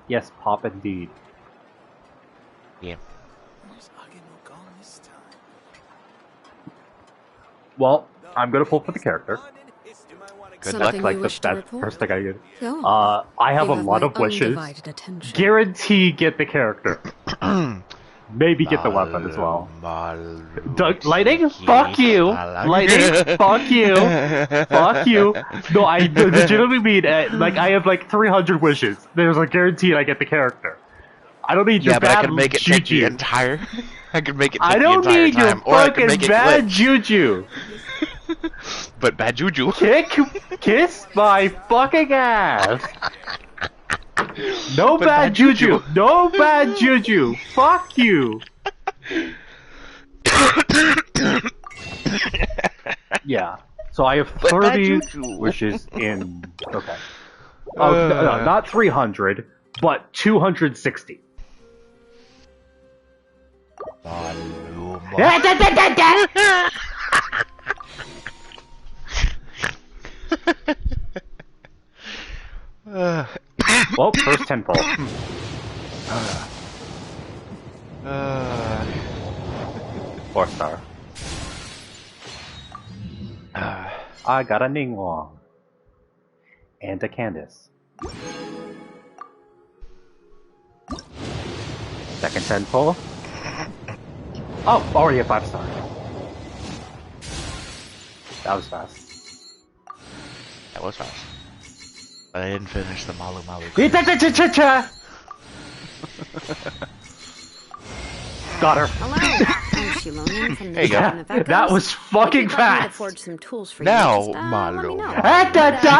Yes, pop indeed. Yeah. Well, I'm gonna pull for the character. Good That's luck. like the first thing I did. Go. I have You a lot my of wishes. undivided attention. Guarantee get the character. Maybe get the weapon as well. Lightning? Fuck you! Lightning? Fuck you! Fuck you! No, I legitimately mean, like, I have like 300 wishes. There's a guarantee I get the character. I don't need your but I bad could make it take the juju. entire. I could make it I take the don't entire need your time, or I could fucking make it bad glitch. juju. But bad juju. Kiss my fucking ass. No But bad juju. No bad juju. Fuck you. Yeah. So I have 30 wishes in. Okay. Oh, no, not 300, but 260. Well, first 10 pull. 4-star. I got a Ningguang. And a Candace. Second 10 pull. Oh, already a 5-star. That was fast. That was fast. But I didn't finish the Malu Malu. Got her. Hello, I'm Shilonian from There you go. That was fucking fast. Forge some tools for Now, you. Malu. That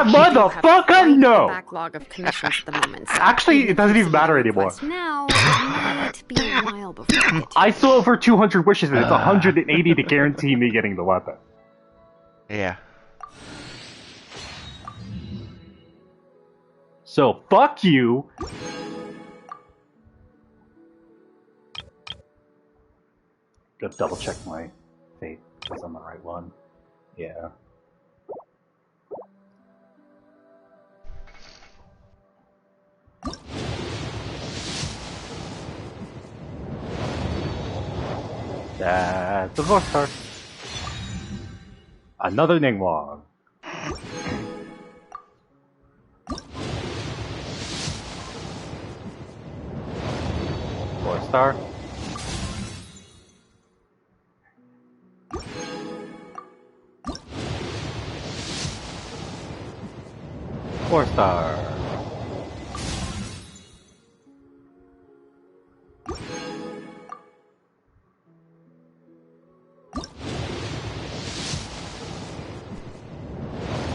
motherfucker, no! Backlog of commissions at the moment. So Actually, it doesn't even matter anymore. Now, it might be a while before I get to I still have over 200 wishes and it's 180 to guarantee me getting the weapon. Yeah. So, fuck you! Gotta double check my fate, because I'm the right one. Yeah. That's a 4-star. Another Ningguang. Four-star. Four-star.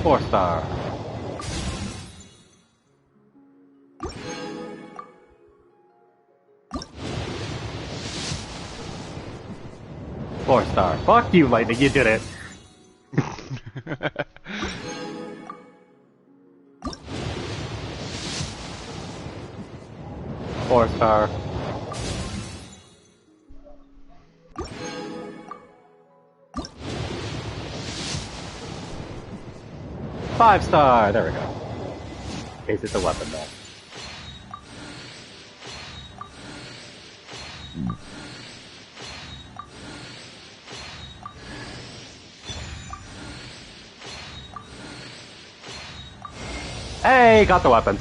Four-star. Four-star. Fuck you, Lightning, you did it. Four-star. Five-star. There we go. Is it the weapon though? Hey, got the weapon.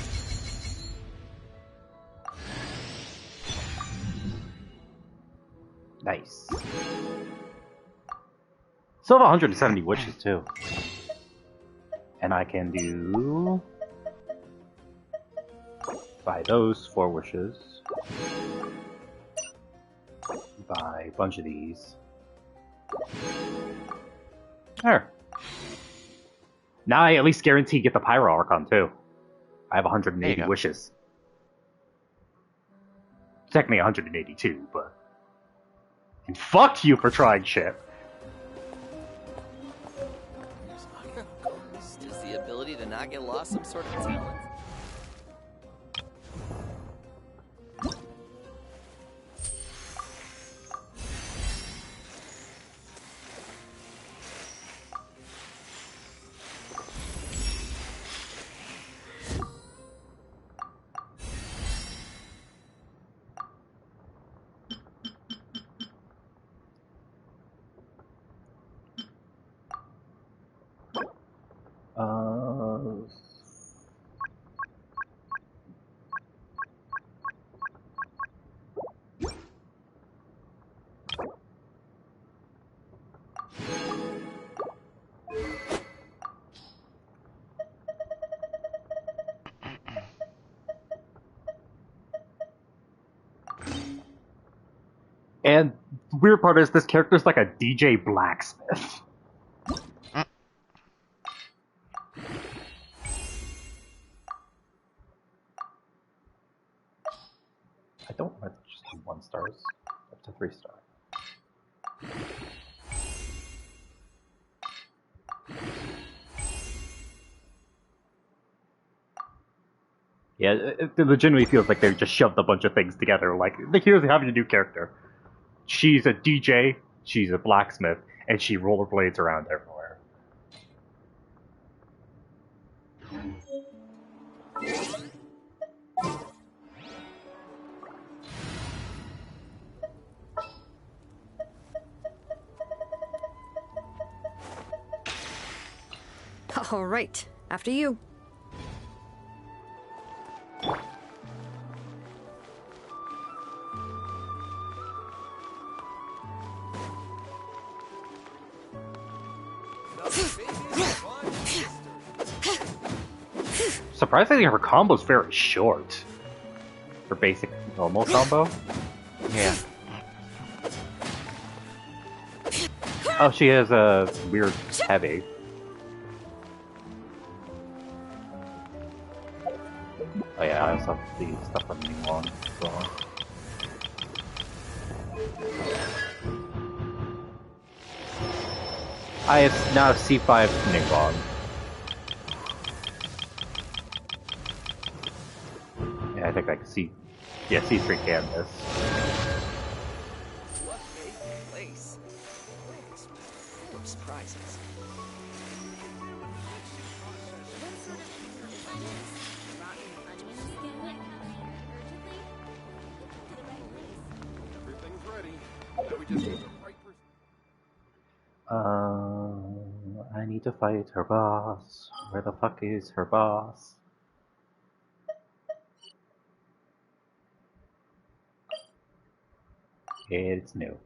Nice. Still have 170 wishes too. And I can do... buy those 4 wishes. Buy a bunch of these. There. Now I at least guarantee get the Pyro Archon too. I have 180 wishes. Technically 182, but... And fuck you for trying shit. Is the ability to not get lost some sort of talent? And the weird part is this character's like a DJ blacksmith. I don't want to just do 1 stars, up to 3 star. Yeah, it legitimately feels like they just shoved a bunch of things together. Like, here's having a new character. She's a DJ, she's a blacksmith, and she rollerblades around everywhere. All right, after you. Surprisingly, her combo's very short. Her basic normal combo. Yeah. Oh, she has a weird heavy. Oh yeah, I also have the stuff from Ningguang as well. I have now C5 Ningguang. Yeah, I think I can see. Yeah, C3 canvas. What a place. Full of surprises. Everything's ready. Now we just need the right person. I need to fight her boss. Where the fuck is her boss? It's new.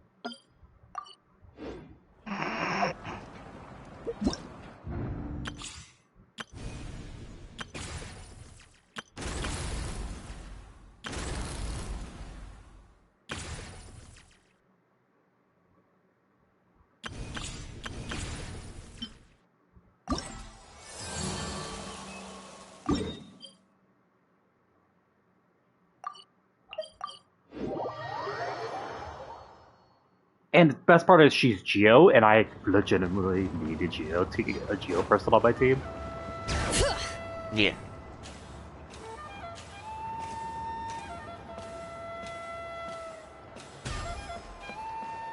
And the best part is she's Geo, and I legitimately need a Geo person on my team. Yeah.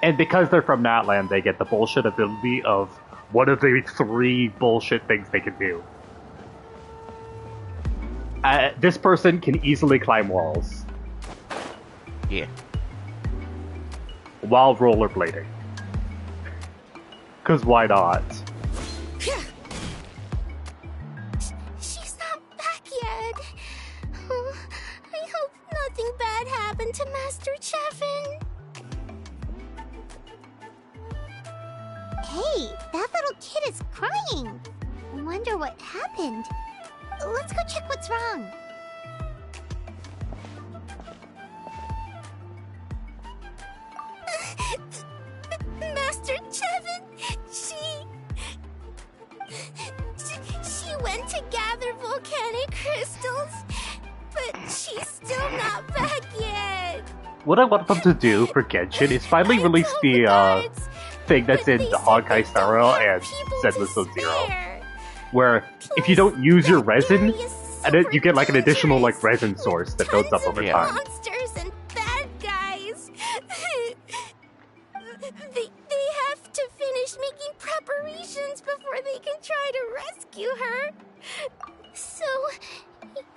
And because they're from Natland, they get the bullshit ability of one of the 3 bullshit things they can do. This person can easily climb walls. Yeah. While rollerblading. Cause why not? She's not back yet. Oh, I hope nothing bad happened to Master Chevin. Hey, that little kid is crying. I wonder what happened. Let's go check what's wrong. Master Chevin, she went to gather volcanic crystals, but she's still not back yet. What I want them to do for Genshin is finally release the thing that's in the Honkai Star Rail and Zenless Zero, where if you don't use your resin, and then you get like an additional like resin source that builds up over time. Monsters and bad guys. They have to finish making preparations before they can try to rescue her. So,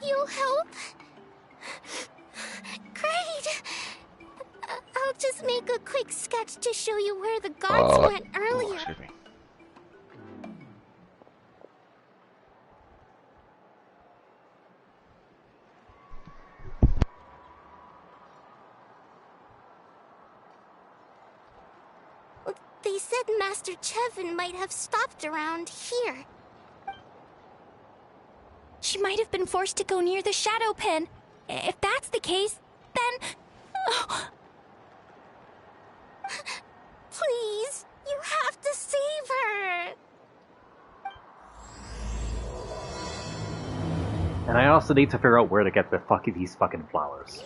you'll help? Great! I'll just make a quick sketch to show you where the gods went earlier. Excuse me. They said Master Chevin might have stopped around here. She might have been forced to go near the shadow pen. If that's the case, then... And I also need to figure out where to get these fucking flowers.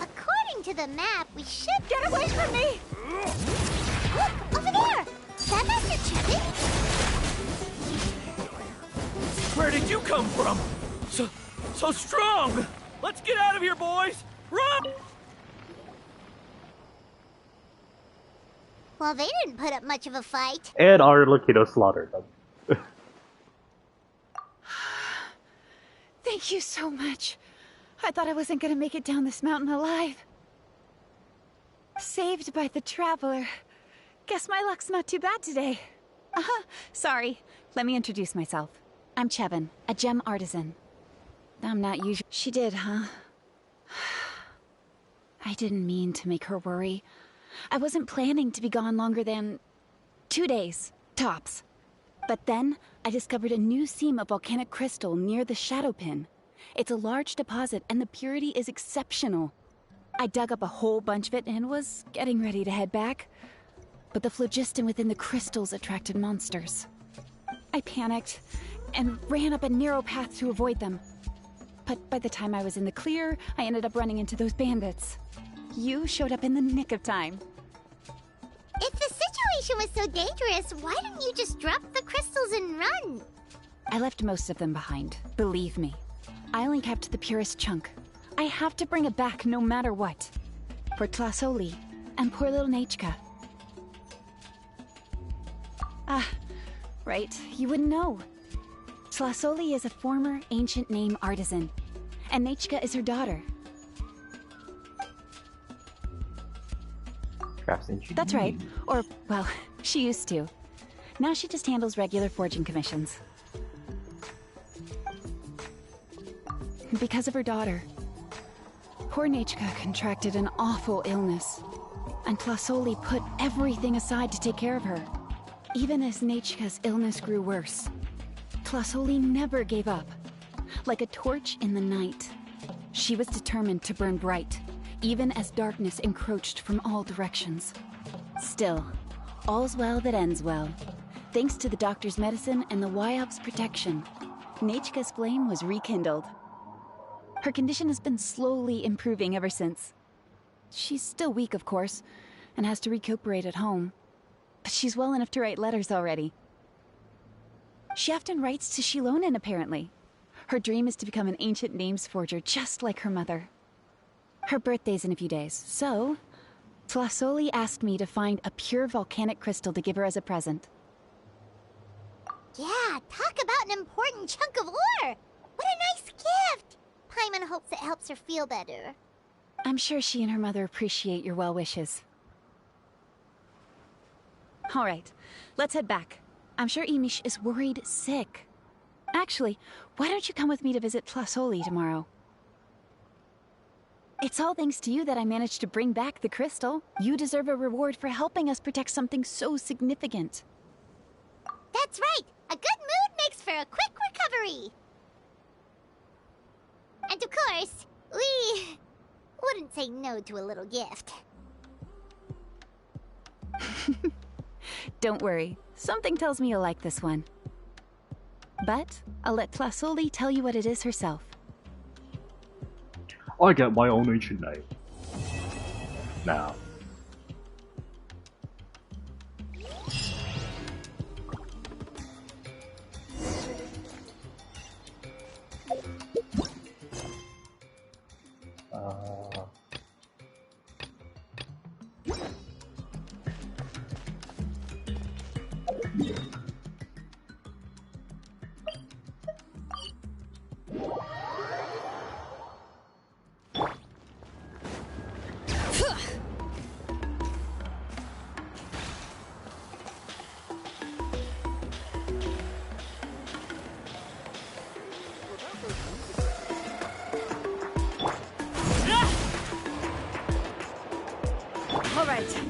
According to the map, we should get away from me. Look, over there. That Master Chevin? Where did you come from? So strong! Let's get out of here, boys! Run! Well, they didn't put up much of a fight. And our Lucino slaughtered them. Thank you so much. I thought I wasn't gonna make it down this mountain alive. Saved by the Traveler. Guess my luck's not too bad today. Sorry. Let me introduce myself. I'm Chevin, a gem artisan. I'm not usual. She did, huh? I didn't mean to make her worry. I wasn't planning to be gone longer than 2 days, tops. But then, I discovered a new seam of volcanic crystal near the Shadow Pin. It's a large deposit, and the purity is exceptional. I dug up a whole bunch of it and was getting ready to head back. But the phlogiston within the crystals attracted monsters. I panicked and ran up a narrow path to avoid them. But by the time I was in the clear, I ended up running into those bandits. You showed up in the nick of time. If the situation was so dangerous, why didn't you just drop the crystals and run? I left most of them behind, believe me. I only kept the purest chunk. I have to bring it back no matter what. For Tlasoli and poor little Nechka. Ah, right, you wouldn't know. Tlasoli is a former ancient name artisan, and Nechka is her daughter. That's right. Or, well, she used to. Now she just handles regular forging commissions. Because of her daughter. Poor Nechka contracted an awful illness, and Tlasoli put everything aside to take care of her. Even as Nechka's illness grew worse, Tlasoli never gave up. Like a torch in the night, she was determined to burn bright, even as darkness encroached from all directions. Still, all's well that ends well. Thanks to the doctor's medicine and the Wyop's protection, Nechka's flame was rekindled. Her condition has been slowly improving ever since. She's still weak, of course, and has to recuperate at home. But she's well enough to write letters already. She often writes to Shilonen, apparently. Her dream is to become an ancient names forger, just like her mother. Her birthday's in a few days, so Tlasoli asked me to find a pure volcanic crystal to give her as a present. Yeah, talk about an important chunk of ore! What a nice gift! Paimon hopes it helps her feel better. I'm sure she and her mother appreciate your well wishes. All right, let's head back. I'm sure Imish is worried sick. Actually, why don't you come with me to visit Tlasoli tomorrow? It's all thanks to you that I managed to bring back the crystal. You deserve a reward for helping us protect something so significant. That's right! A good mood makes for a quick recovery! And of course, we wouldn't say no to a little gift. Don't worry, something tells me you'll like this one. But I'll let Tlasoli tell you what it is herself. I get my own ancient name. Now. All right.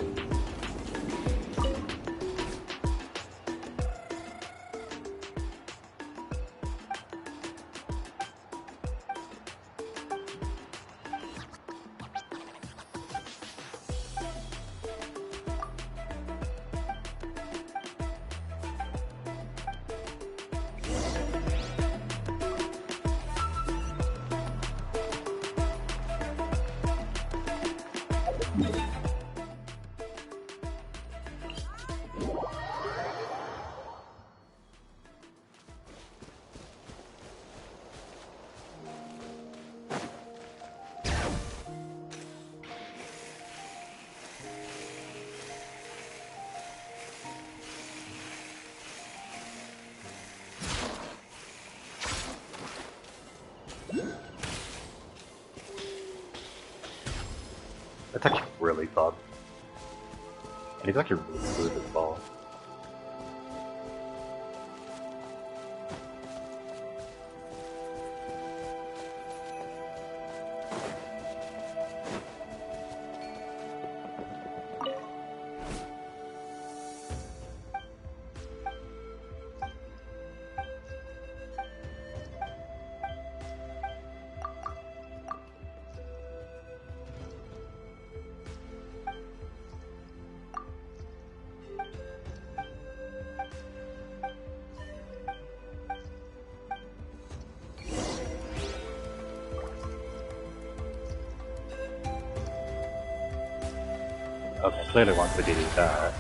That's actually really fun. And he's actually really smooth as well. Okay, clearly wants to do that.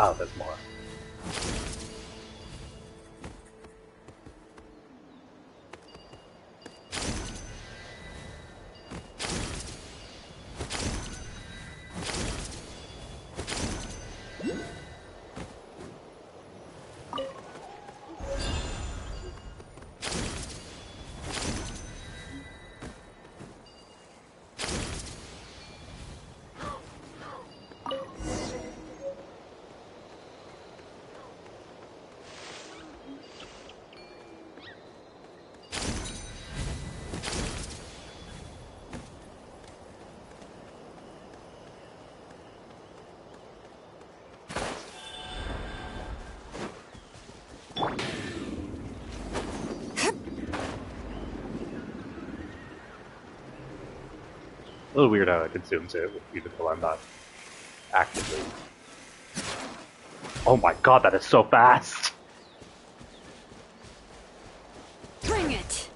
Oh, there's more. A little weird how it consumes it, even though I'm not actively. Oh my god, that is so fast! Bring it!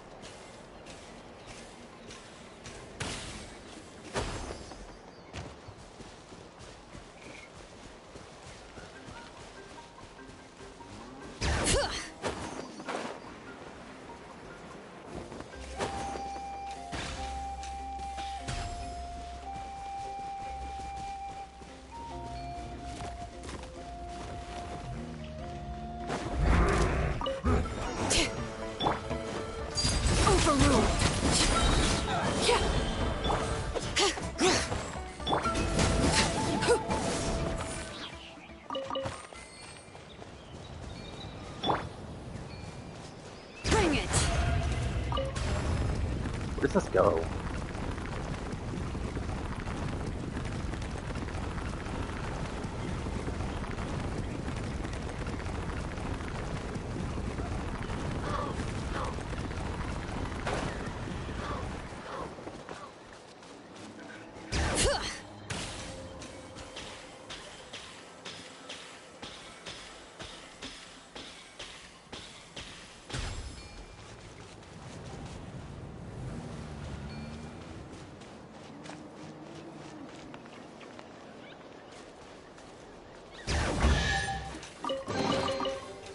Where does this go?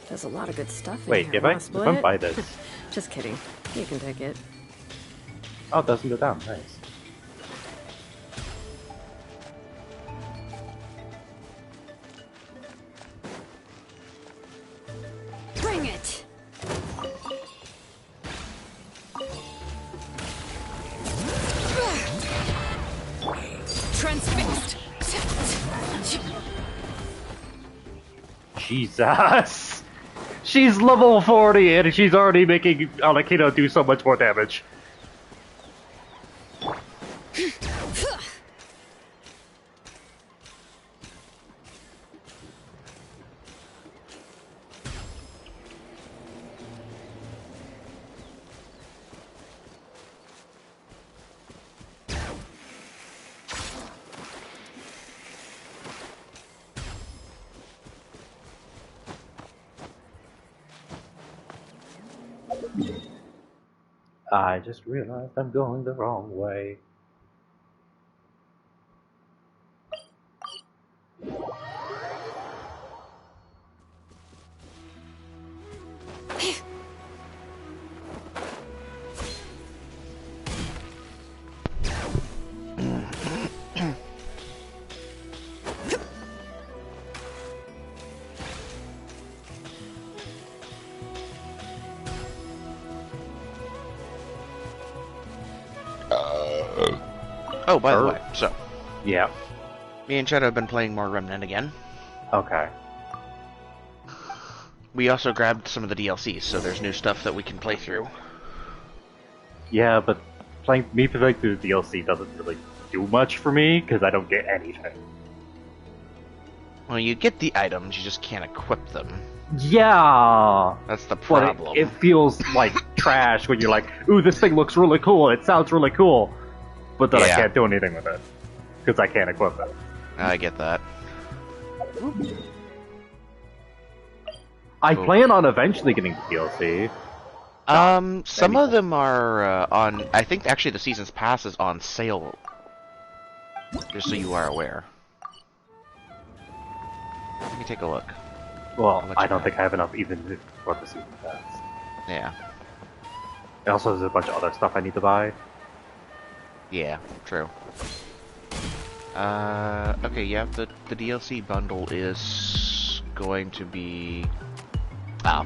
There's a lot of good stuff in Wait, here. if I buy this... Just kidding. You can take it. Oh, it doesn't go down. Nice. Bring it! Transfixed! Jesus! She's level 40 and she's already making Alakino do so much more damage. I just realized I'm going the wrong way. Oh, by the way, so Yeah. me and Chet have been playing more Remnant again. Okay. We also grabbed some of the DLCs, so there's new stuff that we can play through. Yeah, but playing through the DLC doesn't really do much for me because I don't get anything. Well, you get the items, you just can't equip them. Yeah. That's the But problem. it feels like trash when you're like, ooh, this thing looks really cool. It sounds really cool. But then I Yeah. can't do anything with it because I can't equip it. I get that. I plan on eventually getting the DLC. Some of them are on. I think actually the season's pass is on sale. Just so you are aware. Let me take a look. Well, let I you don't know. think I have enough even for the season pass. Yeah. It also has a bunch of other stuff I need to buy. Yeah, true. Okay, yeah, the DLC bundle is going to be... Oh.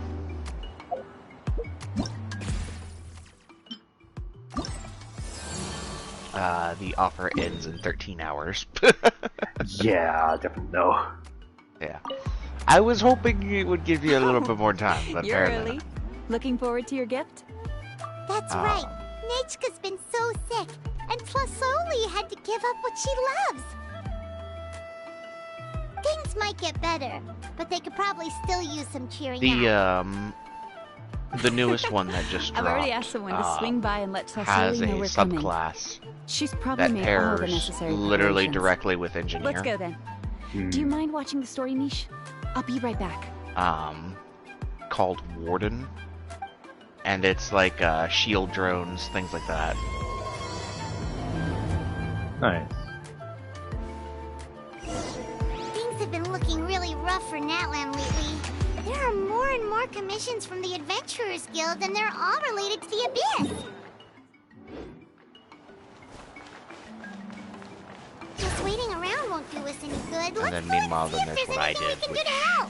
The offer ends in 13 hours. Yeah, definitely no. Yeah. I was hoping it would give you a little bit more time, but You're apparently early. Looking forward to your gift? That's right. Nechka's been so sick, and Tlasoli had to give up what she loves. Things might get better, but they could probably still use some cheering up. The newest one that just dropped I've already asked someone to swing by and let has Tlasoli a know we're coming. subclass She's probably that made all the pairs necessary literally preparations. directly with Engineer. Let's go then. Do you mind watching the story niche? I'll be right back. Called Warden, and it's like shield drones, things like that. Nice. Things have been looking really rough for Natlan lately. There are more and more commissions from the Adventurers Guild, and they're all related to the Abyss. Just waiting around won't do us any good. And then meanwhile, then there's what I did, Can do which to help.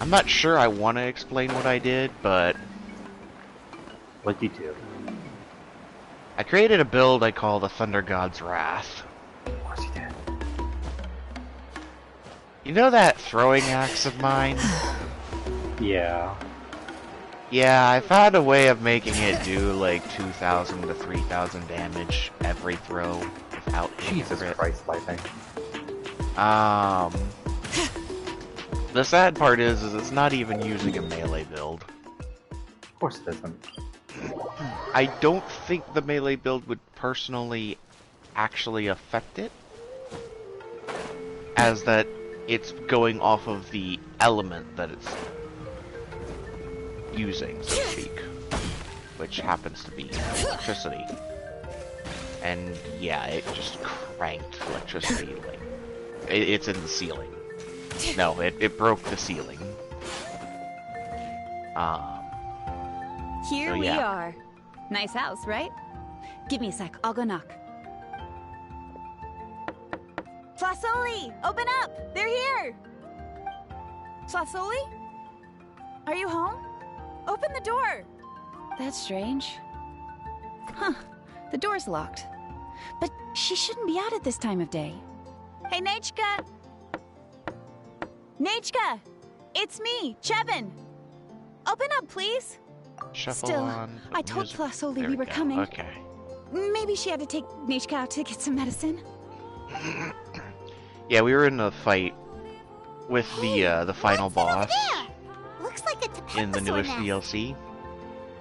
I'm not sure I want to explain what I did, but What'd you do? I created a build I call the Thunder God's Wrath. Of course you did. You know that throwing axe of mine? Yeah. Yeah, I found a way of making it do like 2,000 to 3,000 damage every throw without Jesus crit. Christ, lightning. The sad part is it's not even using a melee build. Of course it isn't. I don't think the melee build would personally actually affect it, as that it's going off of the element that it's using, so to speak, which happens to be electricity. And yeah, it just cranked electricity, like, it's in the ceiling. No, it broke the ceiling. Here So, we yeah. are. Nice house, right? Give me a sec. I'll go knock. Tlasoli! Open up! They're here! Tlasoli? Are you home? Open the door! That's strange. Huh. The door's locked. But she shouldn't be out at this time of day. Hey, Nechka! Nechka! It's me, Chevin! Open up, please! Shuffle Still, on. I told music. Tlasoli There we were go. coming. Okay. Maybe she had to take Nechka out to get some medicine. Yeah, we were in a fight with the final boss Looks like a in the newest nest. DLC.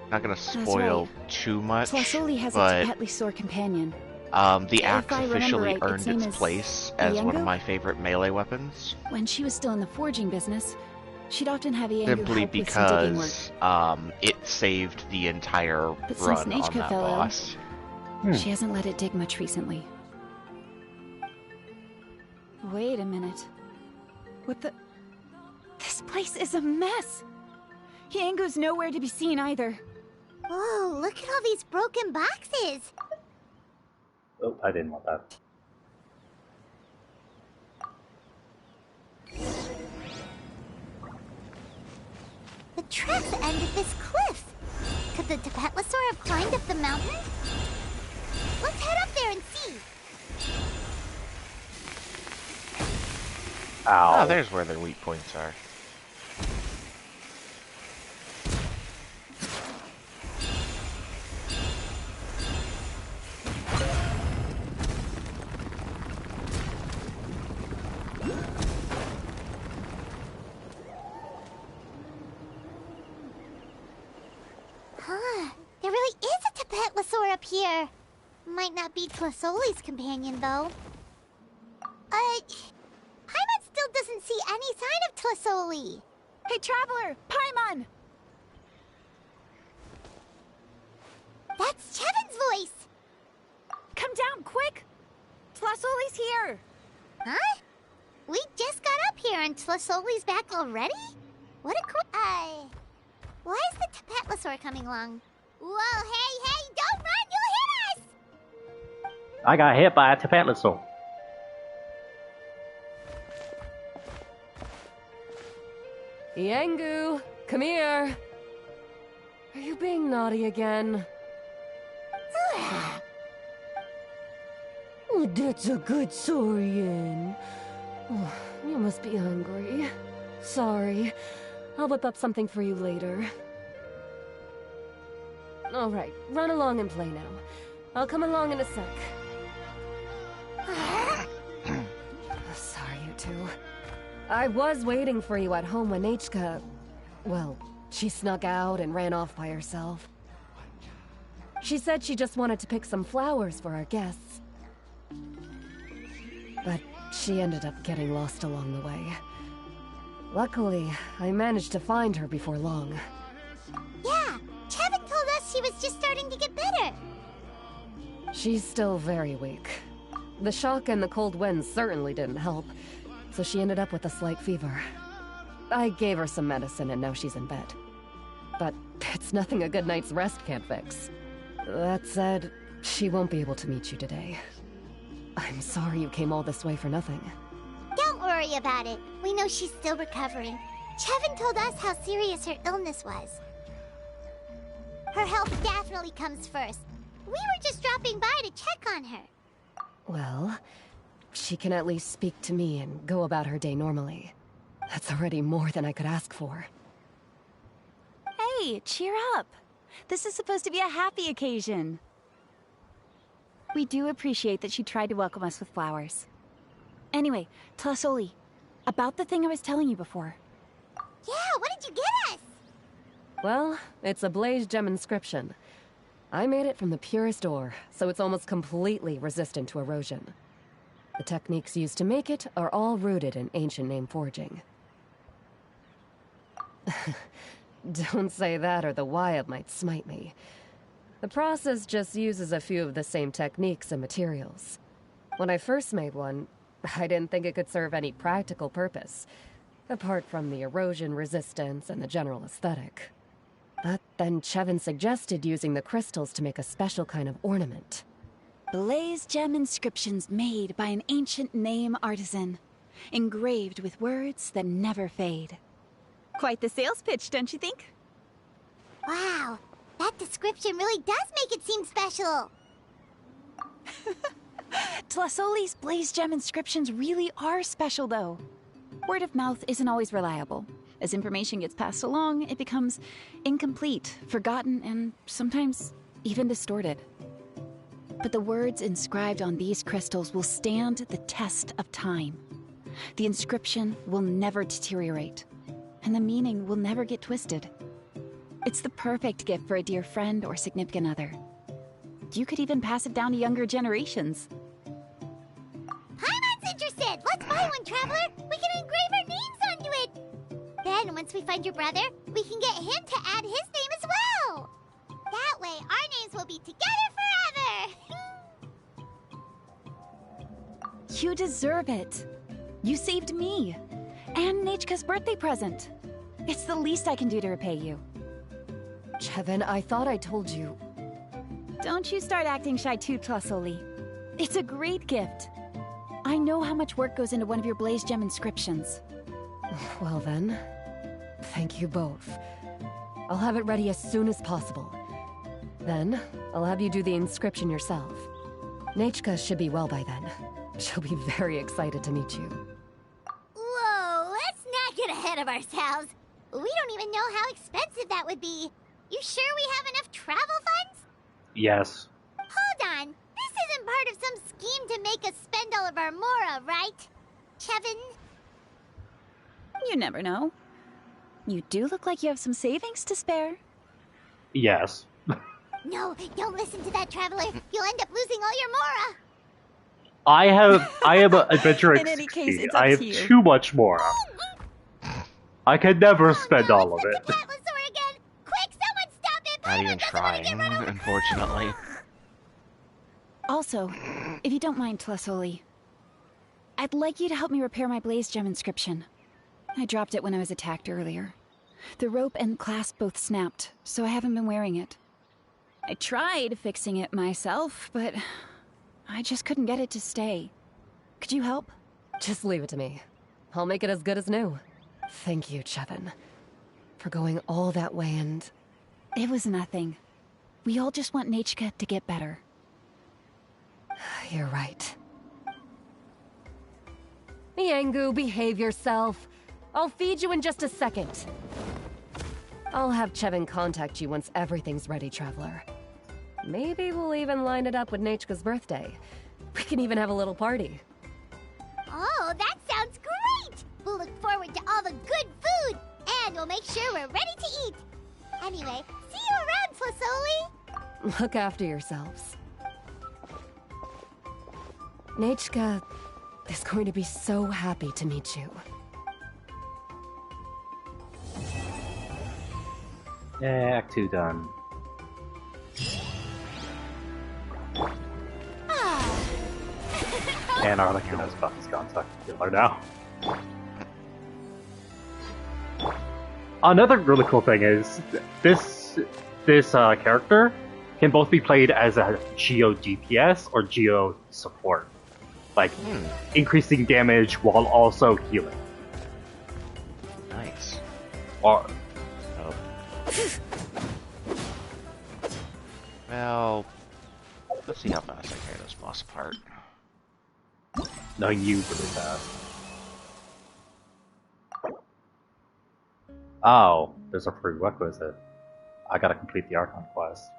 Not gonna spoil right. too much, Tlasoli has a but Tepetli companion. the axe I remember officially right, earned name its is place as one of Iengo? my favorite melee weapons. When she was still in the forging business, She'd often have Iangu Simply help with some digging work. because it saved the entire But run since on Nechka that fell ill, boss. she hasn't let it dig much recently. Wait a minute. What the... This place is a mess! Iangu's nowhere to be seen either. Whoa, look at all these broken boxes! Oh, I didn't want that. The tracks end at this cliff. Could the Tapetlosaur have climbed up the mountain? Let's head up there and see. Ow. Oh, there's where their weak points are. Huh. There really is a Tapetlosaur up here. Might not be Tlasoli's companion, though. Paimon still doesn't see any sign of Tlasoli. Hey, Traveler! Paimon! That's Chevin's voice! Come down, quick! Tlasoli's here! Huh? We just got up here and Tlasoli's back already? What a cool... Why is the Tapetlosaur coming along? Whoa, hey, don't run! You'll hit us! I got hit by a Tapetlosaur. Iangu, come here. Are you being naughty again? Oh, that's a good saurian. Oh, you must be hungry. Sorry. I'll whip up something for you later. All right, run along and play now. I'll come along in a sec. Sorry, you two. I was waiting for you at home when Nechka... Well, she snuck out and ran off by herself. She said she just wanted to pick some flowers for our guests. But she ended up getting lost along the way. Luckily, I managed to find her before long. Yeah, Chevin told us she was just starting to get better. She's still very weak. The shock and the cold winds certainly didn't help, so she ended up with a slight fever. I gave her some medicine and now she's in bed. But it's nothing a good night's rest can't fix. That said, she won't be able to meet you today. I'm sorry you came all this way for nothing. Don't worry about it. We know she's still recovering. Chevin told us how serious her illness was. Her health definitely comes first. We were just dropping by to check on her. Well, she can at least speak to me and go about her day normally. That's already more than I could ask for. Hey, cheer up! This is supposed to be a happy occasion. We do appreciate that she tried to welcome us with flowers. Anyway, Tlasoli, about the thing I was telling you before. Yeah, what did you get us? Well, it's a blaze gem inscription. I made it from the purest ore, so it's almost completely resistant to erosion. The techniques used to make it are all rooted in ancient name forging. Don't say that or the Wyatt might smite me. The process just uses a few of the same techniques and materials. When I first made one, I didn't think it could serve any practical purpose, apart from the erosion resistance and the general aesthetic. But then Chevin suggested using the crystals to make a special kind of ornament. Blaze gem inscriptions made by an ancient name artisan, engraved with words that never fade. Quite the sales pitch, don't you think? Wow, that description really does make it seem special. Tlasoli's blaze gem inscriptions really are special, though. Word of mouth isn't always reliable. As information gets passed along, it becomes incomplete, forgotten, and sometimes even distorted. But the words inscribed on these crystals will stand the test of time. The inscription will never deteriorate, and the meaning will never get twisted. It's the perfect gift for a dear friend or significant other. You could even pass it down to younger generations. Paimon's interested! Let's buy one, Traveler! We can engrave our names onto it! Then, once we find your brother, we can get him to add his name as well. That way, our names will be together forever. You deserve it. You saved me. And Nechka's birthday present. It's the least I can do to repay you. Chevin, I thought I told you. Don't you start acting shy too, Tlasoli. It's a great gift. I know how much work goes into one of your Blaze Gem inscriptions. Well then, thank you both. I'll have it ready as soon as possible. Then, I'll have you do the inscription yourself. Nechka should be well by then. She'll be very excited to meet you. Whoa, let's not get ahead of ourselves. We don't even know how expensive that would be. You sure we have enough travel funds? Yes. Hold on. This isn't part of some scheme to make us spend all of our mora, right? Chevin? You never know. You do look like you have some savings to spare. Yes. No, don't listen to that traveler. You'll end up losing all your mora. I am an adventurer. In any case, it's up I have to you. too much more. I can never spend all of it. Taplosaur again. Quick, someone stop it. Not even trying, unfortunately. Also, if you don't mind, Tlasoli, I'd like you to help me repair my Blaze Gem inscription. I dropped it when I was attacked earlier. The rope and clasp both snapped, so I haven't been wearing it. I tried fixing it myself, but I just couldn't get it to stay. Could you help? Just leave it to me. I'll make it as good as new. Thank you, Chevin, for going all that way and... It was nothing. We all just want Nechka to get better. You're right. Miangu, behave yourself. I'll feed you in just a second. I'll have Chevin contact you once everything's ready, Traveler. Maybe we'll even line it up with Nechka's birthday. We can even have a little party. Oh, that sounds great! We'll look forward to all the good food, and we'll make sure we're ready to eat. Anyway, see you around, Tlasoli! Look after yourselves. Nechka is going to be so happy to meet you. Act 2 done. And Arlequina's Buffy's contact killer now. Another really cool thing is this character can both be played as a Geo DPS or Geo support, like increasing damage while also healing. Nice. Or well, let's see how fast I tear this boss apart. no, you really fast. Oh, there's a prerequisite. I gotta complete the Archon quest.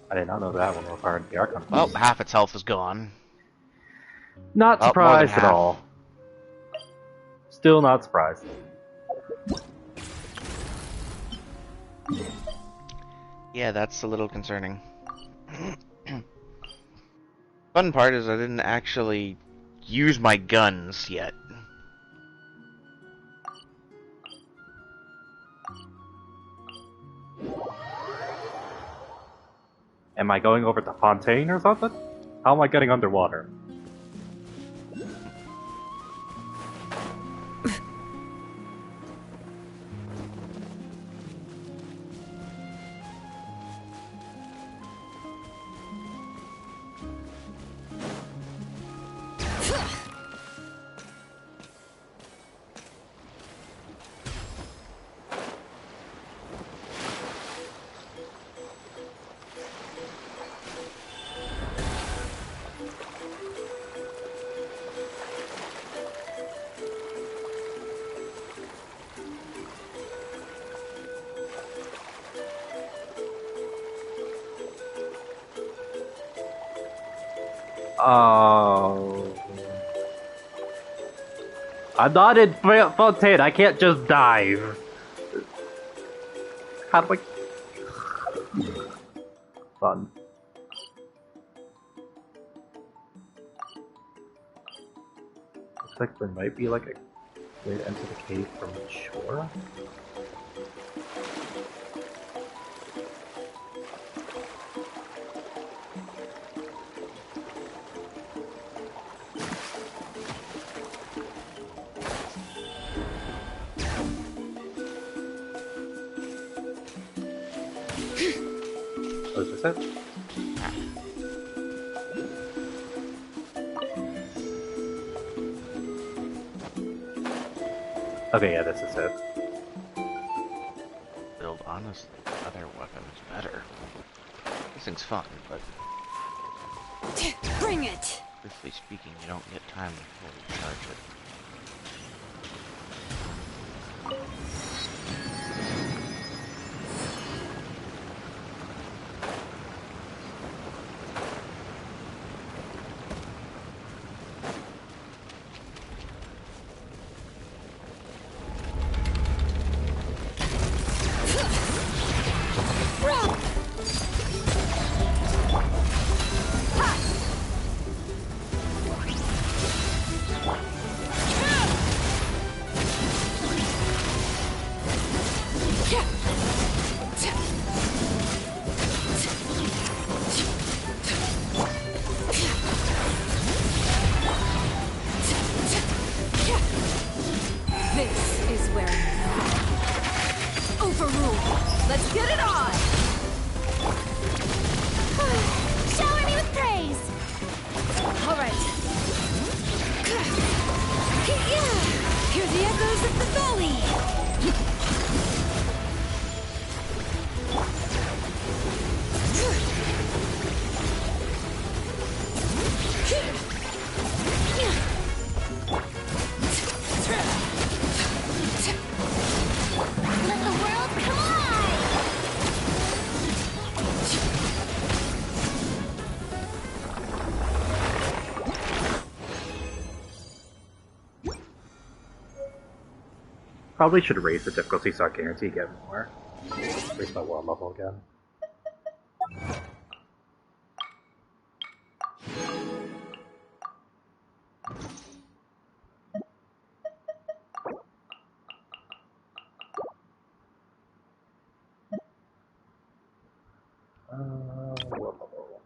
I did not know that one required the Archon quest. Well, half its health is gone. Not surprised at all. Still not surprised. Yeah, that's a little concerning. Fun part is I didn't actually use my guns yet. Am I going over to Fontaine or something? How am I getting underwater? Oh. I'm not in Fontaine, I can't just dive. How do I... Fun. like there might be like a way to enter the cave from the shore. Oh, is this it? Okay, yeah, this is it. Build honestly, other weapons better. This thing's fun, but Bring it! truthfully speaking, you don't get time to fully charge it. Probably should raise the difficulty so I guarantee you get more. Raise my world level again. World level.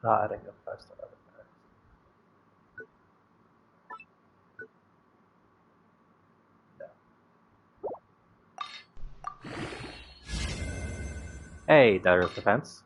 Adding a 5-star artifact. No. Hey, there's the fence.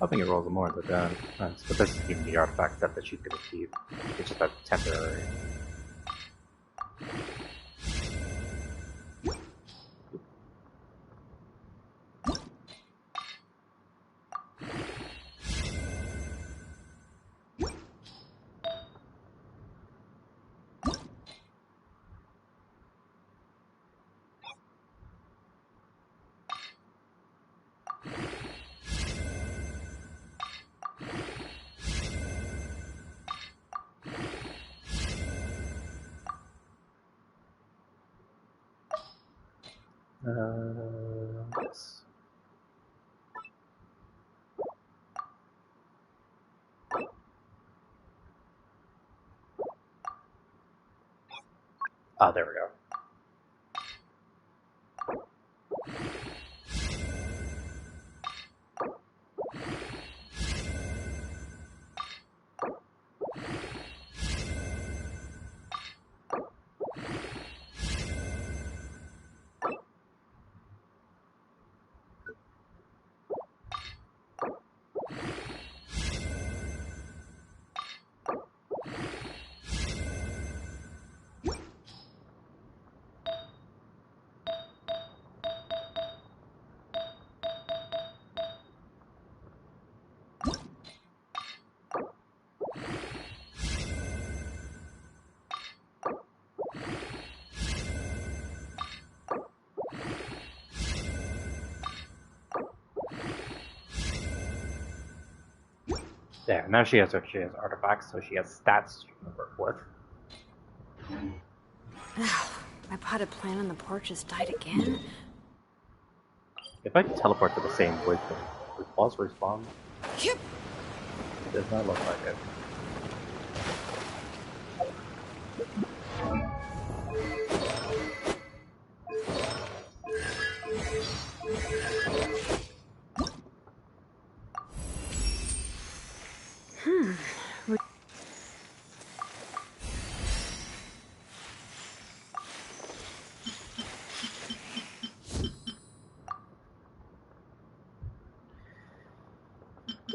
Hoping it rolls more, but this is even the artifact set that she's gonna keep. It's just a temporary. Yes. Oh, there we go. There, now she has artifacts, so she has stats she can work with. My potted plant on the porch has died again. If I teleport to the same place, would boss respawn? Yep. It does not look like it.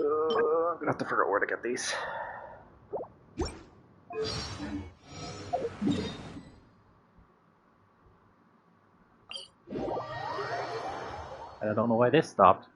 I'm gonna have to figure out where to get these. And I don't know why this stopped.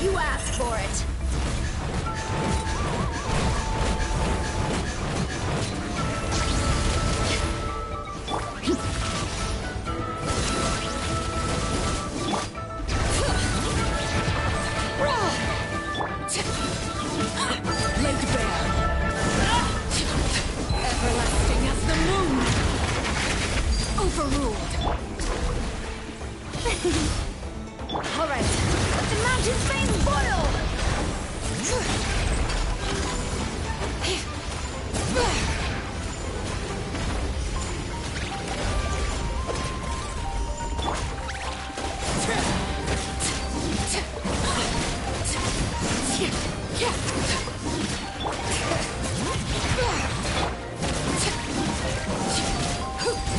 You asked for it. Laid bare. Everlasting as the moon. Overruled. All right, let the mountain flames boil.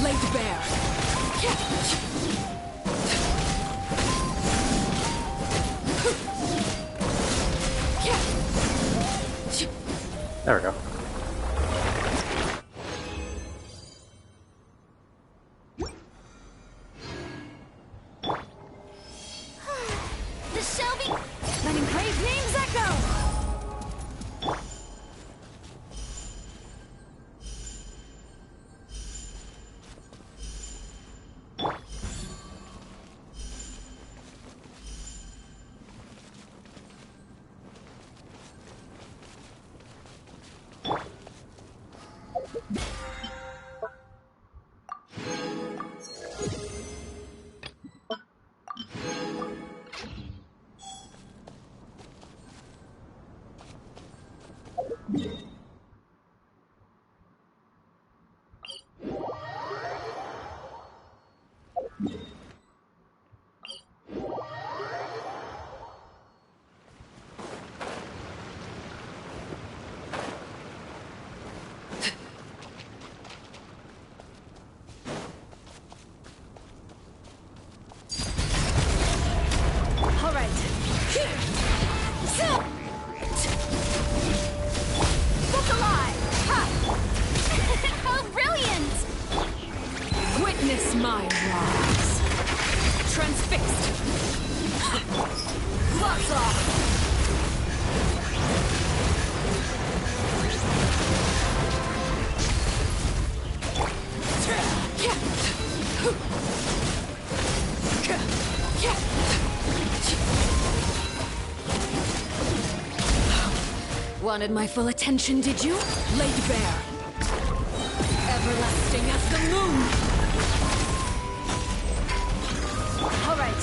Laid bare. There we go. The Shelby, letting brave names echo. wanted my full attention, did you? Laid bare. Everlasting as the moon. All right.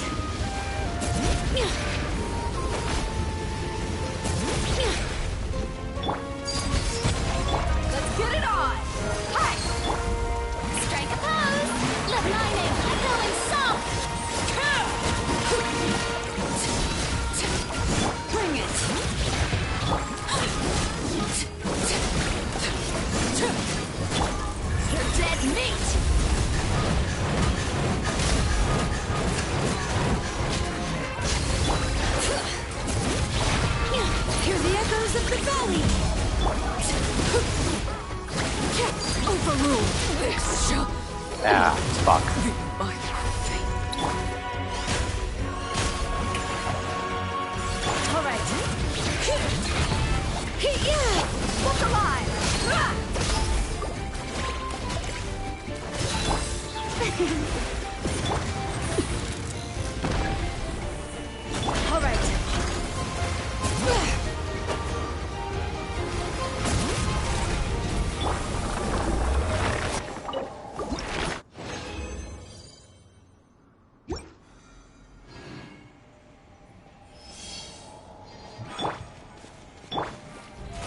Let's get it on. Hi. Strike a pose. Let lightning echo in song. Bring it. You're dead meat. Hear the echoes of the valley. Overruled. This shall Ah, fuck. be my fate. All right. Yeah. Look alive. All right.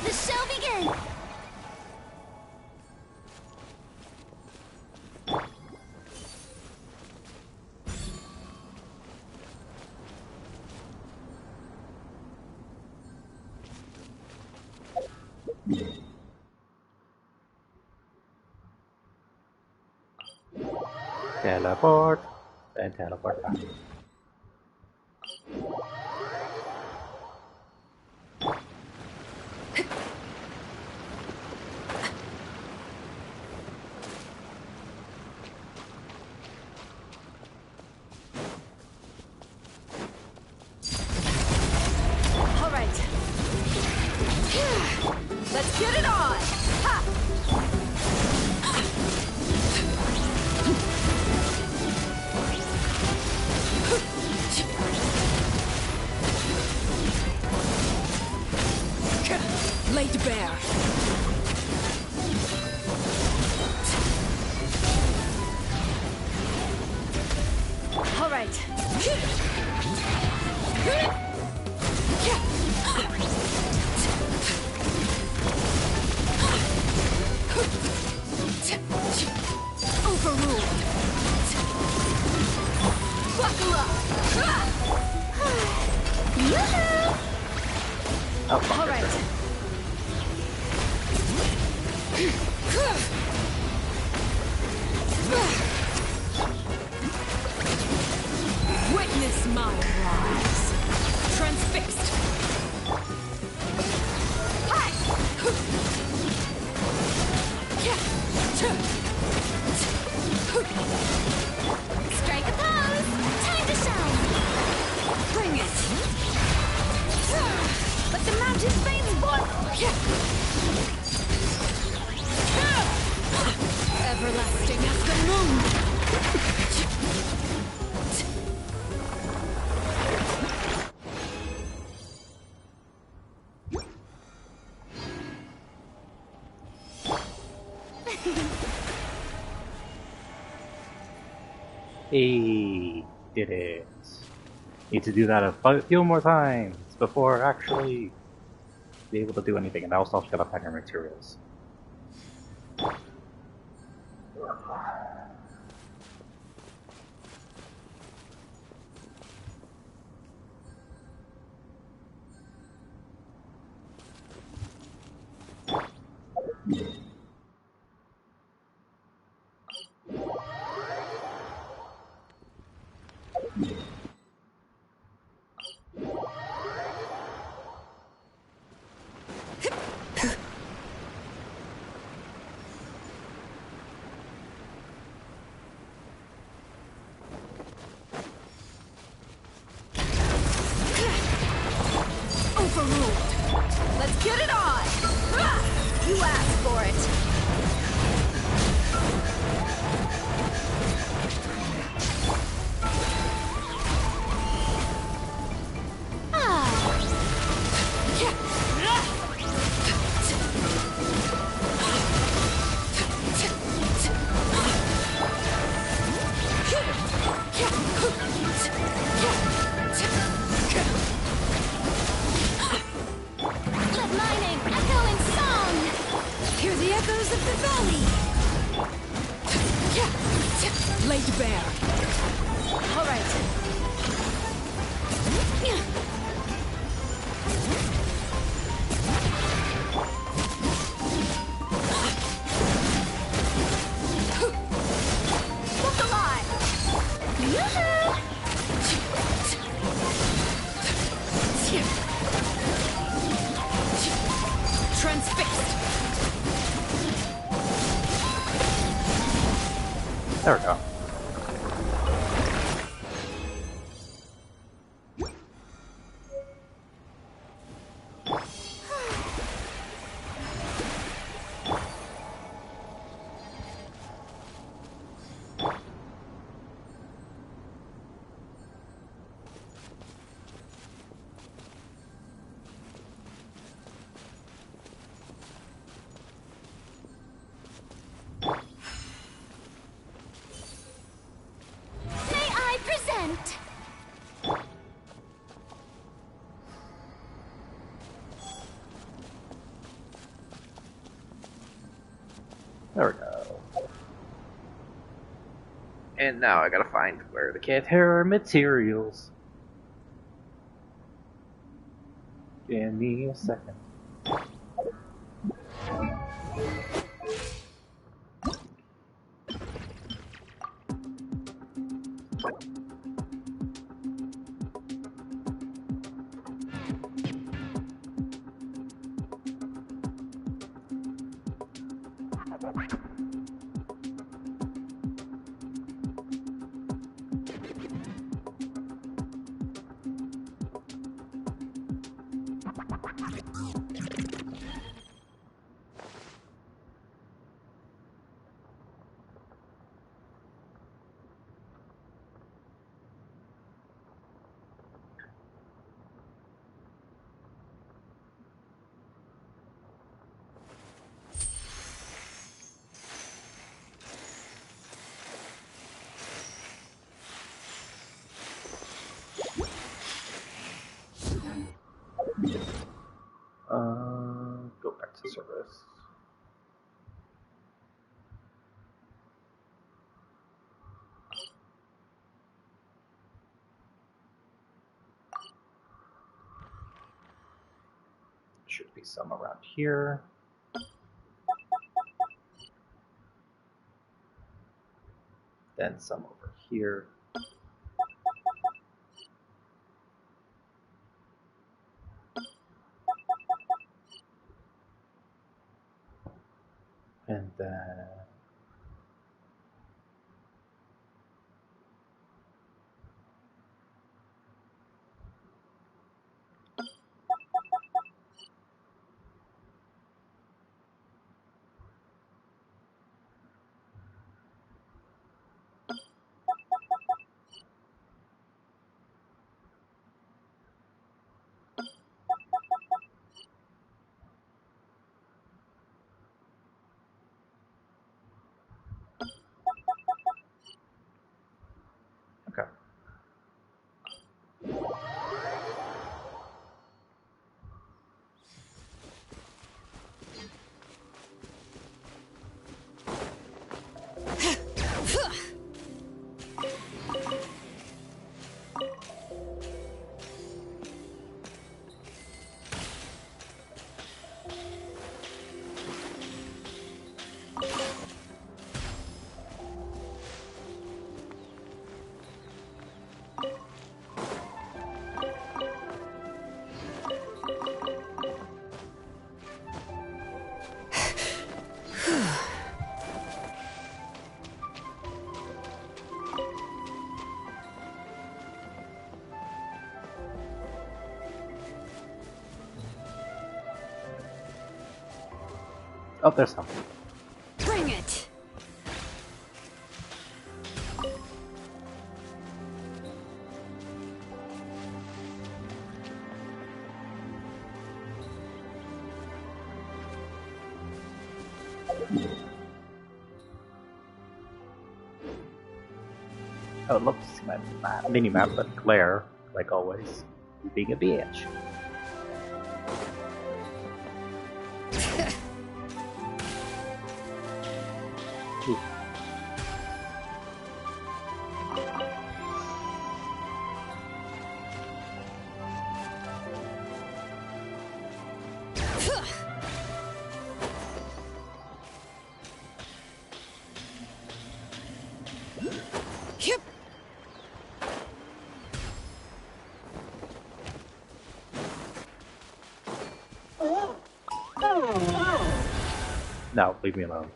The show begins. Teleport. And teleport back. All right. Let's get it on. Ha! Laid bare. All right. Overruled. Buckle up. Oh, fuck. All right. Witness my rise. Transfixed. Hi. Strike a pose. Time to shine. Bring it. Let the mountain's veins boil. Everlasting as the moon. Hey, did it. Need to do that a few more times before actually be able to do anything, and I also got to pack our materials. echoes of the valley! Laid bare. All right. Look alive! Transfixed. There we go. There we go. And now I gotta find where the Cantera materials. Give me a second. Go back to service. Should be some around here. Then some over here. And then okay. Oh, there's some. Bring it. I would love to see my mini map, but Claire, like always, being a bitch. Ooh. No, leave me alone.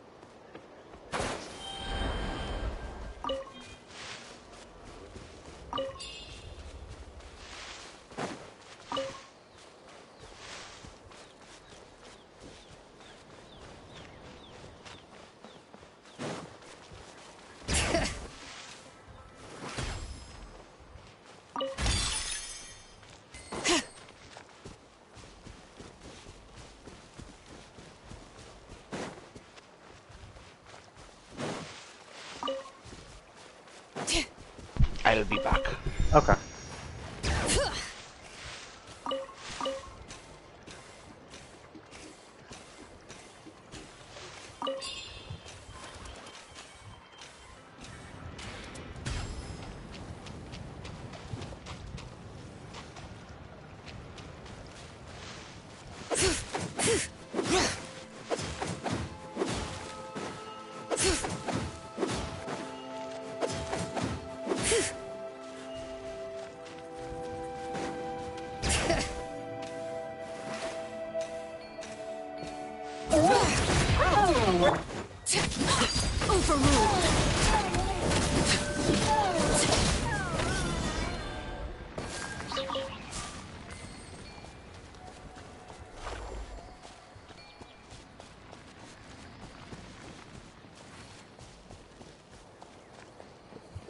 I'll be back. Okay.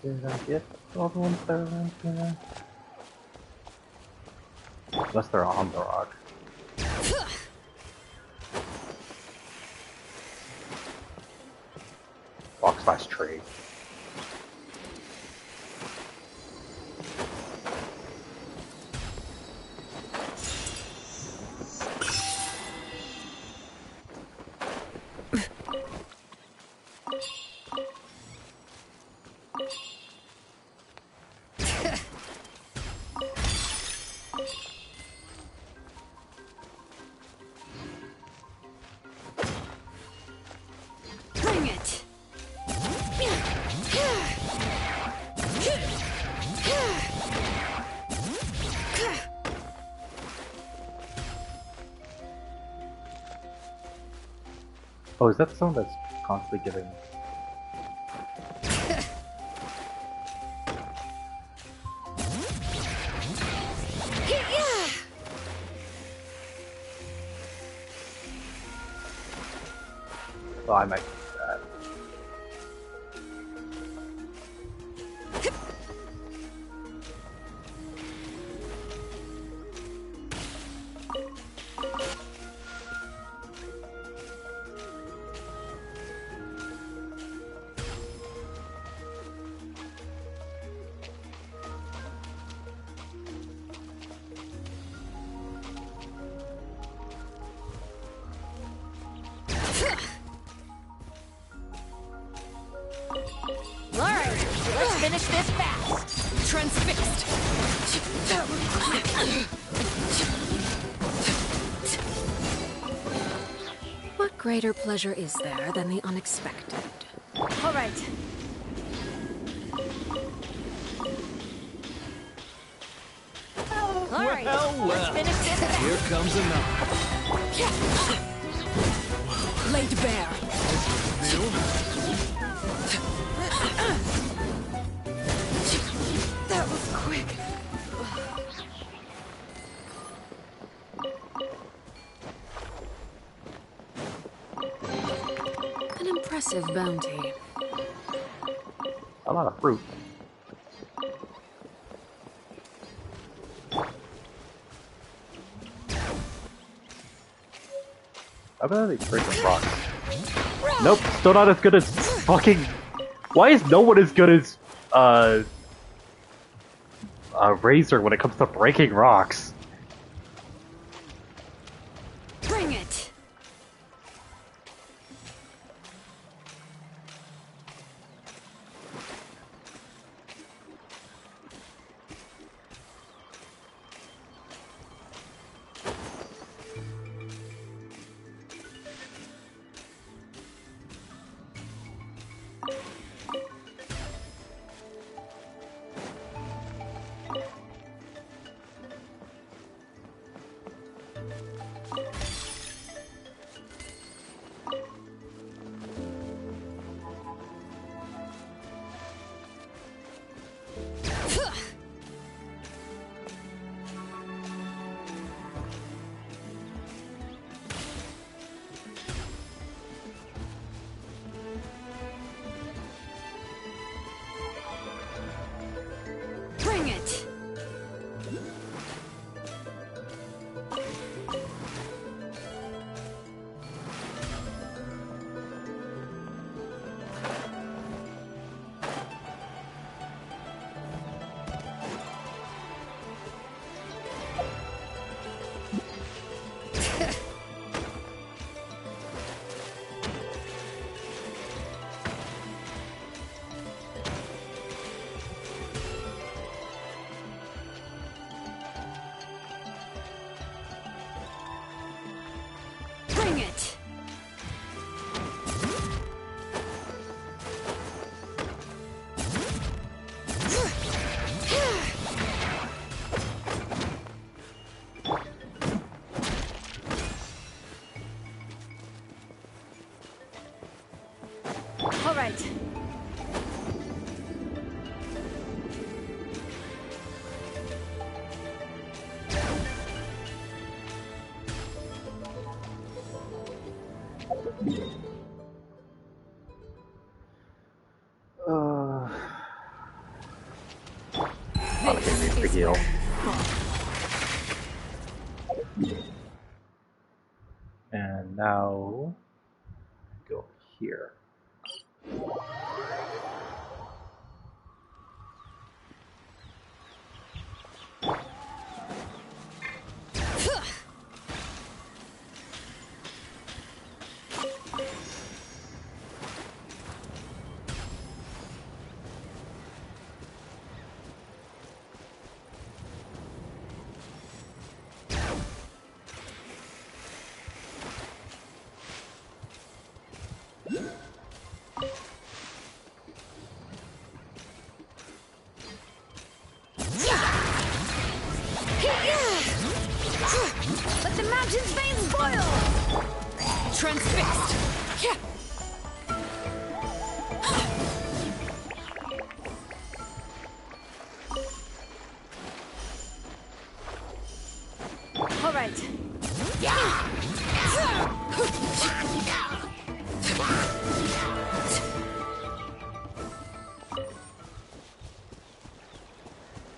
Did I get all the ones that are around here? Unless they're on the rock. Rock / tree. Oh, is that the sound that's constantly giving? Well, I might do that. Finish this fast. Transfixed. What greater pleasure is there than the unexpected? All right. All right. Let's finish this fast. Here comes another. Laid bare. That was quick. An impressive bounty. A lot of fruit. I bet these freaking rocks. Nope, still not as good as fucking. Why is no one as good as Razor when it comes to breaking rocks? Bring it. right. This is where... And now go here. Let the mountain's veins boil! Transfixed! All right.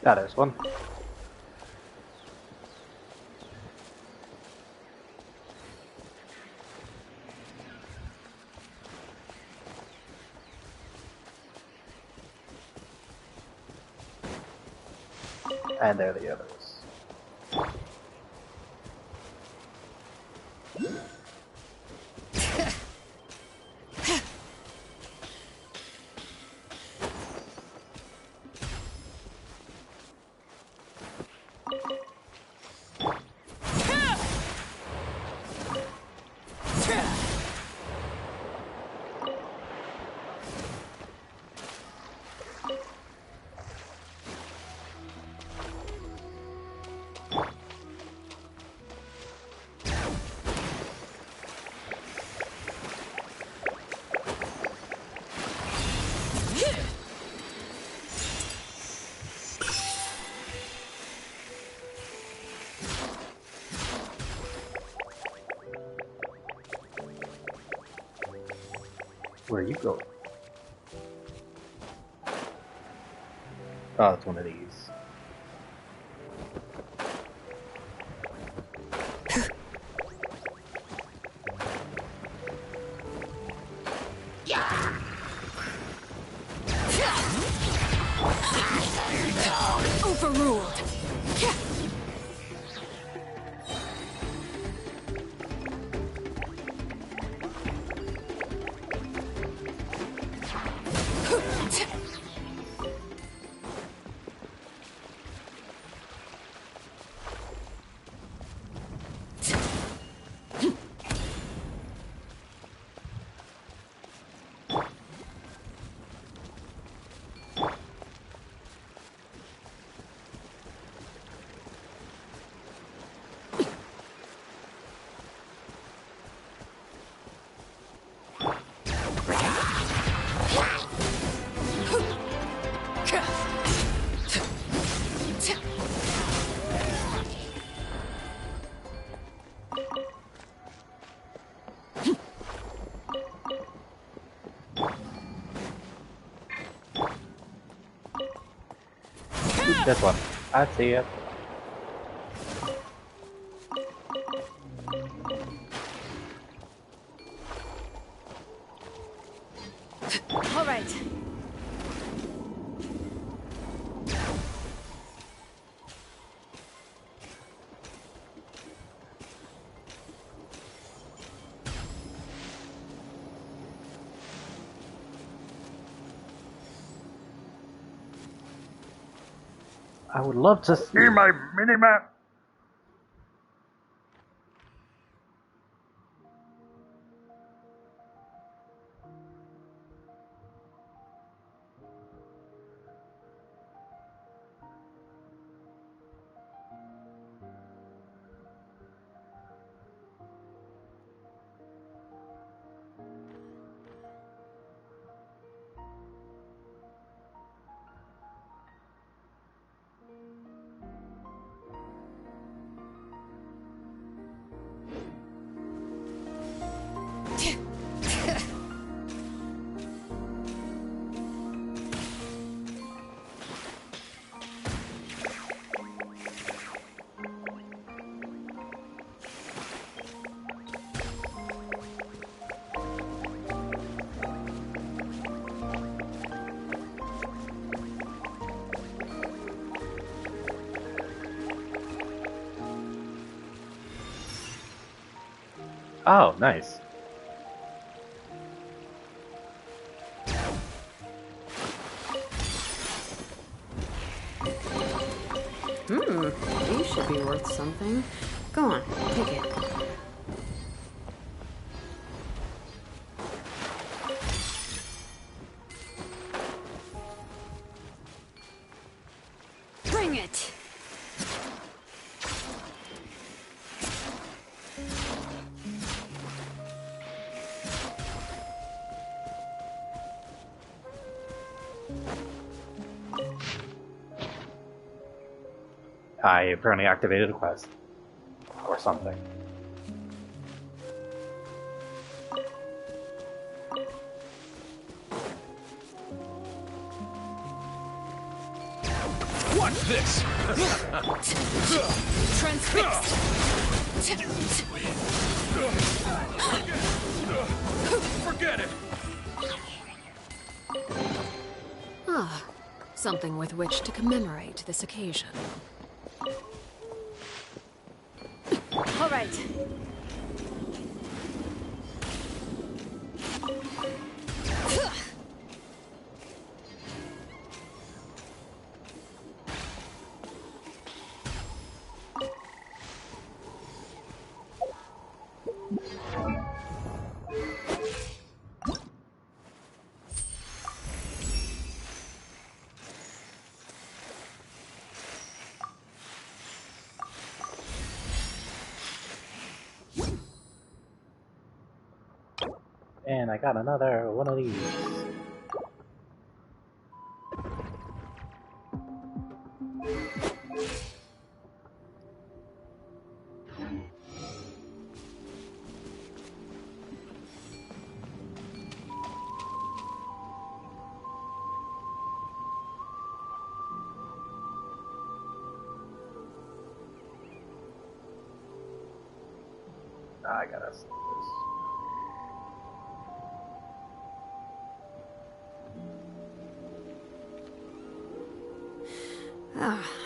That is one. And there are the others. Where are you going? Oh, it's one of these. Overruled. This one. I see it. All right. I would love to see my minimap. Oh, nice. These should be worth something. Go on, take it. Bring it! I apparently activated a quest. Or something. Watch this! Transfixed! Forget it! Ah, something with which to commemorate this occasion. All right. And I got another one of these. I gotta save this.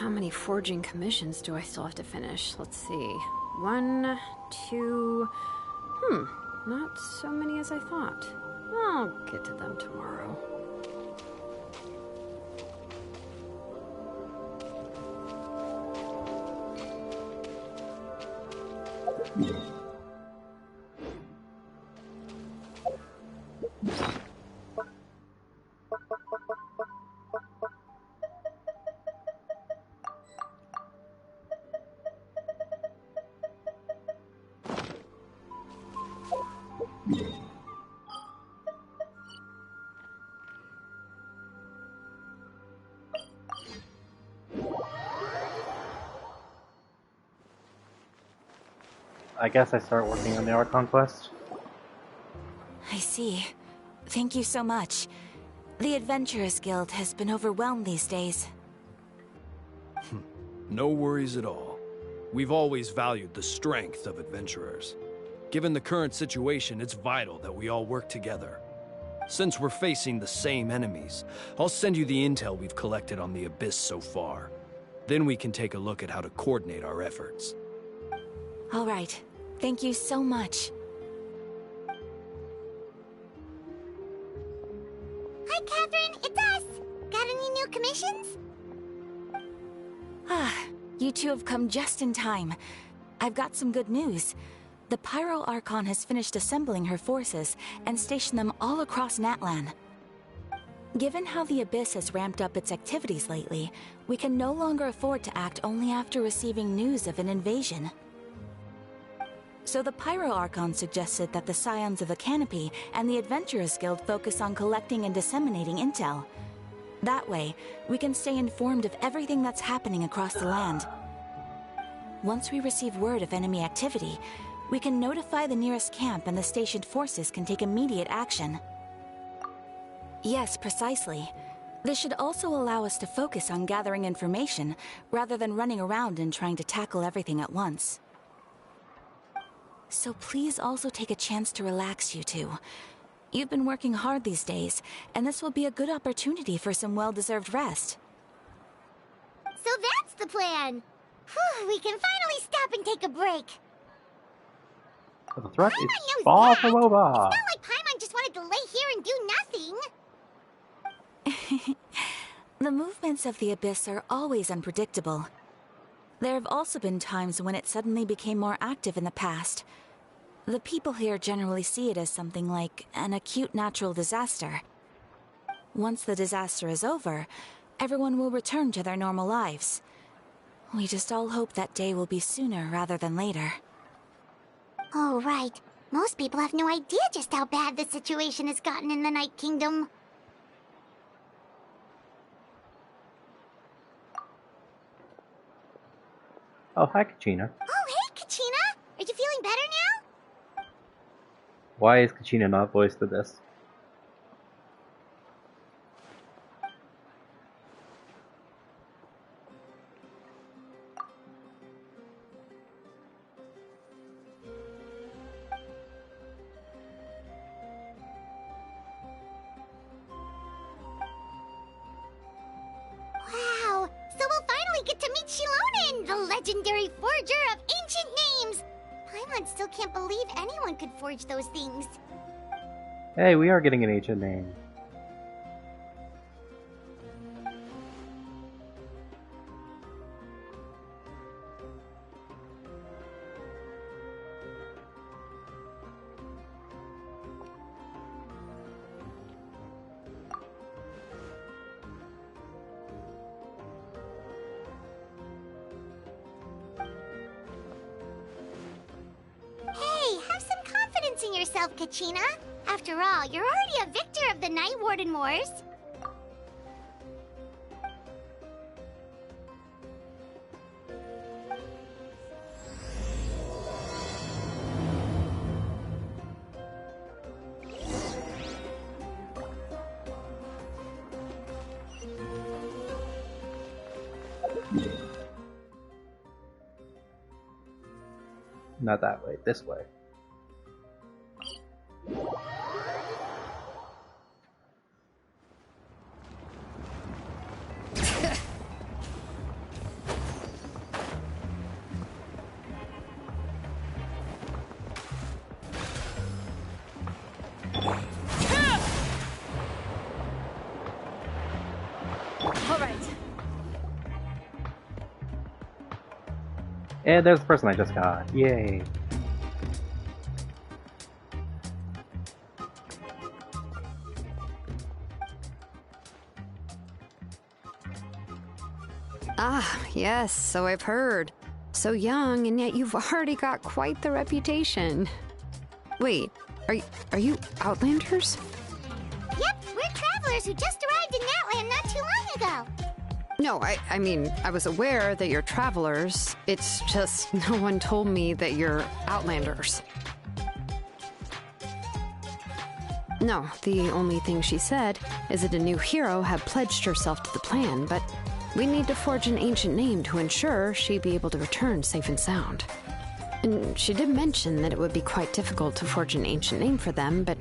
How many forging commissions do I still have to finish? Let's see. 1, 2... not so many as I thought. I'll get to them tomorrow. I guess I start working on the art conquest. I see. Thank you so much. The Adventurers Guild has been overwhelmed these days. No worries at all. We've always valued the strength of adventurers. Given the current situation, it's vital that we all work together. Since we're facing the same enemies, I'll send you the intel we've collected on the Abyss so far. Then we can take a look at how to coordinate our efforts. All right. Thank you so much. Hi, Catherine. It's us. Got any new commissions? You two have come just in time. I've got some good news. The Pyro Archon has finished assembling her forces and stationed them all across Natlan. Given how the Abyss has ramped up its activities lately, we can no longer afford to act only after receiving news of an invasion. So the Pyro Archon suggested that the Scions of the Canopy and the Adventurers Guild focus on collecting and disseminating intel. That way, we can stay informed of everything that's happening across the land. Once we receive word of enemy activity, we can notify the nearest camp and the stationed forces can take immediate action. Yes, precisely. This should also allow us to focus on gathering information, rather than running around and trying to tackle everything at once. So please also take a chance to relax, you two. You've been working hard these days, and this will be a good opportunity for some well-deserved rest. So that's the plan. Whew, we can finally stop and take a break. But the threat is far from over. It's not like Paimon just wanted to lay here and do nothing. The movements of the Abyss are always unpredictable. There have also been times when it suddenly became more active in the past. The people here generally see it as something like an acute natural disaster. Once the disaster is over, everyone will return to their normal lives. We just all hope that day will be sooner rather than later. Oh, right. Most people have no idea just how bad the situation has gotten in the Night Kingdom. Oh, hi, Kachina. Oh, hey, Kachina! Are you feeling better now? Why is Kachina not voiced to this? Wow! So we'll finally get to meet Shilonen, the legendary forger of ancient names! Paimon still can't believe anyone could forge those things. Hey, we are getting an ancient name. Hey, have some confidence in yourself, Kachina. After all, you're already a victor of the Night Warden Wars. Not that way, this way. All right. And there's the person I just got. Yay. Ah, yes, so I've heard. So young, and yet you've already got quite the reputation. Wait, are you Outlanders? Yep, we're travelers who just arrived in Natland not too long ago. No, I mean, I was aware that you're travelers. It's just no one told me that you're Outlanders. No, the only thing she said is that a new hero had pledged herself to the plan, but we need to forge an ancient name to ensure she'd be able to return safe and sound. And she did mention that it would be quite difficult to forge an ancient name for them, but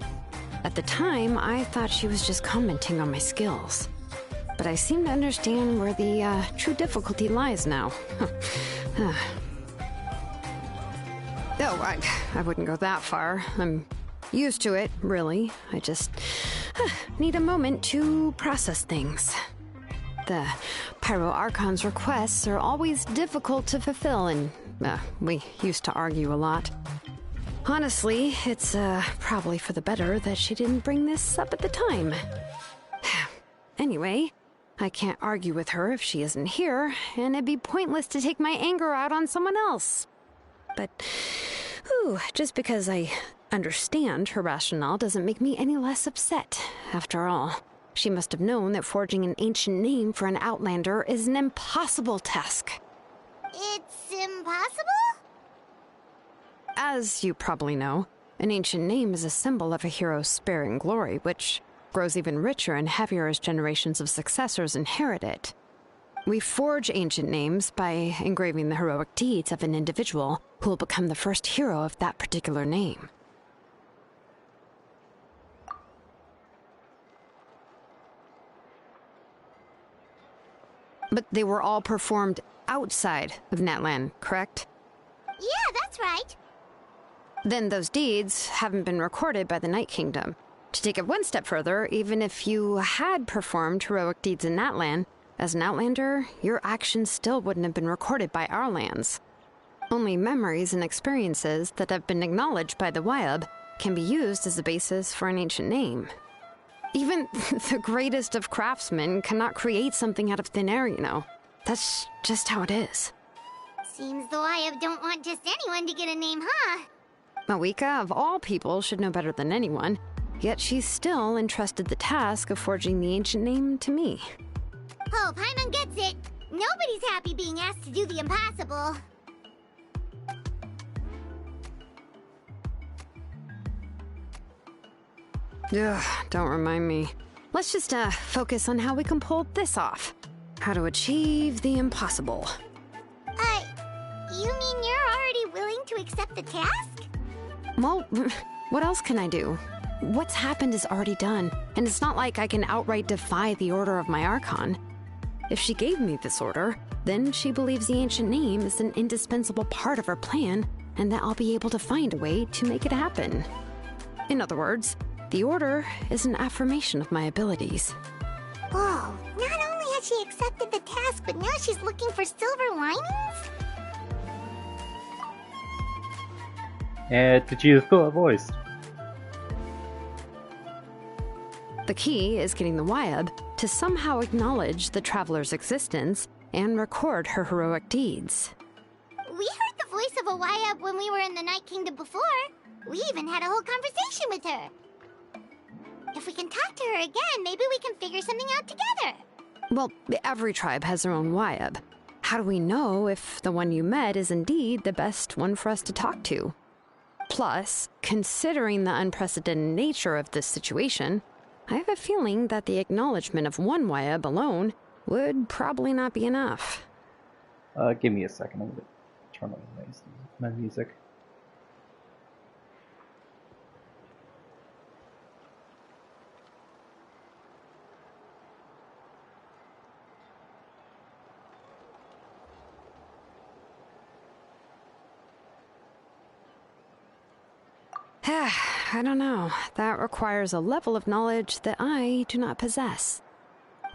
at the time, I thought she was just commenting on my skills. But I seem to understand where the true difficulty lies now. Oh, I wouldn't go that far. I'm used to it, really. I just need a moment to process things. The Pyro Archon's requests are always difficult to fulfill, and we used to argue a lot. Honestly, it's probably for the better that she didn't bring this up at the time. Anyway, I can't argue with her if she isn't here, and it'd be pointless to take my anger out on someone else. But, just because I understand her rationale doesn't make me any less upset. After all, she must have known that forging an ancient name for an Outlander is an impossible task. It's impossible? As you probably know, an ancient name is a symbol of a hero's sparing glory, which grows even richer and heavier as generations of successors inherit it. We forge ancient names by engraving the heroic deeds of an individual who will become the first hero of that particular name. But they were all performed outside of Natlan, correct? Yeah, that's right. Then those deeds haven't been recorded by the Night Kingdom. To take it one step further, even if you had performed heroic deeds in that land, as an Outlander, your actions still wouldn't have been recorded by our lands. Only memories and experiences that have been acknowledged by the Wyab can be used as a basis for an ancient name. Even the greatest of craftsmen cannot create something out of thin air, you know. That's just how it is. Seems the Wyab don't want just anyone to get a name, huh? Mawika, of all people, should know better than anyone, yet she's still entrusted the task of forging the ancient name to me. Oh, Paimon gets it. Nobody's happy being asked to do the impossible. Ugh, don't remind me. Let's just, focus on how we can pull this off. How to achieve the impossible. You mean you're already willing to accept the task? Well, what else can I do? What's happened is already done, and it's not like I can outright defy the order of my Archon. If she gave me this order, then she believes the ancient name is an indispensable part of her plan, and that I'll be able to find a way to make it happen. In other words, the order is an affirmation of my abilities. Whoa, not only has she accepted the task, but now she's looking for silver linings? And Techia's still voiced. The key is getting the Wyab to somehow acknowledge the traveler's existence and record her heroic deeds. We heard the voice of a Wyab when we were in the Night Kingdom before. We even had a whole conversation with her. If we can talk to her again, maybe we can figure something out together. Well, every tribe has their own Wyab. How do we know if the one you met is indeed the best one for us to talk to? Plus, considering the unprecedented nature of this situation, I have a feeling that the acknowledgement of one Wyab alone would probably not be enough. Give me a second. I'm gonna turn on my music. I don't know. That requires a level of knowledge that I do not possess.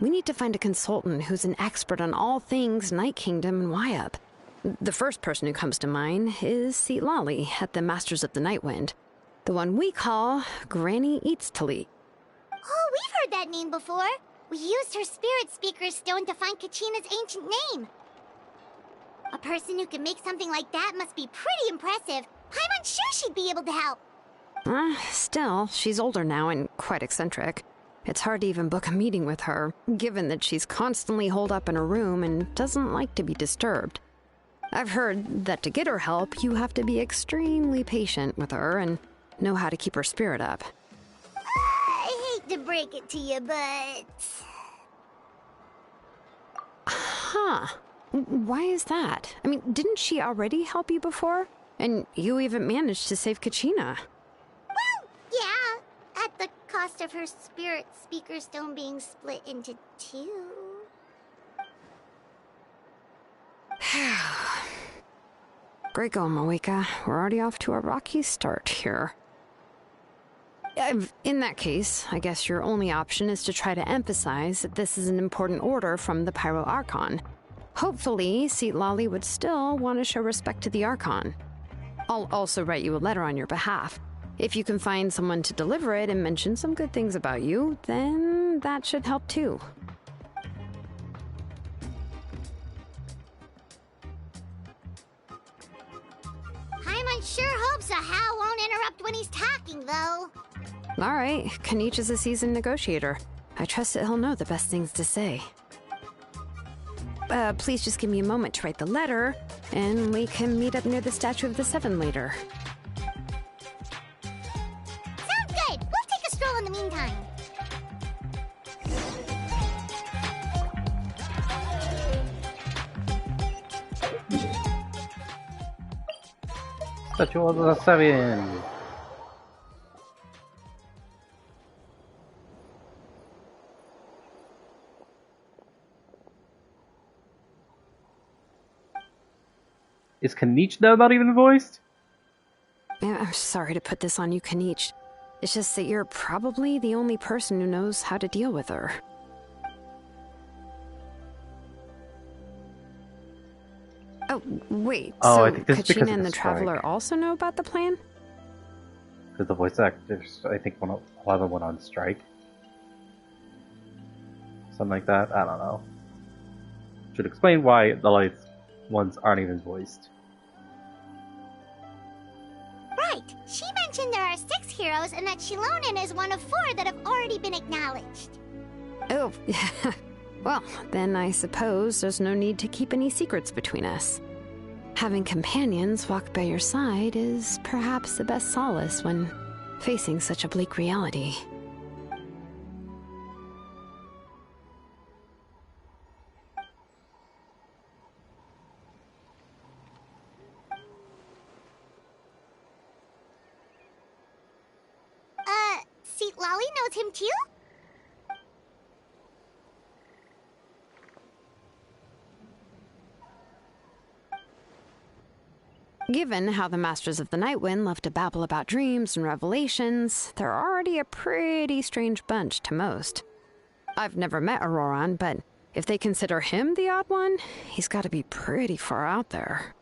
We need to find a consultant who's an expert on all things Night Kingdom and Wyab. The first person who comes to mind is Lali at the Masters of the Nightwind, the one we call Granny Eats Tali. Oh, we've heard that name before. We used her Spirit Speaker Stone to find Kachina's ancient name. A person who can make something like that must be pretty impressive. I'm unsure she'd be able to help. Still, she's older now and quite eccentric. It's hard to even book a meeting with her, given that she's constantly holed up in her room and doesn't like to be disturbed. I've heard that to get her help, you have to be extremely patient with her and know how to keep her spirit up. I hate to break it to you, but... Huh. Why is that? I mean, didn't she already help you before? And you even managed to save Kachina. Well, yeah. At the cost of her Spirit Speaker Stone being split into two. Great going, Mawika. We're already off to a rocky start here. In that case, I guess your only option is to try to emphasize that this is an important order from the Pyro Archon. Hopefully, Lali would still want to show respect to the Archon. I'll also write you a letter on your behalf. If you can find someone to deliver it and mention some good things about you, then that should help too. Paimon sure hopes a Hal won't interrupt when he's talking, though. Alright, Kanich is a seasoned negotiator. I trust that he'll know the best things to say. Please just give me a moment to write the letter, and we can meet up near the Statue of the Seven later. Sounds good! We'll take a stroll in the meantime. Statue of the Seven! Is Kanich now not even voiced? Yeah, I'm sorry to put this on you, Kanichi. It's just that you're probably the only person who knows how to deal with her. Oh, wait. So I think this is because Kachina of and the the Traveler strike. also know about the plan? Because the voice actors, I think, a lot of them went on strike. Something like that. I don't know. Should explain why the lights ones aren't even voiced. Right. She mentioned there are 6 heroes and that Shilonen is one of 4 that have already been acknowledged. Oh, well, then I suppose there's no need to keep any secrets between us. Having companions walk by your side is perhaps the best solace when facing such a bleak reality. Seat Lolly knows him too? Given how the Masters of the Nightwind love to babble about dreams and revelations, they're already a pretty strange bunch to most. I've never met Auroran, but if they consider him the odd one, he's got to be pretty far out there.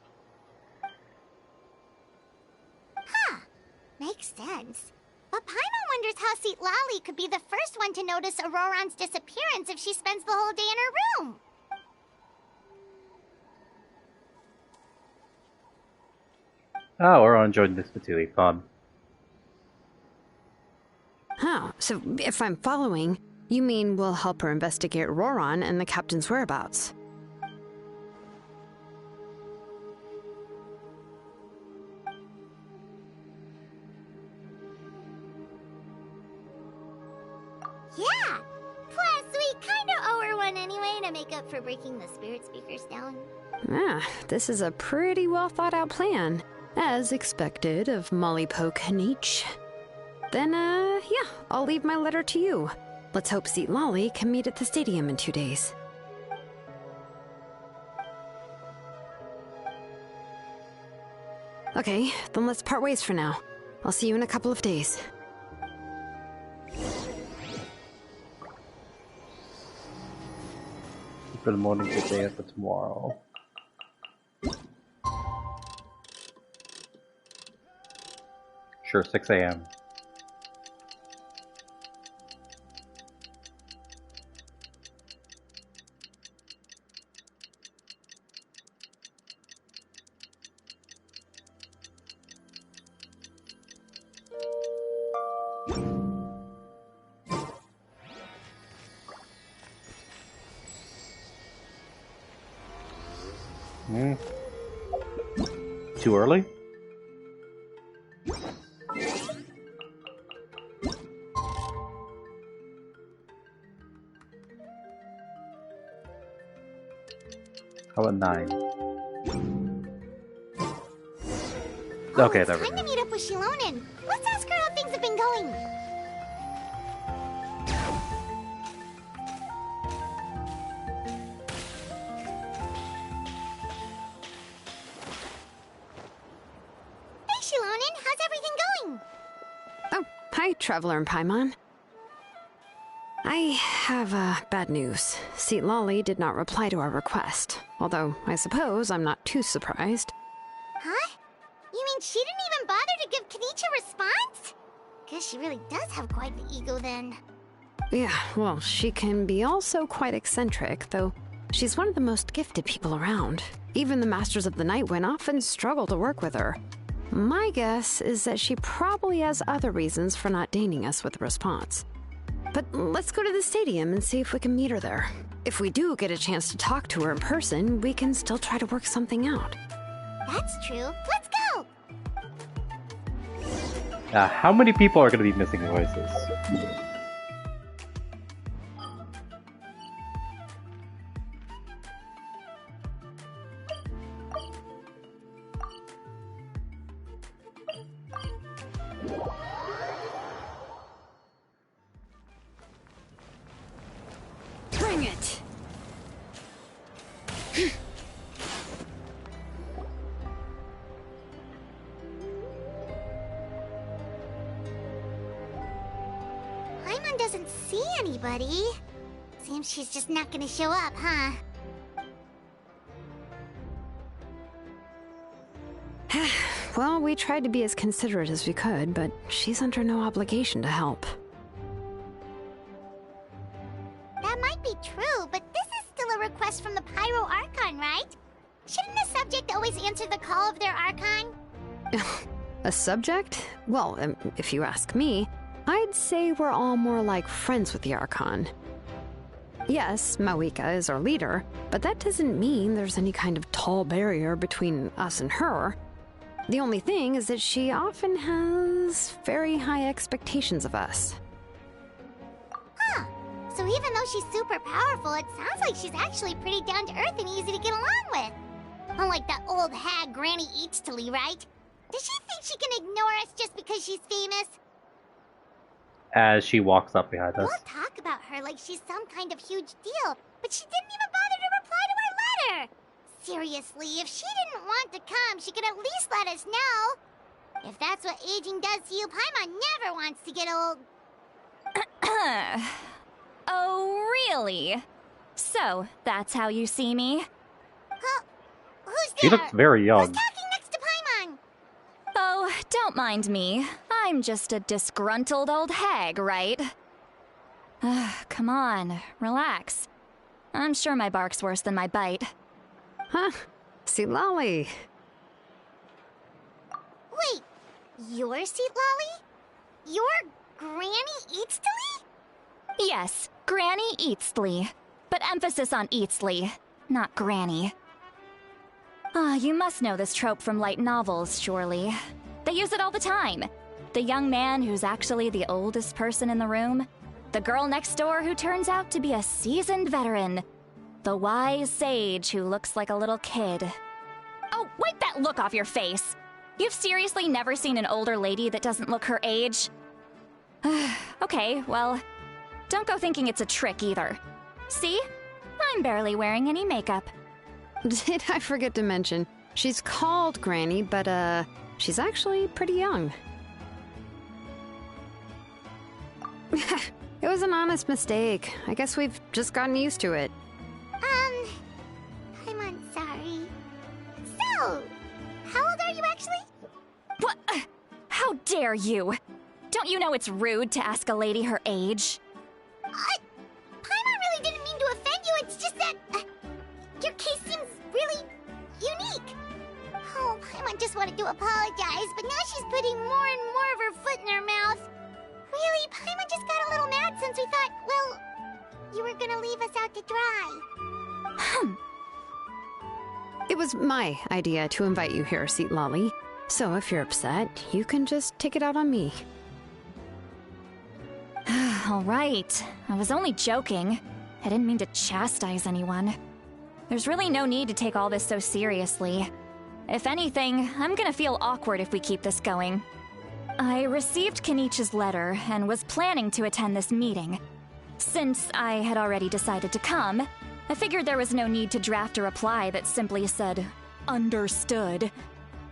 Huh. Makes sense. But Paimon wonders how Seat Lolly could be the first one to notice Auroran's disappearance if she spends the whole day in her room. Oh, we're enjoying this particularly fun. Oh, so if I'm following, you mean we'll help her investigate Auroran and the captain's whereabouts? Yeah! Plus, we kinda owe her one anyway to make up for breaking the spirit speakers down. Ah, this is a pretty well thought out plan. As expected of Molly Poke Kanichi. Then, yeah, I'll leave my letter to you. Let's hope Seat Lolly can meet at the stadium in 2 days. Okay, then let's part ways for now. I'll see you in a couple of days. For the morning, good day for tomorrow. Sure, 6 a.m. Too early? How about 9? Okay, there we Time go. to meet up with Shilonen. Let's ask her how things have been going. Hey, Shilonen, how's everything going? Oh, hi, Traveler and Paimon. I have bad news. Seat Lolly did not reply to our request, although I suppose I'm not too surprised. Huh? You mean she didn't even bother to give Kanichi a response? Guess she really does have quite the ego then. Yeah, well, she can be also quite eccentric, though she's one of the most gifted people around. Even the Masters of the Nightwind often struggle to work with her. My guess is that she probably has other reasons for not deigning us with a response. But let's go to the stadium and see if we can meet her there. If we do get a chance to talk to her in person, we can still try to work something out. That's true. Let's go! How many people are going to be missing voices? Bring it! Paimon doesn't see anybody. Seems she's just not gonna show up, huh? Well, we tried to be as considerate as we could, but she's under no obligation to help. That might be true, but this is still a request from the Pyro Archon, right? Shouldn't the subject always answer the call of their Archon? A subject? Well, if you ask me, I'd say we're all more like friends with the Archon. Yes, Mawika is our leader, but that doesn't mean there's any kind of tall barrier between us and her. The only thing is that she often has very high expectations of us. Huh. So even though she's super powerful, it sounds like she's actually pretty down to earth and easy to get along with. Unlike that old hag Granny Eatstily, right? Does she think she can ignore us just because she's famous? As she walks up behind us. We'll talk about her like she's some kind of huge deal, but she didn't even bother to reply to our letter! Seriously, if she didn't want to come, she could at least let us know. If that's what aging does to you, Paimon never wants to get old. Oh, really? So, that's how you see me? Who's there? She looks very young. Who's talking next to Paimon? Oh, don't mind me. I'm just a disgruntled old hag, right? Come on, relax. I'm sure my bark's worse than my bite. Huh? Seat Lolly. Wait, you're Seat Lolly? You're Granny Eatstily? Yes, Granny Eatstly. But emphasis on Eatstly, not Granny. You must know this trope from light novels, surely. They use it all the time. The young man who's actually the oldest person in the room. The girl next door who turns out to be a seasoned veteran. The wise sage who looks like a little kid. Oh, wipe that look off your face! You've seriously never seen an older lady that doesn't look her age? Okay, well, don't go thinking it's a trick either. See? I'm barely wearing any makeup. Did I forget to mention, she's called Granny, but she's actually pretty young. It was an honest mistake. I guess we've just gotten used to it. I'm sorry. So, how old are you actually? What? How dare you? Don't you know it's rude to ask a lady her age? Paimon really didn't mean to offend you, it's just that your case seems really unique. Oh, Paimon just wanted to apologize, but now she's putting more and more of her foot in her mouth. Really, Paimon just got a little mad since we thought, well, you were gonna leave us out to dry. It was my idea to invite you here, Seat Lolly. So if you're upset, you can just take it out on me. All right. I was only joking. I didn't mean to chastise anyone. There's really no need to take all this so seriously. If anything, I'm gonna feel awkward if we keep this going. I received Kenichi's letter and was planning to attend this meeting. Since I had already decided to come, I figured there was no need to draft a reply that simply said, "Understood."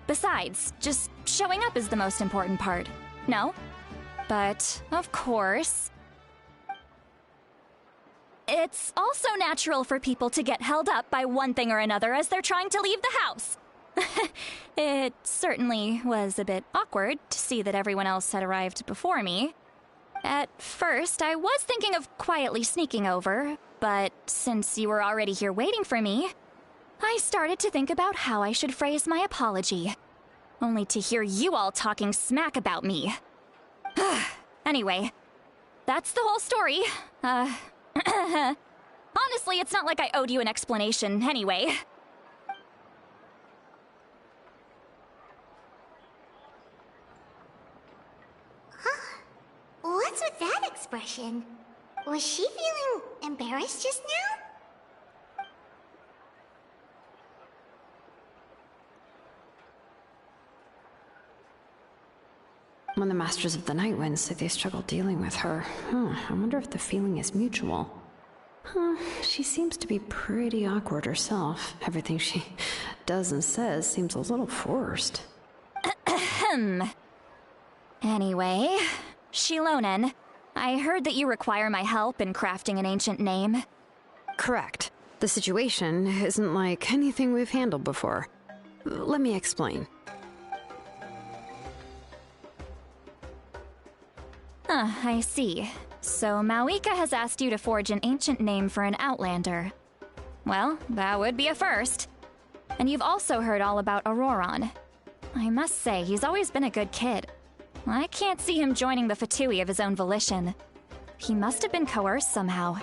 Besides, just showing up is the most important part, no? But, of course, it's also natural for people to get held up by one thing or another as they're trying to leave the house. It certainly was a bit awkward to see that everyone else had arrived before me. At first, I was thinking of quietly sneaking over, but since you were already here waiting for me, I started to think about how I should phrase my apology. Only to hear you all talking smack about me. Anyway, that's the whole story. Honestly, it's not like I owed you an explanation anyway. What's with that expression? Was she feeling embarrassed just now? When the Masters of the Night Wind say they struggle dealing with her, I wonder if the feeling is mutual. She seems to be pretty awkward herself. Everything she does and says seems a little forced. Anyway, Shilonen, I heard that you require my help in crafting an ancient name. Correct. The situation isn't like anything we've handled before. Let me explain. I see. So Mawika has asked you to forge an ancient name for an Outlander. Well, that would be a first. And you've also heard all about Auroron. I must say, he's always been a good kid. I can't see him joining the Fatui of his own volition. He must have been coerced somehow.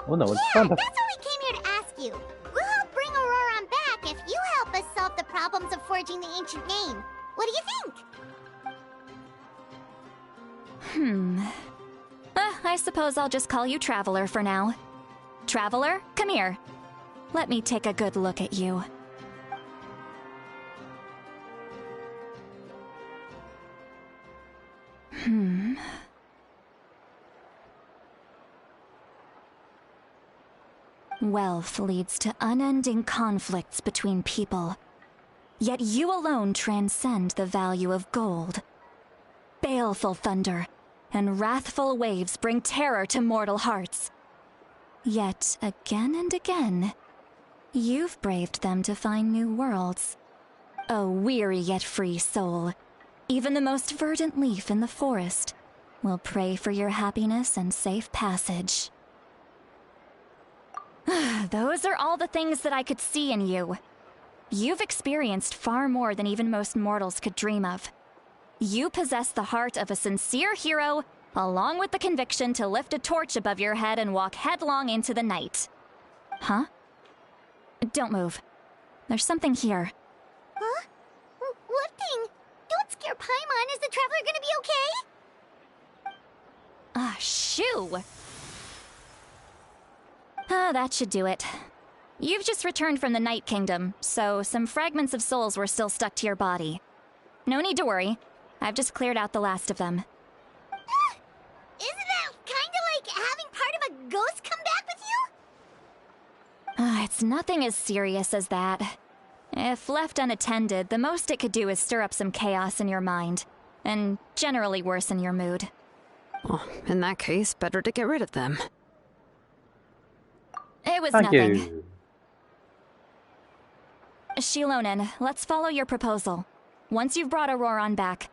Oh no, it's Yeah, fun. that's what we came here to ask you. We'll help bring Auroron back if you help us solve the problems of forging the ancient name. What do you think? I suppose I'll just call you Traveler for now. Traveler, come here. Let me take a good look at you. Wealth leads to unending conflicts between people. Yet you alone transcend the value of gold. Baleful thunder and wrathful waves bring terror to mortal hearts. Yet, again and again, you've braved them to find new worlds. O weary yet free soul, even the most verdant leaf in the forest will pray for your happiness and safe passage. Those are all the things that I could see in you. You've experienced far more than even most mortals could dream of. You possess the heart of a sincere hero, along with the conviction to lift a torch above your head and walk headlong into the night. Huh? Don't move. There's something here. Huh? What thing? Don't scare Paimon. Is the Traveler gonna be okay? Shoo! That should do it. You've just returned from the Night Kingdom, so some fragments of souls were still stuck to your body. No need to worry. I've just cleared out the last of them. Isn't that kinda like having part of a ghost come back with you? It's nothing as serious as that. If left unattended, the most it could do is stir up some chaos in your mind, and generally worsen your mood. Well, in that case, better to get rid of them. It was Thank nothing. you. Shilonen, let's follow your proposal. Once you've brought Auroron back,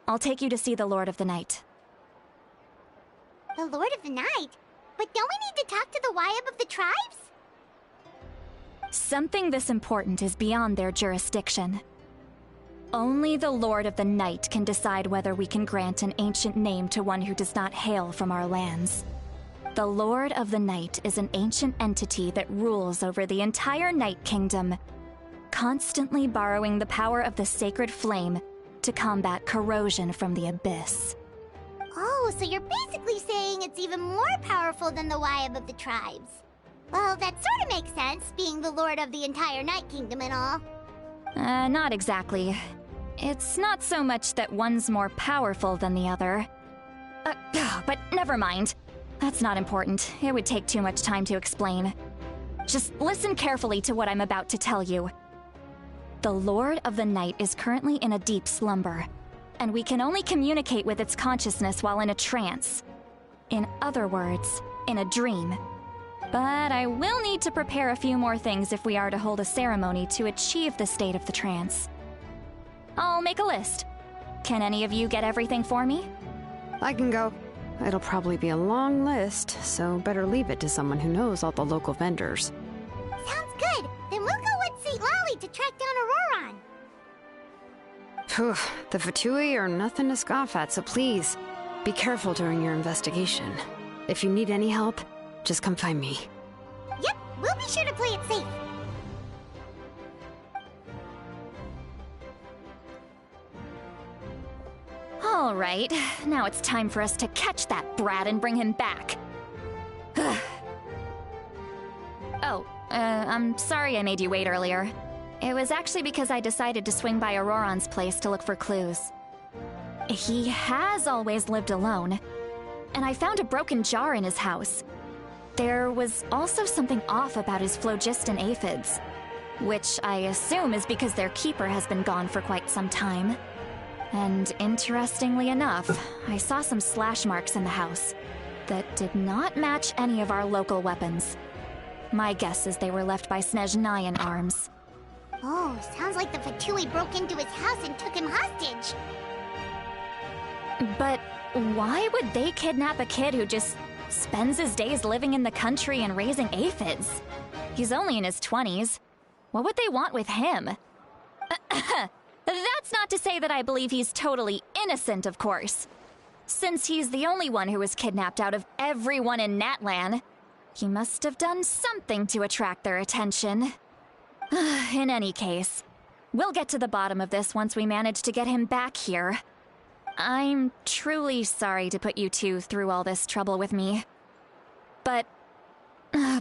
I'll take you to see the Lord of the Night. The Lord of the Night? But don't we need to talk to the Wyab of the tribes? Something this important is beyond their jurisdiction. Only the Lord of the Night can decide whether we can grant an ancient name to one who does not hail from our lands. The Lord of the Night is an ancient entity that rules over the entire Night Kingdom, constantly borrowing the power of the sacred flame to combat corrosion from the abyss. Oh, so you're basically saying it's even more powerful than the Wyab of the tribes. Well, that sort of makes sense, being the lord of the entire Night Kingdom and all. Not exactly. It's not so much that one's more powerful than the other. But never mind. That's not important. It would take too much time to explain. Just listen carefully to what I'm about to tell you. The Lord of the Night is currently in a deep slumber, and we can only communicate with its consciousness while in a trance. In other words, in a dream. But I will need to prepare a few more things if we are to hold a ceremony to achieve the state of the trance. I'll make a list. Can any of you get everything for me? I can go. It'll probably be a long list, so better leave it to someone who knows all the local vendors. Sounds good. Then we'll go with St. Lolly to track down Auroron. Phew, the Fatui are nothing to scoff at, so please, be careful during your investigation. If you need any help, just come find me. Yep, we'll be sure to play it safe. All right, now it's time for us to catch that brat and bring him back. I'm sorry I made you wait earlier. It was actually because I decided to swing by Auroron's place to look for clues. He has always lived alone, and I found a broken jar in his house. There was also something off about his phlogiston aphids, which I assume is because their keeper has been gone for quite some time. And interestingly enough, I saw some slash marks in the house that did not match any of our local weapons. My guess is they were left by Snezhnayan arms. Oh, sounds like the Fatui broke into his house and took him hostage. But why would they kidnap a kid who just spends his days living in the country and raising aphids? He's only in his 20s. What would they want with him? That's not to say that I believe he's totally innocent, of course. Since he's the only one who was kidnapped out of everyone in Natlan, he must have done something to attract their attention. In any case, we'll get to the bottom of this once we manage to get him back here. I'm truly sorry to put you two through all this trouble with me. But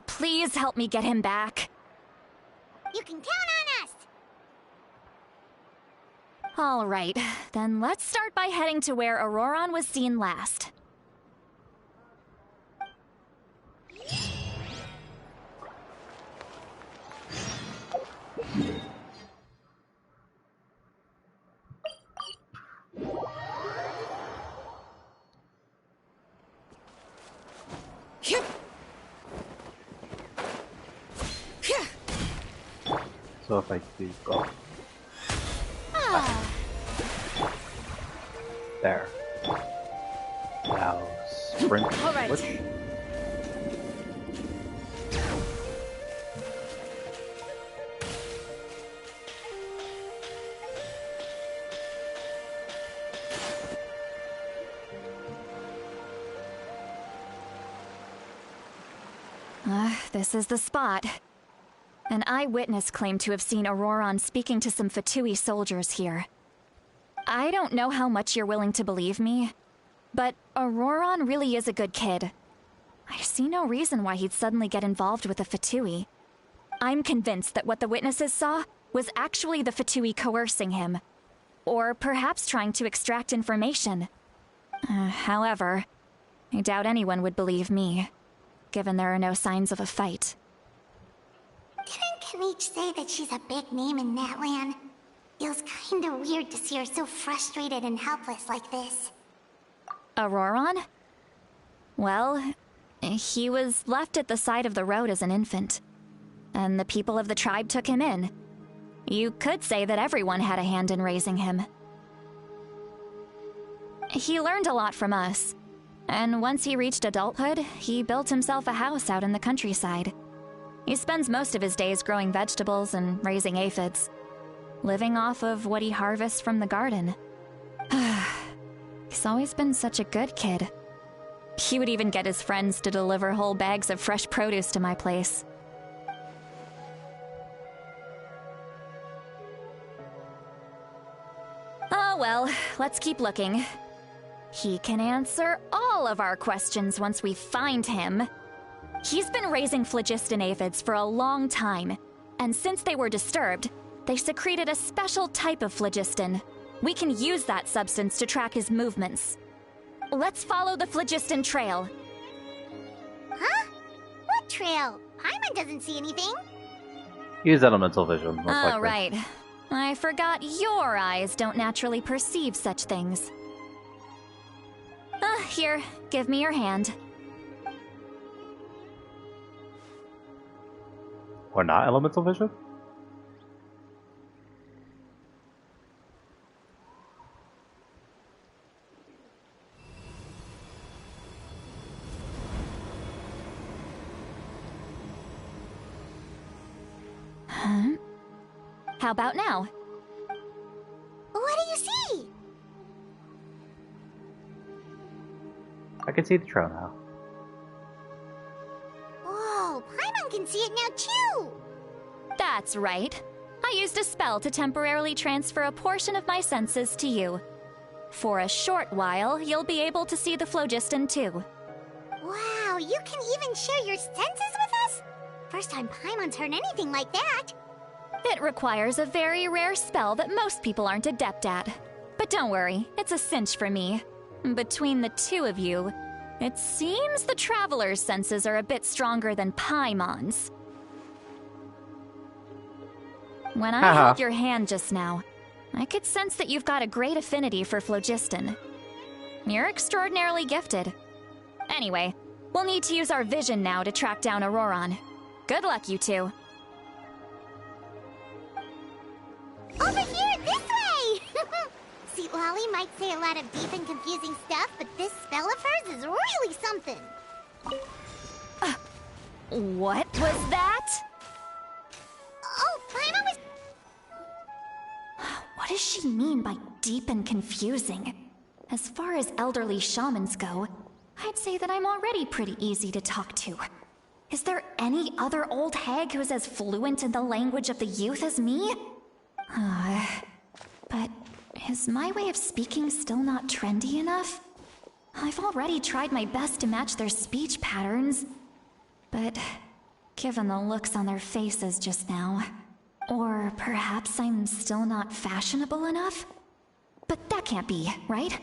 please help me get him back. You can count on us! All right, then let's start by heading to where Auroron was seen last. So if I do go there. Now sprint. All right. Switch. This is the spot. An eyewitness claimed to have seen Auroron speaking to some Fatui soldiers here. I don't know how much you're willing to believe me, but Auroron really is a good kid. I see no reason why he'd suddenly get involved with the Fatui. I'm convinced that what the witnesses saw was actually the Fatui coercing him, or perhaps trying to extract information. However, I doubt anyone would believe me, given there are no signs of a fight. Didn't Kanich say that she's a big name in Natlan? Feels kinda weird to see her so frustrated and helpless like this. Auroron? Well, he was left at the side of the road as an infant, and the people of the tribe took him in. You could say that everyone had a hand in raising him. He learned a lot from us, and once he reached adulthood, he built himself a house out in the countryside. He spends most of his days growing vegetables and raising aphids, living off of what he harvests from the garden. He's always been such a good kid. He would even get his friends to deliver whole bags of fresh produce to my place. Oh well, let's keep looking. He can answer all of our questions once we find him. He's been raising phlogiston aphids for a long time, and since they were disturbed, they secreted a special type of phlogiston. We can use that substance to track his movements. Let's follow the phlogiston trail. Huh? What trail? Paimon doesn't see anything. Use elemental vision. Most likely. Right. I forgot your eyes don't naturally perceive such things. Here, give me your hand. Or not elemental vision? Huh? How about now? What do you see? I can see the trail now. Whoa, Paimon can see it now too! That's right. I used a spell to temporarily transfer a portion of my senses to you. For a short while, you'll be able to see the phlogiston too. Wow, you can even share your senses with us? First time Paimon's heard anything like that. It requires a very rare spell that most people aren't adept at. But don't worry, it's a cinch for me. Between the two of you, it seems the Traveler's senses are a bit stronger than Paimon's. When I held your hand just now, I could sense that you've got a great affinity for phlogiston. You're extraordinarily gifted. Anyway, we'll need to use our vision now to track down Auroron. Good luck, you two. Over here, this way! See, Lolly might say a lot of deep and confusing stuff, but this spell of hers is really something. What was that? Oh, Paimon was... What does she mean by deep and confusing? As far as elderly shamans go, I'd say that I'm already pretty easy to talk to. Is there any other old hag who's as fluent in the language of the youth as me? But is my way of speaking still not trendy enough? I've already tried my best to match their speech patterns. But given the looks on their faces just now, or perhaps I'm still not fashionable enough? But that can't be, right?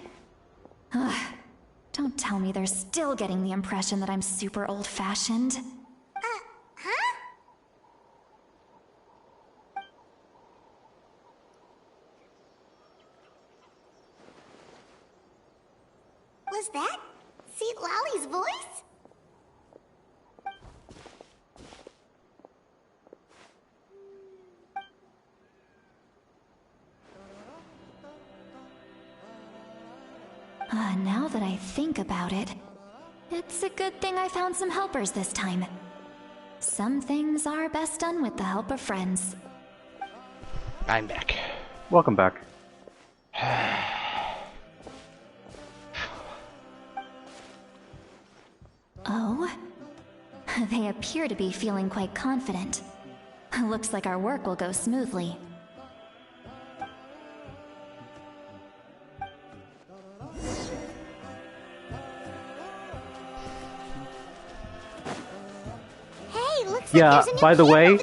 Don't tell me they're still getting the impression that I'm super old-fashioned. Huh? Was that St. Lolly's voice? Now that I think about it, it's a good thing I found some helpers this time. Some things are best done with the help of friends. I'm back. Welcome back. Oh? They appear to be feeling quite confident. Looks like our work will go smoothly. Yeah, by the way,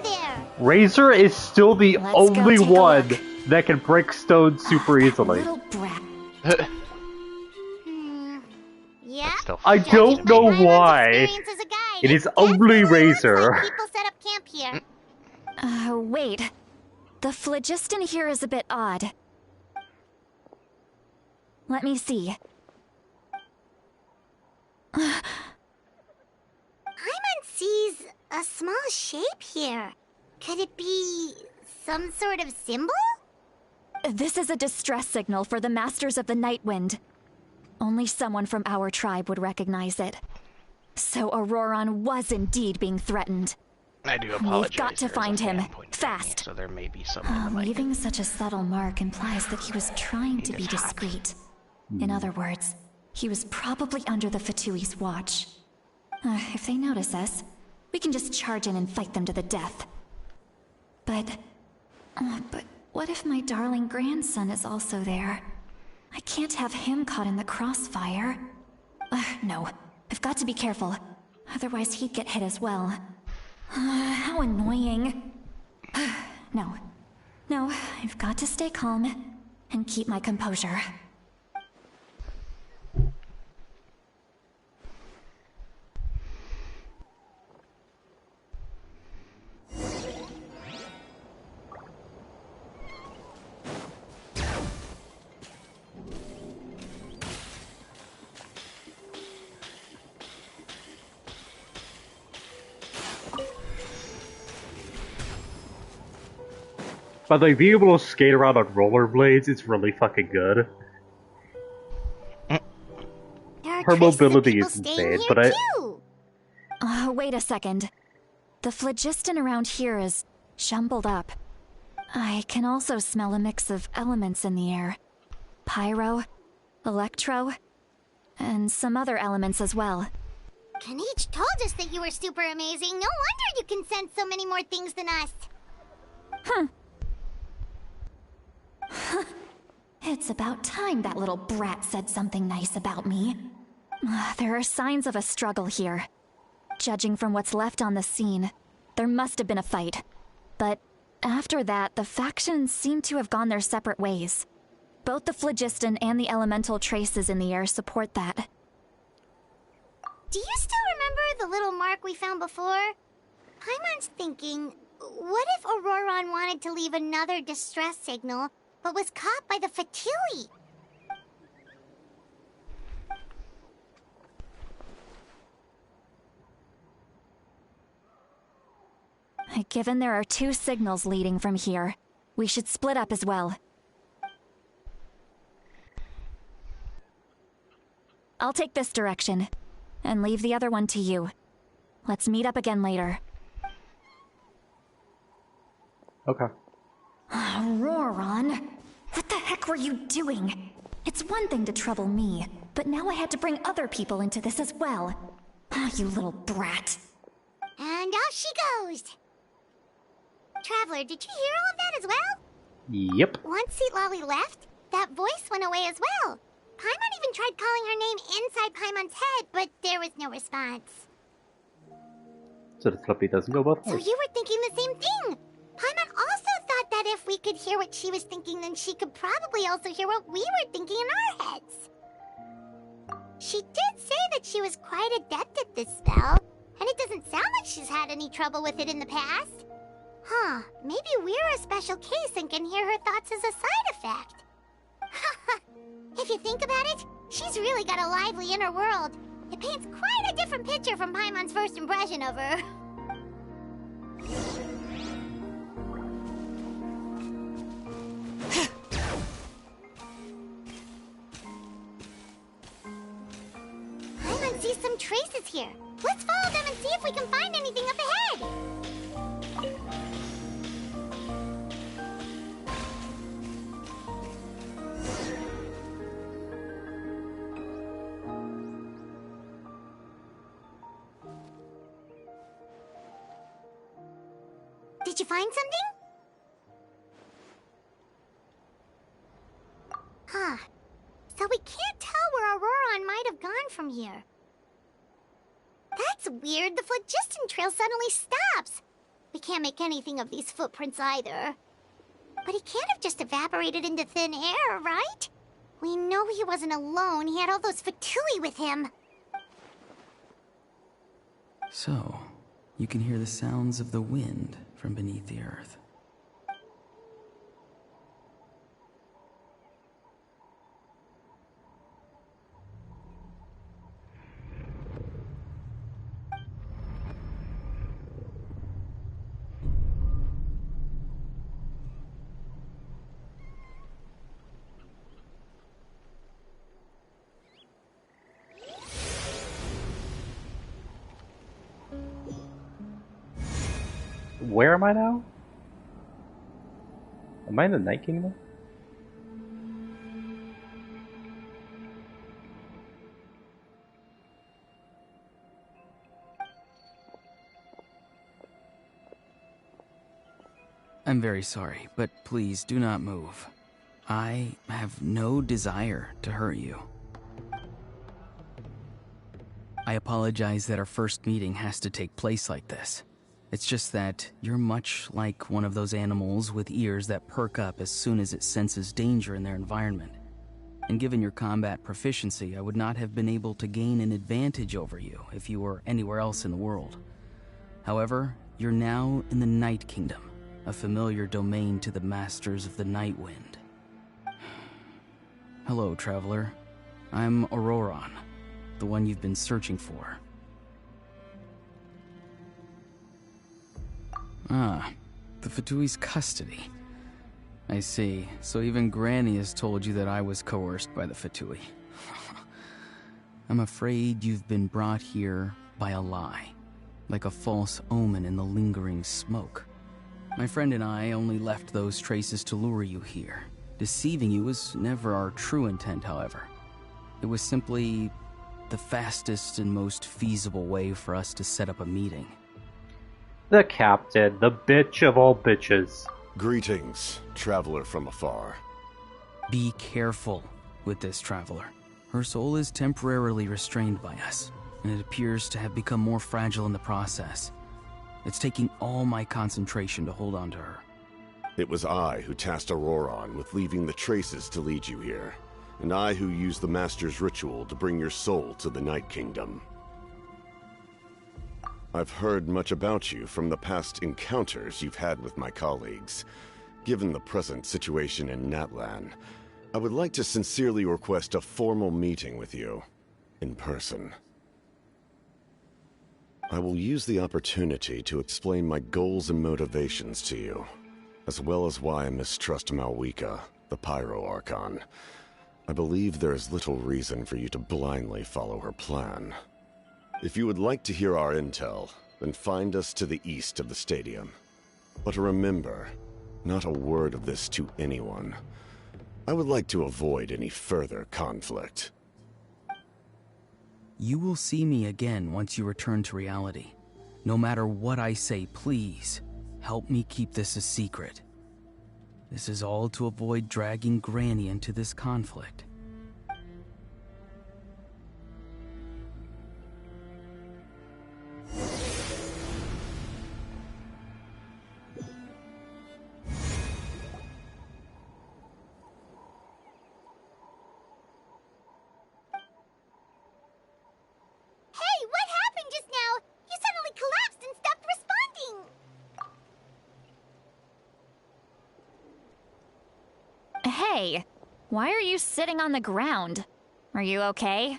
Razor is still the only one that can break stones super easily. Yeah. I don't know why. It is only Razor. People set up camp here. Wait. The phlogiston here is a bit odd. Let me see. Paimon sees a small shape here. Could it be some sort of symbol? This is a distress signal for the Masters of the Night Wind. Only someone from our tribe would recognize it. So Auroron was indeed being threatened. I do apologize. We've got to find him, fast. So there may be someone leaving such a subtle mark implies that he was trying to be discreet. In other words, he was probably under the Fatui's watch. If they notice us, we can just charge in and fight them to the death. But what if my darling grandson is also there? I can't have him caught in the crossfire. No, I've got to be careful. Otherwise he'd get hit as well. How annoying. No, I've got to stay calm and keep my composure. But like being able to skate around on rollerblades is really fucking good. Her mobility is insane, but wait a second. The phlogiston around here is jumbled up. I can also smell a mix of elements in the air. Pyro, electro, and some other elements as well. Kanich told us that you were super amazing. No wonder you can sense so many more things than us. It's about time that little brat said something nice about me. There are signs of a struggle here. Judging from what's left on the scene, there must have been a fight. But after that, the factions seem to have gone their separate ways. Both the phlogiston and the elemental traces in the air support that. Do you still remember the little mark we found before? Paimon's thinking, what if Auroron wanted to leave another distress signal, but was caught by the Fatui. Given there are 2 signals leading from here, we should split up as well. I'll take this direction, and leave the other one to you. Let's meet up again later. Okay. Roran, what the heck were you doing? It's one thing to trouble me, but now I had to bring other people into this as well. Ah, you little brat. And off she goes. Traveler, did you hear all of that as well? Yep. Once Seat Lolly left, that voice went away as well. Paimon even tried calling her name inside Paimon's head, but there was no response. So the Slippy doesn't go both ways. So you were thinking the same thing. Paimon also thought that if we could hear what she was thinking, then she could probably also hear what we were thinking in our heads. She did say that she was quite adept at this spell, and it doesn't sound like she's had any trouble with it in the past. Huh, maybe we're a special case and can hear her thoughts as a side effect. If you think about it, she's really got a lively inner world. It paints quite a different picture from Paimon's first impression of her. Paimon sees some traces here. Let's follow them and see if we can find anything up ahead. Did you find something? Huh. So we can't tell where Auroran might have gone from here. That's weird. The phlogiston trail suddenly stops. We can't make anything of these footprints either. But he can't have just evaporated into thin air, right? We know he wasn't alone. He had all those Fatui with him. So, you can hear the sounds of the wind from beneath the earth. Where am I now? Am I in the Night Kingdom? I'm very sorry, but please do not move. I have no desire to hurt you. I apologize that our first meeting has to take place like this. It's just that you're much like one of those animals with ears that perk up as soon as it senses danger in their environment. And given your combat proficiency, I would not have been able to gain an advantage over you if you were anywhere else in the world. However, you're now in the Night Kingdom, a familiar domain to the Masters of the Night Wind. Hello, traveler. I'm Auroran, the one you've been searching for. Ah, the Fatui's custody. I see. So even Granny has told you that I was coerced by the Fatui. I'm afraid you've been brought here by a lie, like a false omen in the lingering smoke. My friend and I only left those traces to lure you here. Deceiving you was never our true intent, however. It was simply the fastest and most feasible way for us to set up a meeting. The captain, the bitch of all bitches. Greetings, traveler from afar. Be careful with this traveler. Her soul is temporarily restrained by us, and it appears to have become more fragile in the process. It's taking all my concentration to hold on to her. It was I who tasked Auroran with leaving the traces to lead you here, and I who used the Master's ritual to bring your soul to the Night Kingdom. I've heard much about you from the past encounters you've had with my colleagues, Given the present situation in Natlan, I would like to sincerely request a formal meeting with you, in person. I will use the opportunity to explain my goals and motivations to you, as well as why I mistrust Malwika, the Pyro Archon. I believe there is little reason for you to blindly follow her plan. If you would like to hear our intel, then find us to the east of the stadium. But remember, not a word of this to anyone. I would like to avoid any further conflict. You will see me again once you return to reality. No matter what I say, please, help me keep this a secret. This is all to avoid dragging Granny into this conflict. Hey, why are you sitting on the ground? Are you okay?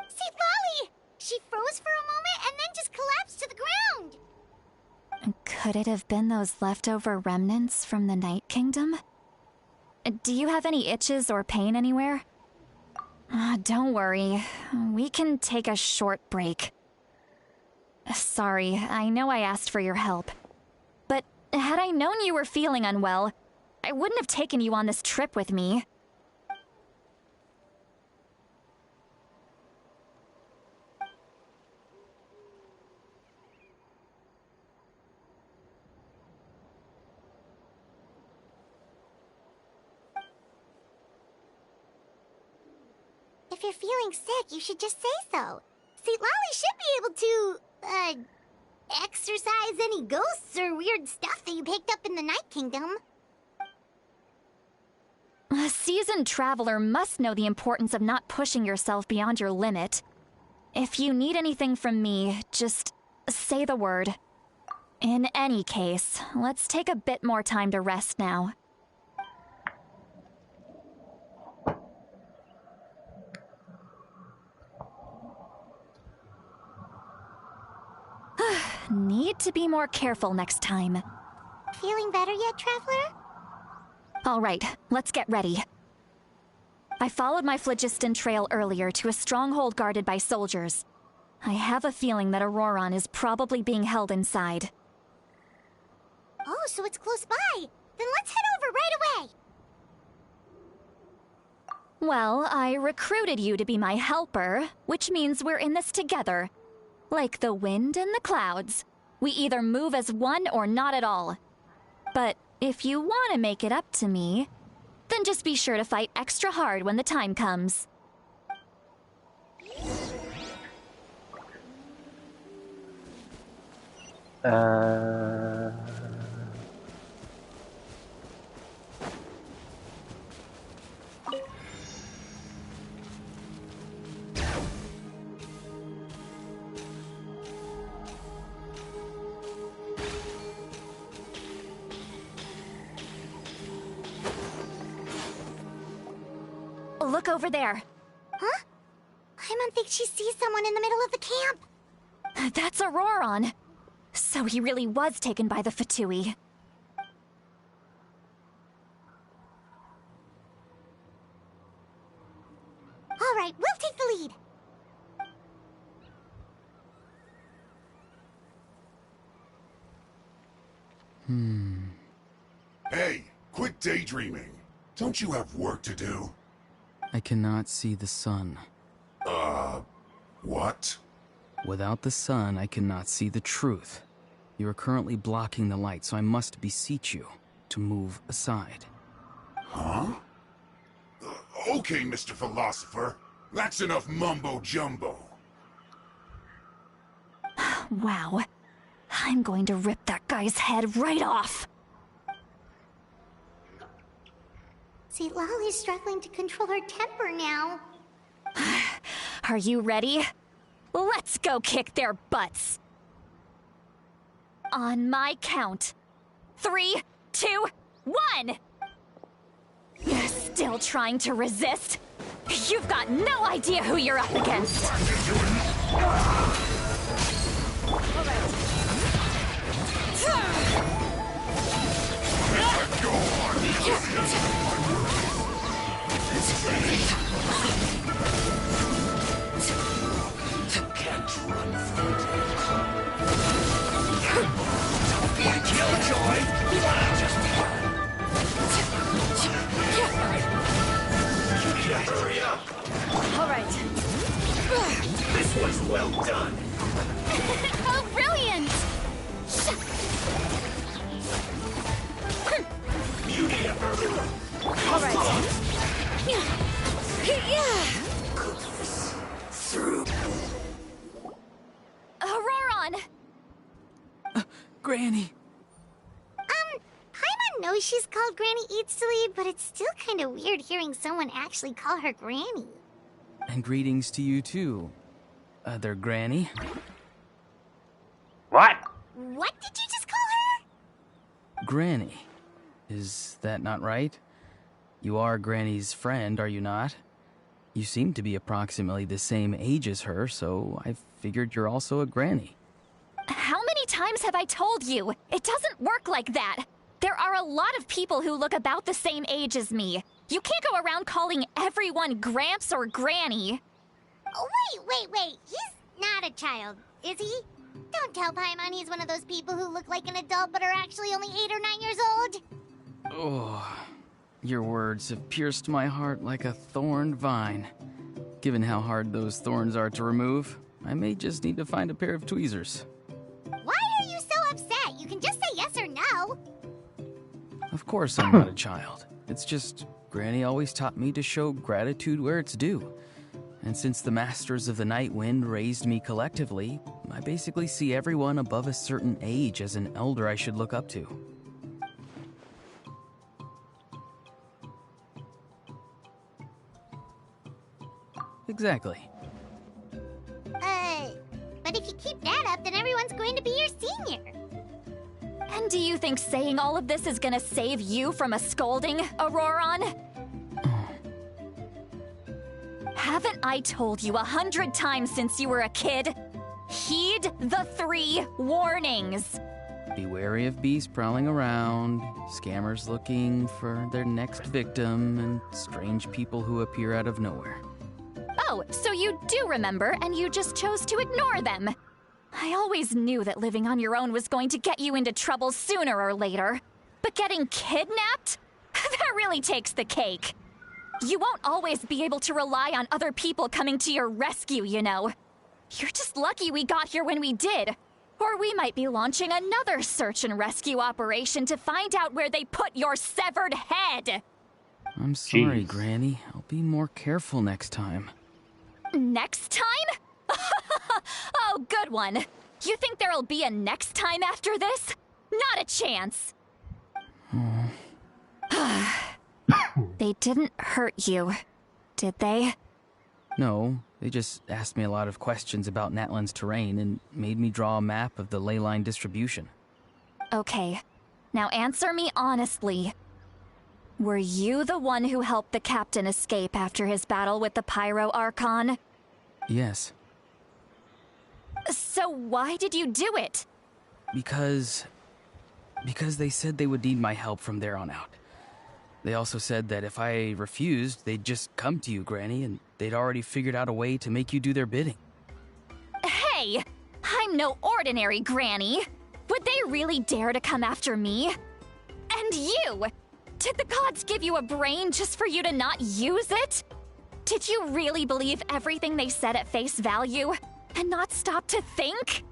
See, Lolly! She froze for a moment and then just collapsed to the ground! Could it have been those leftover remnants from the Night Kingdom? Do you have any itches or pain anywhere? Don't worry, we can take a short break. Sorry, I know I asked for your help. But had I known you were feeling unwell, I wouldn't have taken you on this trip with me. If you're feeling sick, you should just say so. See, Lolly should be able to, exorcise any ghosts or weird stuff that you picked up in the Night Kingdom. A seasoned traveler must know the importance of not pushing yourself beyond your limit. If you need anything from me, just say the word. In any case, let's take a bit more time to rest now. Need to be more careful next time. Feeling better yet, Traveler? All right, let's get ready. I followed my phlogiston trail earlier to a stronghold guarded by soldiers. I have a feeling that Auroron is probably being held inside. Oh, so it's close by. Then let's head over right away. Well, I recruited you to be my helper, which means we're in this together. Like the wind and the clouds. We either move as one or not at all. But if you want to make it up to me, then just be sure to fight extra hard when the time comes. Look over there. Huh? Paimon thinks she sees someone in the middle of the camp. That's Auroron. So he really was taken by the Fatui. All right, we'll take the lead. Hey, quit daydreaming. Don't you have work to do? I cannot see the sun. What? Without the sun, I cannot see the truth. You are currently blocking the light, so I must beseech you to move aside. Huh? Okay, Mr. Philosopher. That's enough mumbo-jumbo. Wow. I'm going to rip that guy's head right off. See, Lolly's struggling to control her temper now. Are you ready? Let's go kick their butts. On my count. 3, 2, 1! Still trying to resist? You've got no idea who you're up against! Can't run from it. Don't be a killjoy! Just hurry up! Alright. This was well done! Oh, brilliant! Beauty everywhere! Alright. Through. Auroron! Granny! Paimon knows she's called Granny Eatsley, but it's still kind of weird hearing someone actually call her Granny. And greetings to you too, other Granny. What? What did you just call her? Granny. Is that not right? You are Granny's friend, are you not? You seem to be approximately the same age as her, so I figured you're also a Granny. How many times have I told you? It doesn't work like that. There are a lot of people who look about the same age as me. You can't go around calling everyone Gramps or Granny. Oh, wait. He's not a child, is he? Don't tell Paimon he's one of those people who look like an adult but are actually only 8 or 9 years old. Oh, your words have pierced my heart like a thorned vine. Given how hard those thorns are to remove, I may just need to find a pair of tweezers. Why are you so upset? You can just say yes or no. Of course I'm not a child. It's just Granny always taught me to show gratitude where it's due. And since the Masters of the Night Wind raised me collectively, I basically see everyone above a certain age as an elder I should look up to. Exactly. But if you keep that up, then everyone's going to be your senior. And do you think saying all of this is gonna save you from a scolding, Auroron? Haven't I told you 100 times since you were a kid? Heed the 3 warnings. Be wary of beasts prowling around, scammers looking for their next victim, and strange people who appear out of nowhere. Oh, so you do remember, and you just chose to ignore them. I always knew that living on your own was going to get you into trouble sooner or later. But getting kidnapped? That really takes the cake. You won't always be able to rely on other people coming to your rescue, you know. You're just lucky we got here when we did. Or we might be launching another search and rescue operation to find out where they put your severed head. I'm sorry, Granny. I'll be more careful next time. Next time? Oh, good one. You think there'll be a next time after this? Not a chance. They didn't hurt you, did they? No, they just asked me a lot of questions about Natlan's terrain and made me draw a map of the ley line distribution. Okay, now answer me honestly. Were you the one who helped the captain escape after his battle with the Pyro Archon? Yes. So why did you do it? Because they said they would need my help from there on out. They also said that if I refused, they'd just come to you, Granny, and they'd already figured out a way to make you do their bidding. Hey! I'm no ordinary Granny! Would they really dare to come after me? And you! Did the gods give you a brain just for you to not use it? Did you really believe everything they said at face value? And not stop to think?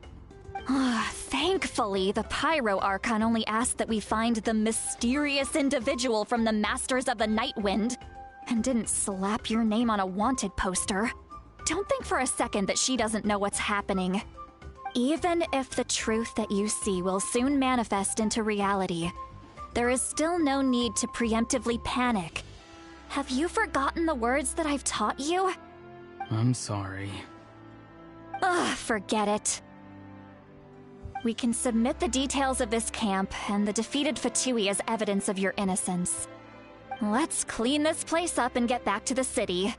Thankfully, the Pyro Archon only asked that we find the mysterious individual from the Masters of the Night Wind, and didn't slap your name on a wanted poster. Don't think for a second that she doesn't know what's happening. Even if the truth that you see will soon manifest into reality, there is still no need to preemptively panic. Have you forgotten the words that I've taught you? I'm sorry. Forget it. We can submit the details of this camp and the defeated Fatui as evidence of your innocence. Let's clean this place up and get back to the city.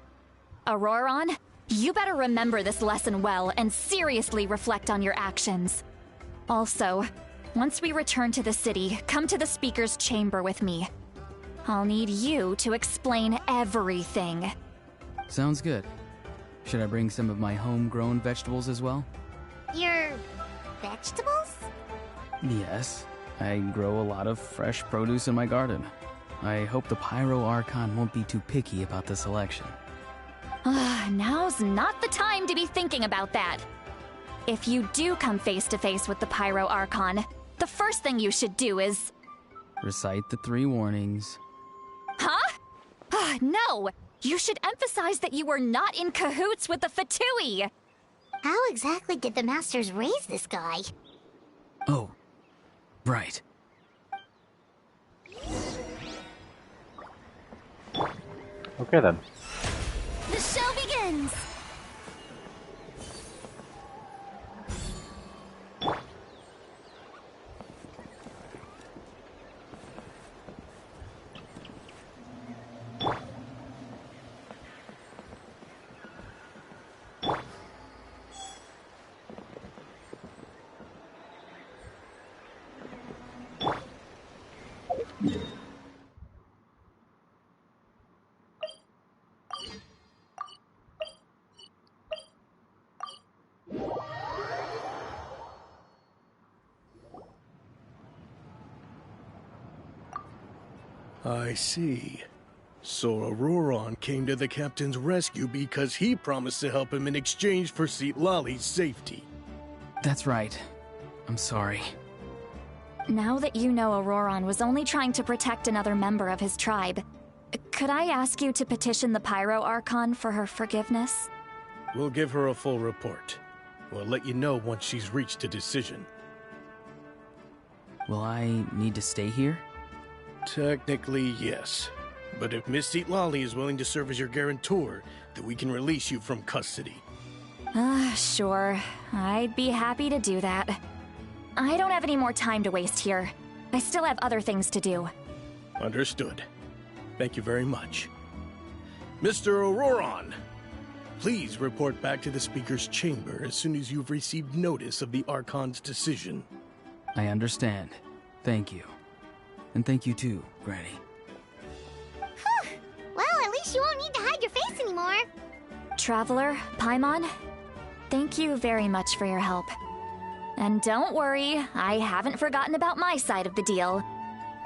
Auroron, you better remember this lesson well and seriously reflect on your actions. Also, once we return to the city, come to the speaker's chamber with me. I'll need you to explain everything. Sounds good. Should I bring some of my homegrown vegetables as well? Your vegetables? Yes. I grow a lot of fresh produce in my garden. I hope the Pyro Archon won't be too picky about the selection. Now's not the time to be thinking about that. If you do come face to face with the Pyro Archon, the first thing you should do is... recite the 3 warnings. Huh? No! You should emphasize that you were not in cahoots with the Fatui! How exactly did the Masters raise this guy? Oh, right. Okay then. The show begins! I see. So Auroron came to the captain's rescue because he promised to help him in exchange for Citlali's safety. That's right. I'm sorry. Now that you know Auroron was only trying to protect another member of his tribe, could I ask you to petition the Pyro Archon for her forgiveness? We'll give her a full report. We'll let you know once she's reached a decision. Will I need to stay here? Technically, yes. But if Miss Citlali is willing to serve as your guarantor, then we can release you from custody. Sure. I'd be happy to do that. I don't have any more time to waste here. I still have other things to do. Understood. Thank you very much. Mr. Auroron, please report back to the Speaker's chamber as soon as you've received notice of the Archon's decision. I understand. Thank you. And thank you too, Granny. Well, at least you won't need to hide your face anymore. Traveler, Paimon, thank you very much for your help. And don't worry, I haven't forgotten about my side of the deal.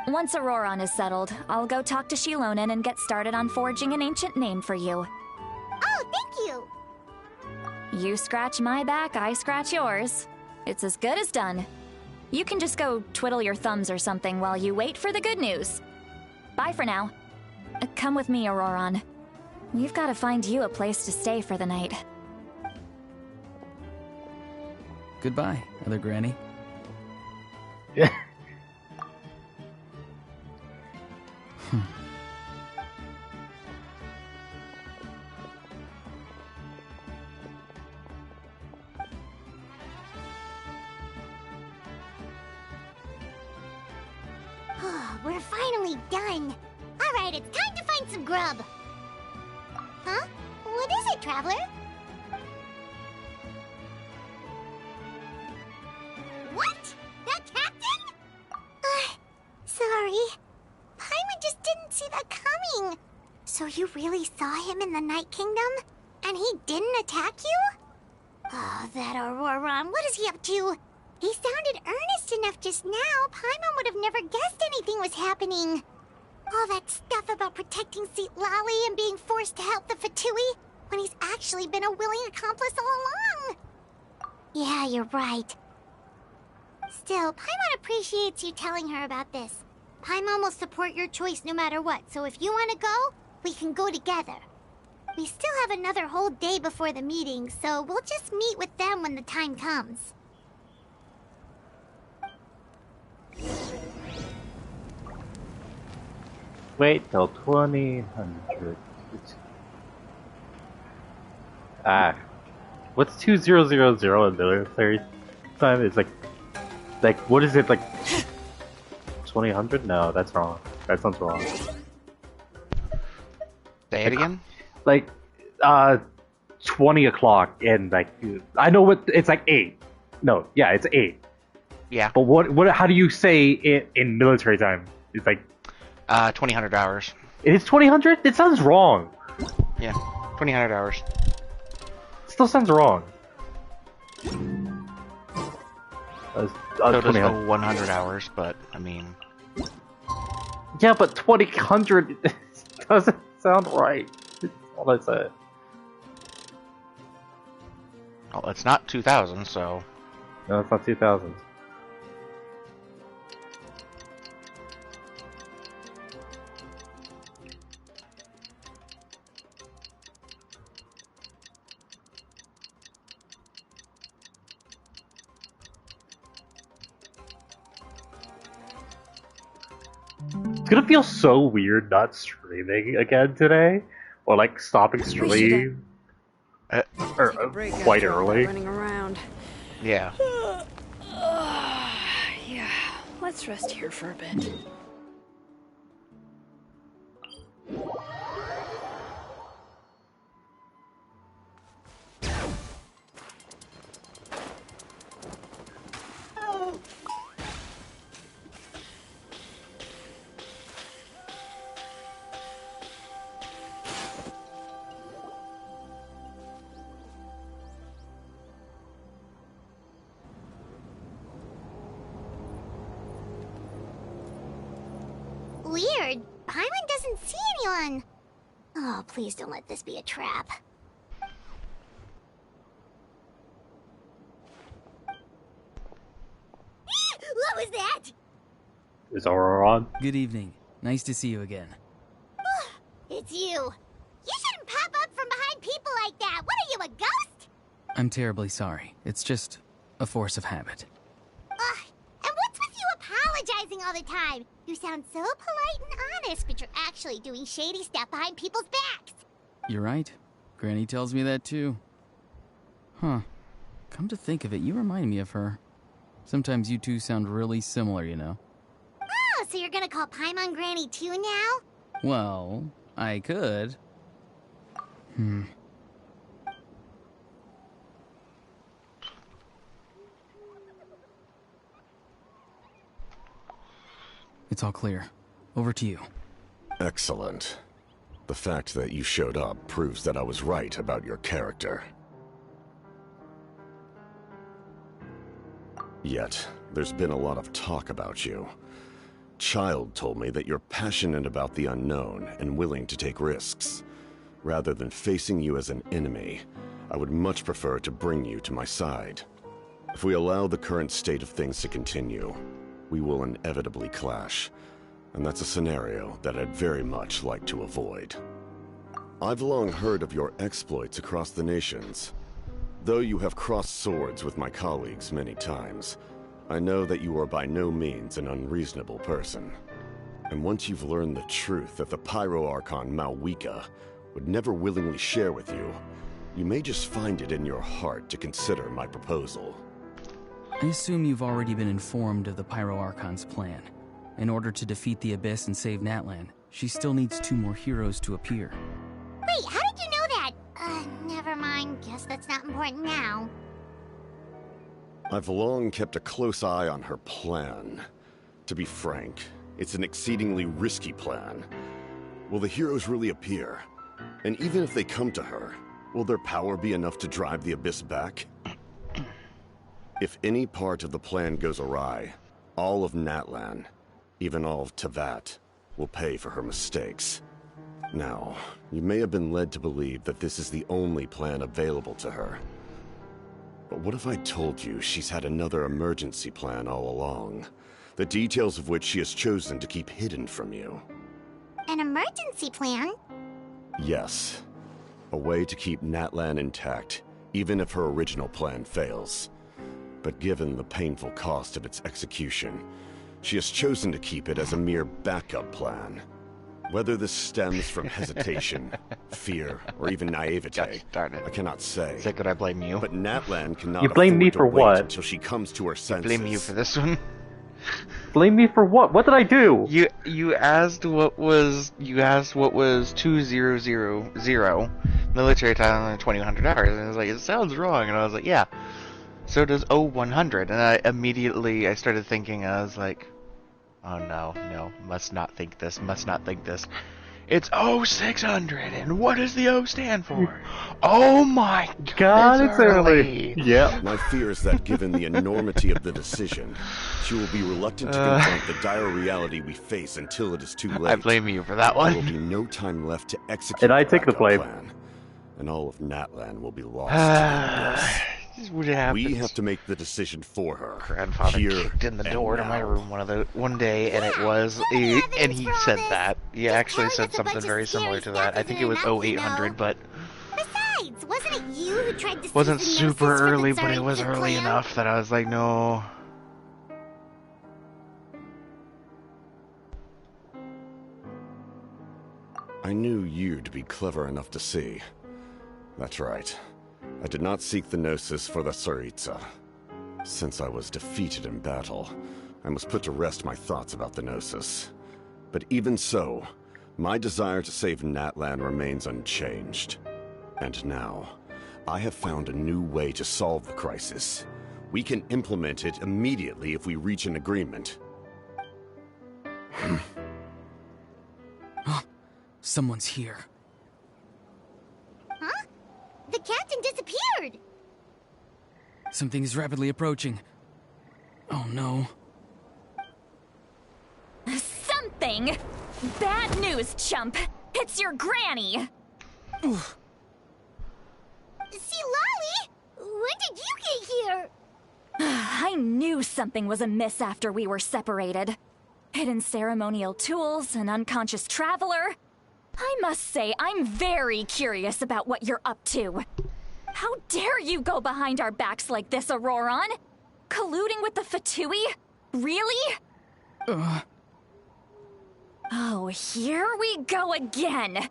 Once Auroron is settled, I'll go talk to Shilonen and get started on forging an ancient name for you. Oh, thank you! You scratch my back, I scratch yours. It's as good as done. You can just go twiddle your thumbs or something while you wait for the good news. Bye for now. Come with me, Auroron. We've got to find you a place to stay for the night. Goodbye, Other Granny. Yeah. We're finally done. Alright, it's time to find some grub. Huh? What is it, Traveler? What? The captain? Sorry. Paimon just didn't see that coming. So you really saw him in the Night Kingdom? And he didn't attack you? Oh, that Auroron, what is he up to? He sounded earnest enough just now. Paimon would have never guessed anything was happening. All that stuff about protecting Citlali and being forced to help the Fatui when he's actually been a willing accomplice all along. Yeah, you're right. Still, Paimon appreciates you telling her about this. Paimon will support your choice no matter what, so if you want to go, we can go together. We still have another whole day before the meeting, so we'll just meet with them when the time comes. Wait till 2000. What's 2000 in military time? It's like Like, what is it, like... 2000? No, that's wrong. That sounds wrong. Say it again? Like, 20 o'clock and, like... I know what... It's like 8. No, yeah, it's 8. Yeah. But what how do you say it in military time? It's like... 2000 hours. It is 2000? It sounds wrong. Yeah, 2000 hours. Still sounds wrong. So does 100 hours, but, I mean... Yeah, but 2000 doesn't sound right. That's all I said. Well, it's not 2000, so... No, it's not 2000. It's gonna feel so weird not streaming again today, or like stopping stream quite early. Running around. Yeah. Yeah, let's rest here for a bit. Weird. Paimon doesn't see anyone. Oh, please don't let this be a trap. What was that? Is Aurora on? Good evening. Nice to see you again. It's you. You shouldn't pop up from behind people like that. What are you, a ghost? I'm terribly sorry. It's just a force of habit. And what's with you apologizing all the time? You sound so polite and honest, but you're actually doing shady stuff behind people's backs. You're right. Granny tells me that too. Huh. Come to think of it, you remind me of her. Sometimes you two sound really similar, you know. Oh, so you're gonna call Paimon Granny too now? Well, I could. It's all clear. Over to you. Excellent. The fact that you showed up proves that I was right about your character. Yet, there's been a lot of talk about you. Child told me that you're passionate about the unknown and willing to take risks. Rather than facing you as an enemy, I would much prefer to bring you to my side. If we allow the current state of things to continue, we will inevitably clash, and that's a scenario that I'd very much like to avoid. I've long heard of your exploits across the nations. Though you have crossed swords with my colleagues many times, I know that you are by no means an unreasonable person. And once you've learned the truth that the Pyro Archon Malwika would never willingly share with you, you may just find it in your heart to consider my proposal. I assume you've already been informed of the Pyro Archon's plan. In order to defeat the Abyss and save Natlan, she still needs 2 more heroes to appear. Wait, how did you know that? Never mind. Guess that's not important now. I've long kept a close eye on her plan. To be frank, it's an exceedingly risky plan. Will the heroes really appear? And even if they come to her, will their power be enough to drive the Abyss back? If any part of the plan goes awry, all of Natlan, even all of Teyvat, will pay for her mistakes. Now, you may have been led to believe that this is the only plan available to her. But what if I told you she's had another emergency plan all along, the details of which she has chosen to keep hidden from you? An emergency plan? Yes. A way to keep Natlan intact, even if her original plan fails. But given the painful cost of its execution, she has chosen to keep it as a mere backup plan. Whether this stems from hesitation, fear, or even naivete, darn it. I cannot say. Is that good I blame you? But Natlan cannot You blame me afford for to wait what? until she comes to her senses. Blame you for this one. Blame me for what? What did I do? You asked what was 2000 military time in 2100 hours, and I was like, it sounds wrong, and I was like, yeah. So does 0100, and I started thinking, I was like, oh no, must not think this. It's 0600, and what does the O stand for? Oh my God, it's early. Yeah. My fear is that given the enormity of the decision, she will be reluctant to confront the dire reality we face until it is too late. I blame you for that one. There will be no time left to execute And I take the blame. plan, and all of Natlan will be lost to the abyss. We have to make the decision for her. Grandfather here kicked in the door to now. my room one day, and it was, and he said that. He actually said something very similar to that. I think it was 0800, but Besides, wasn't it you who tried to wasn't seize the super Gnosis from early, the but it was Tsaritsyn early clan? enough that I was like, no. I knew you'd be clever enough to see. That's right. I did not seek the Gnosis for the Tsaritsa. Since I was defeated in battle, I must put to rest my thoughts about the Gnosis. But even so, my desire to save Natlan remains unchanged. And now, I have found a new way to solve the crisis. We can implement it immediately if we reach an agreement. Someone's here. Huh? The captain disappeared! Something is rapidly approaching. Oh no. Something? Bad news, chump. It's your granny. See, Lolly? When did you get here? I knew something was amiss after we were separated. Hidden ceremonial tools, an unconscious traveler. I must say, I'm very curious about what you're up to. How dare you go behind our backs like this, Auroron? Colluding with the Fatui? Really? Oh, here we go again.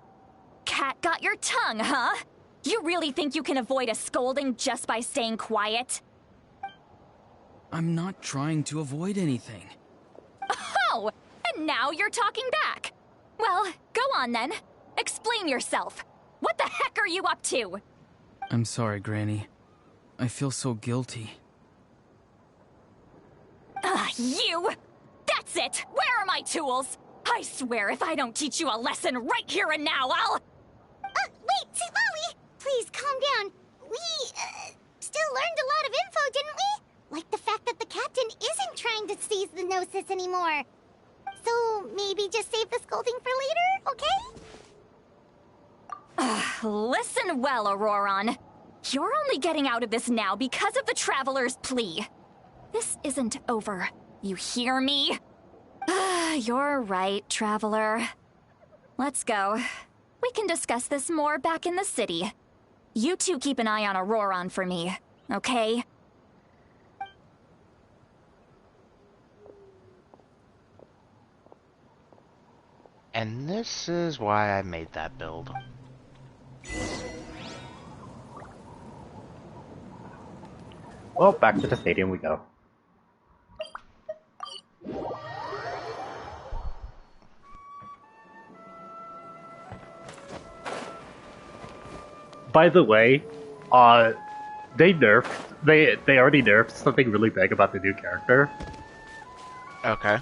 Cat got your tongue, huh? You really think you can avoid a scolding just by staying quiet? I'm not trying to avoid anything. Oh, and now you're talking back. Well, go on then. Explain yourself. What the heck are you up to? I'm sorry, Granny. I feel so guilty. You! That's it! Where are my tools? I swear if I don't teach you a lesson right here and now, I'll... Wait, see, Lolly! Please, calm down. We, still learned a lot of info, didn't we? Like the fact that the captain isn't trying to seize the Gnosis anymore. So, maybe just save the scolding for later, okay? Listen well, Auroron. You're only getting out of this now because of the Traveler's plea. This isn't over. You hear me? You're right, Traveler. Let's go. We can discuss this more back in the city. You two keep an eye on Auroron for me, okay? And this is why I made that build. Well, back to the stadium we go. By the way, they already nerfed something really big about the new character. Okay.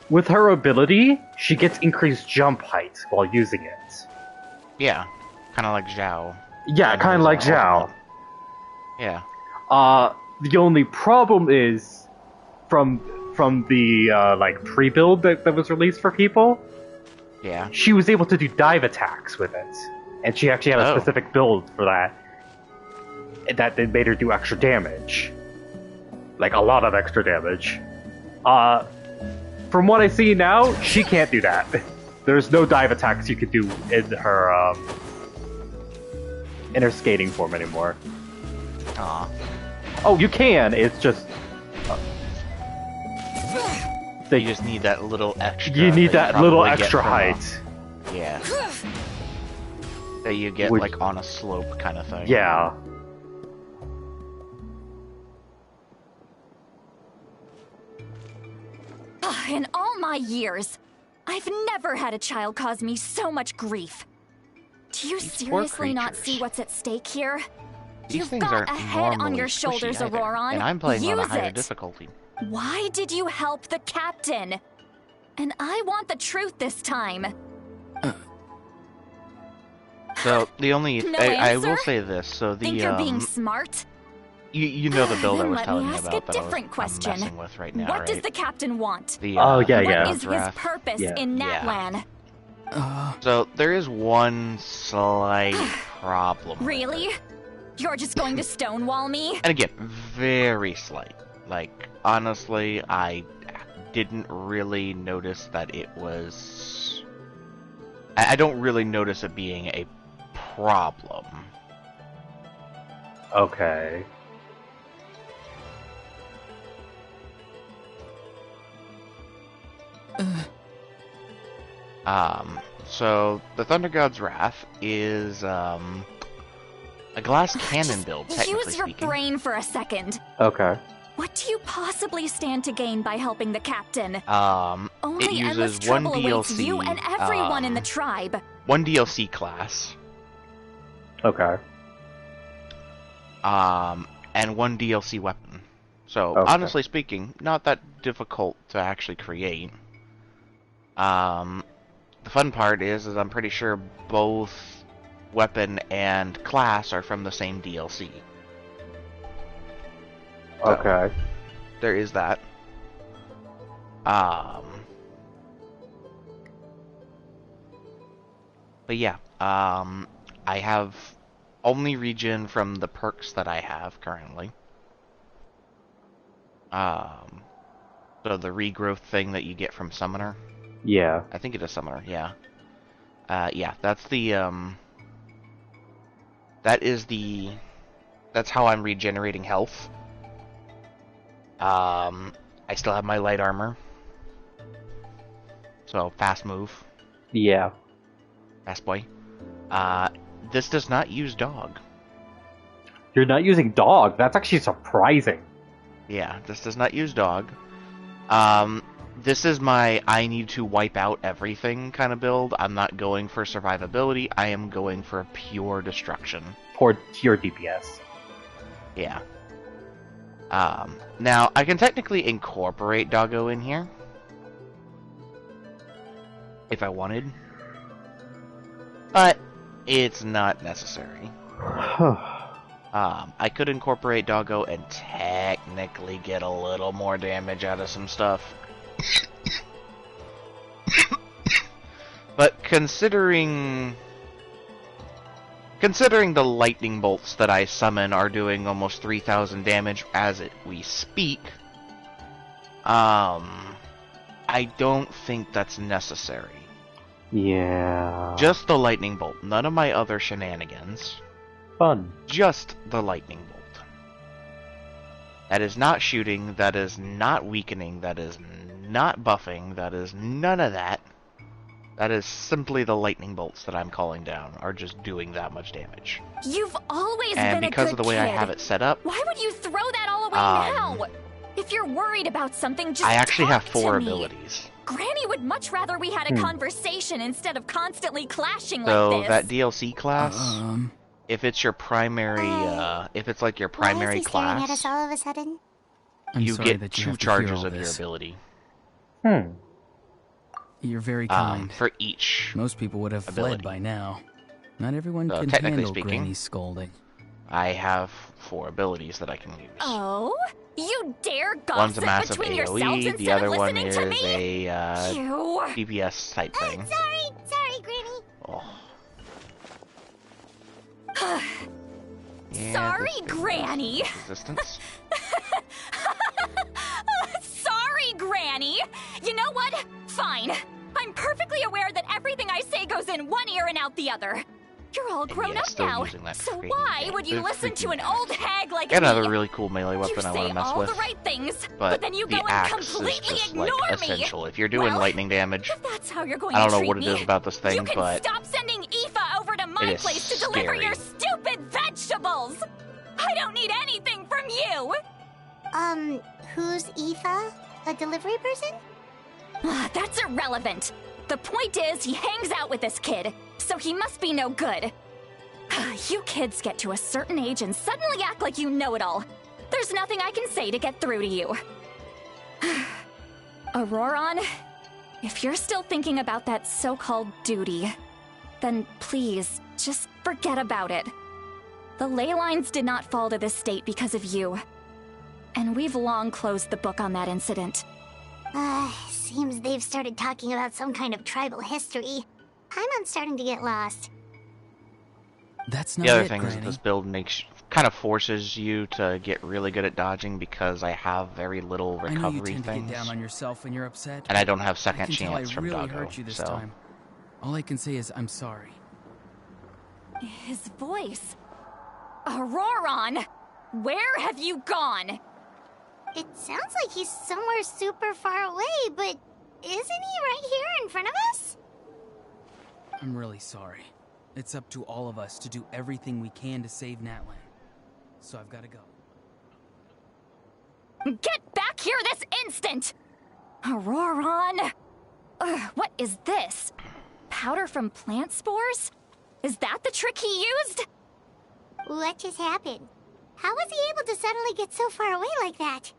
With her ability, she gets increased jump height while using it. Yeah, kind of like Zhao. Yeah, kind of like Zhao. Yeah. The only problem is from the like pre-build that was released for people. Yeah. She was able to do dive attacks with it, and she actually had a specific build for that. That made her do extra damage, like a lot of extra damage. From what I see now, she can't do that. There's no dive attacks you could do in her skating form anymore. Aw. Oh, you can. It's just You just need that little extra. You need that little probably get extra from height. Yeah. That you get like on a slope kind of thing. Yeah. In all my years, I've never had a child cause me so much grief. Do you seriously not see what's at stake here? These You've got a head on your squishy shoulders, either, Auroron. and I'm playing Use on a higher it. difficulty. Why did you help the captain? And I want the truth this time. So the only No I will answer? say this. So the Think you're being smart? you know the build I Then was let telling me you ask about a that different I'm question. messing with right now, What right? does the captain want? The, yeah, yeah. What is his draft. purpose Yeah. in Yeah. Natlan? So there is one slight problem. with Really? it. You're just going to stonewall me? And again, very slight. Like honestly, I didn't really notice that it was. I don't really notice it being a problem. Okay. So the Thunder God's Wrath is a glass cannon build, technically Use your speaking. brain for a second. Okay. What do you possibly stand to gain by helping the captain? It Only endless uses one trouble awaits DLC. you and everyone in the tribe. One DLC class. Okay. And one DLC weapon. So Okay. honestly speaking, not that difficult to actually create. The fun part is I'm pretty sure both weapon and class are from the same DLC. So, Okay. there is that. But yeah, I have only regen from the perks that I have currently. So the regrowth thing that you get from Summoner. Yeah. I think it is Summoner, yeah. Yeah, that's the, that's how I'm regenerating health. I still have my light armor. So, fast move. Yeah. Fast boy. This does not use dog. You're not using dog. That's actually surprising. Yeah, this does not use dog. This is my I need to wipe out everything kind of build. I'm not going for survivability. I am going for pure destruction. Pure DPS. Yeah. Now, I can technically incorporate Doggo in here. If I wanted. But, it's not necessary. I could incorporate Doggo and technically get a little more damage out of some stuff. But considering the lightning bolts that I summon are doing almost 3,000 damage as we speak, I don't think that's necessary. Yeah. Just the lightning bolt, none of my other shenanigans. Fun. Just the lightning bolt. That is not shooting, that is not weakening, that is not buffing, that is none of that. That is simply the lightning bolts that I'm calling down, are just doing that much damage. You've always And been a because good of the way I kid. have it set up, Why would you throw that all away now? If you're worried about something, just I actually have talk 4 to me. abilities. Granny would much rather we had a conversation instead of constantly clashing So like this. that DLC class, if it's your primary, if it's like your primary Why is he staring at class, us all of a sudden? I'm you sorry get that you 2 have to hear charges all of your this. ability. You're very kind. For each Most people would have ability. fled by now. Not everyone So can technically handle speaking, Granny's scolding. I have 4 abilities that I can use. Oh? You dare One's a gossip massive between yourselves AoE, instead the other of one listening is to me? a You. DPS type thing. Sorry, Granny. Oh. Yeah, Sorry, this is Granny. Resistance. Sorry, Granny. You know what? Fine. I'm perfectly aware that everything I say goes in one ear and out the other. You're all grown up now, so why would you listen to an old hag like Got me? another really cool melee weapon I want to mess all with. the right things, but then you the go and axe completely is just ignore like me. essential. If you're doing lightning damage, If that's how you're going I don't to know treat what it me, is about this thing, you can but stop sending Aoife over to my place to deliver scary. your stupid vegetables. I don't need anything from you. Who's Aoife? A delivery person? That's irrelevant. The point is, he hangs out with this kid, so he must be no good. You kids get to a certain age and suddenly act like you know it all. There's nothing I can say to get through to you. Auroron, if you're still thinking about that so-called duty, then please, just forget about it. The ley lines did not fall to this state because of you. And we've long closed the book on that incident. Seems they've started talking about some kind of tribal history. I'm starting to get lost. That's not the other it, thing is Granny. this build kind of forces you to get really good at dodging because I have very little recovery I know you tend things. to get down on yourself when you're upset. And I don't have second I can chance tell from I really Doggo, hurt you this so. time. All I can say is I'm sorry. His voice. Auroron! Where have you gone? It sounds like he's somewhere super far away, but isn't he right here in front of us? I'm really sorry. It's up to all of us to do everything we can to save Natlan. So I've got to go. Get back here this instant! Auroron! What is this? Powder from plant spores? Is that the trick he used? What just happened? How was he able to suddenly get so far away like that?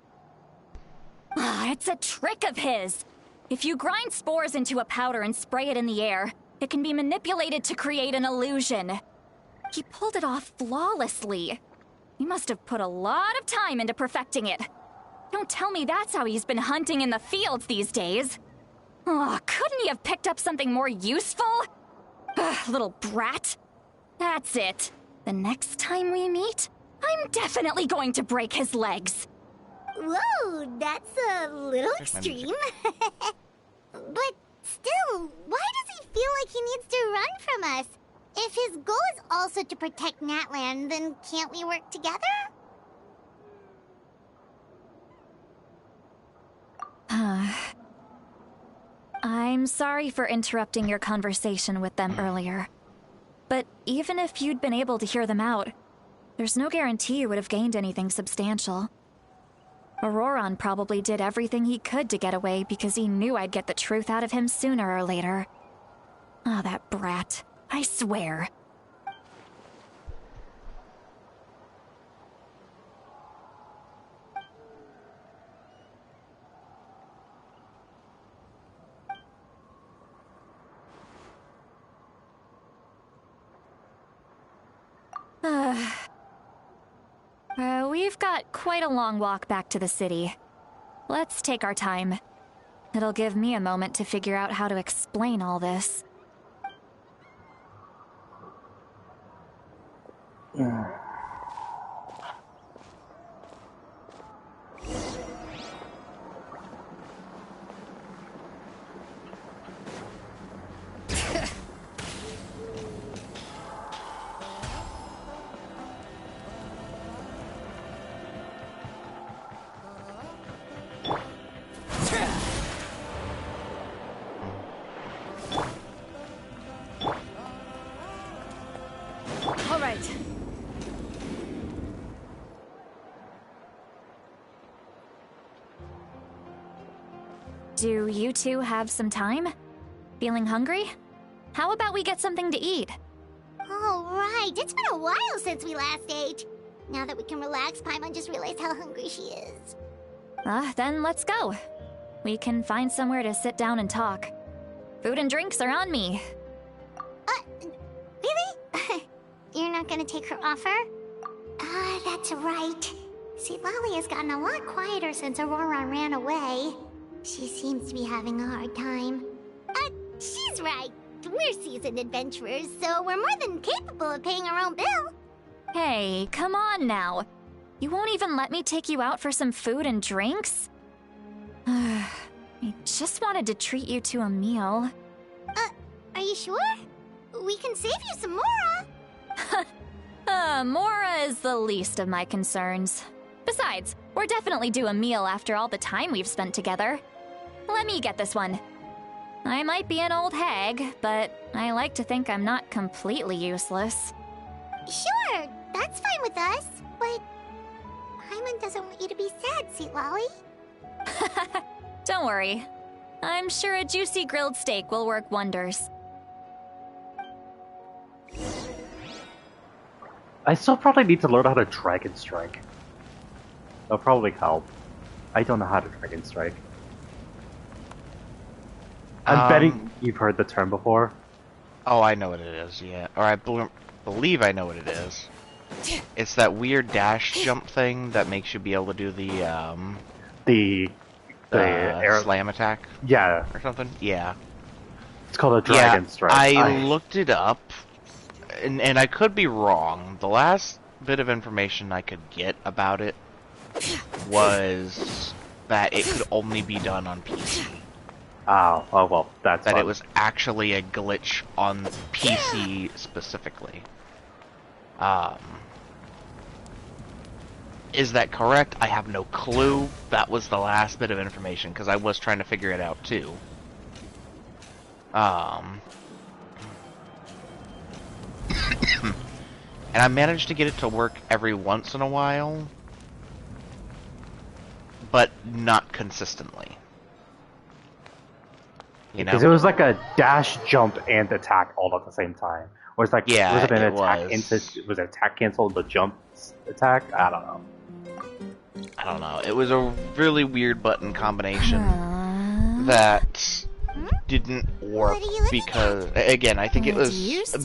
It's a trick of his. If you grind spores into a powder and spray it in the air, it can be manipulated to create an illusion. He pulled it off flawlessly. He must have put a lot of time into perfecting it. Don't tell me that's how he's been hunting in the fields these days. Oh, couldn't he have picked up something more useful? Little brat. That's it. The next time we meet, I'm definitely going to break his legs. Whoa, that's a little extreme. But still, why does he feel like he needs to run from us? If his goal is also to protect Natlan, then can't we work together? I'm sorry for interrupting your conversation with them earlier. But even if you'd been able to hear them out, there's no guarantee you would have gained anything substantial. Auroron probably did everything he could to get away because he knew I'd get the truth out of him sooner or later. Ah, that brat. I swear. We've got quite a long walk back to the city. Let's take our time. It'll give me a moment to figure out how to explain all this. All right. Do you two have some time? Feeling hungry? How about we get something to eat? Oh, right. It's been a while since we last ate. Now that we can relax, Paimon just realized how hungry she is. Then let's go. We can find somewhere to sit down and talk. Food and drinks are on me. Really? You're not gonna take her offer? That's right. See, Lolly has gotten a lot quieter since Aurora ran away. She seems to be having a hard time. She's right. We're seasoned adventurers, so we're more than capable of paying our own bill. Hey, come on now. You won't even let me take you out for some food and drinks? I just wanted to treat you to a meal. Are you sure? We can save you some Mora. Mora is the least of my concerns. Besides, we're definitely due a meal after all the time we've spent together. Let me get this one. I might be an old hag, but I like to think I'm not completely useless. Sure, that's fine with us, but Paimon doesn't want you to be sad, Sweet Lolly. Don't worry. I'm sure a juicy grilled steak will work wonders. I still probably need to learn how to Dragon Strike. That'll probably help. I don't know how to Dragon Strike. I'm betting you've heard the term before. Oh, I know what it is, yeah. Or I believe I know what it is. It's that weird dash jump thing that makes you be able to do the air slam attack. Yeah. Or something? Yeah. It's called a Dragon Strike. I looked it up, and I could be wrong. The last bit of information I could get about it was that it could only be done on PC. Oh well, that's that fun. It was actually a glitch on PC specifically. Is that correct? I have no clue. That was the last bit of information, because I was trying to figure it out too. And I managed to get it to work every once in a while, but not consistently. You know? Because it was like a dash, jump, and attack all at the same time. Or it's like, yeah, was it an attack was it attack canceled the jump attack? I don't know. I don't know. It was a really weird button combination that didn't work because, again, I think it was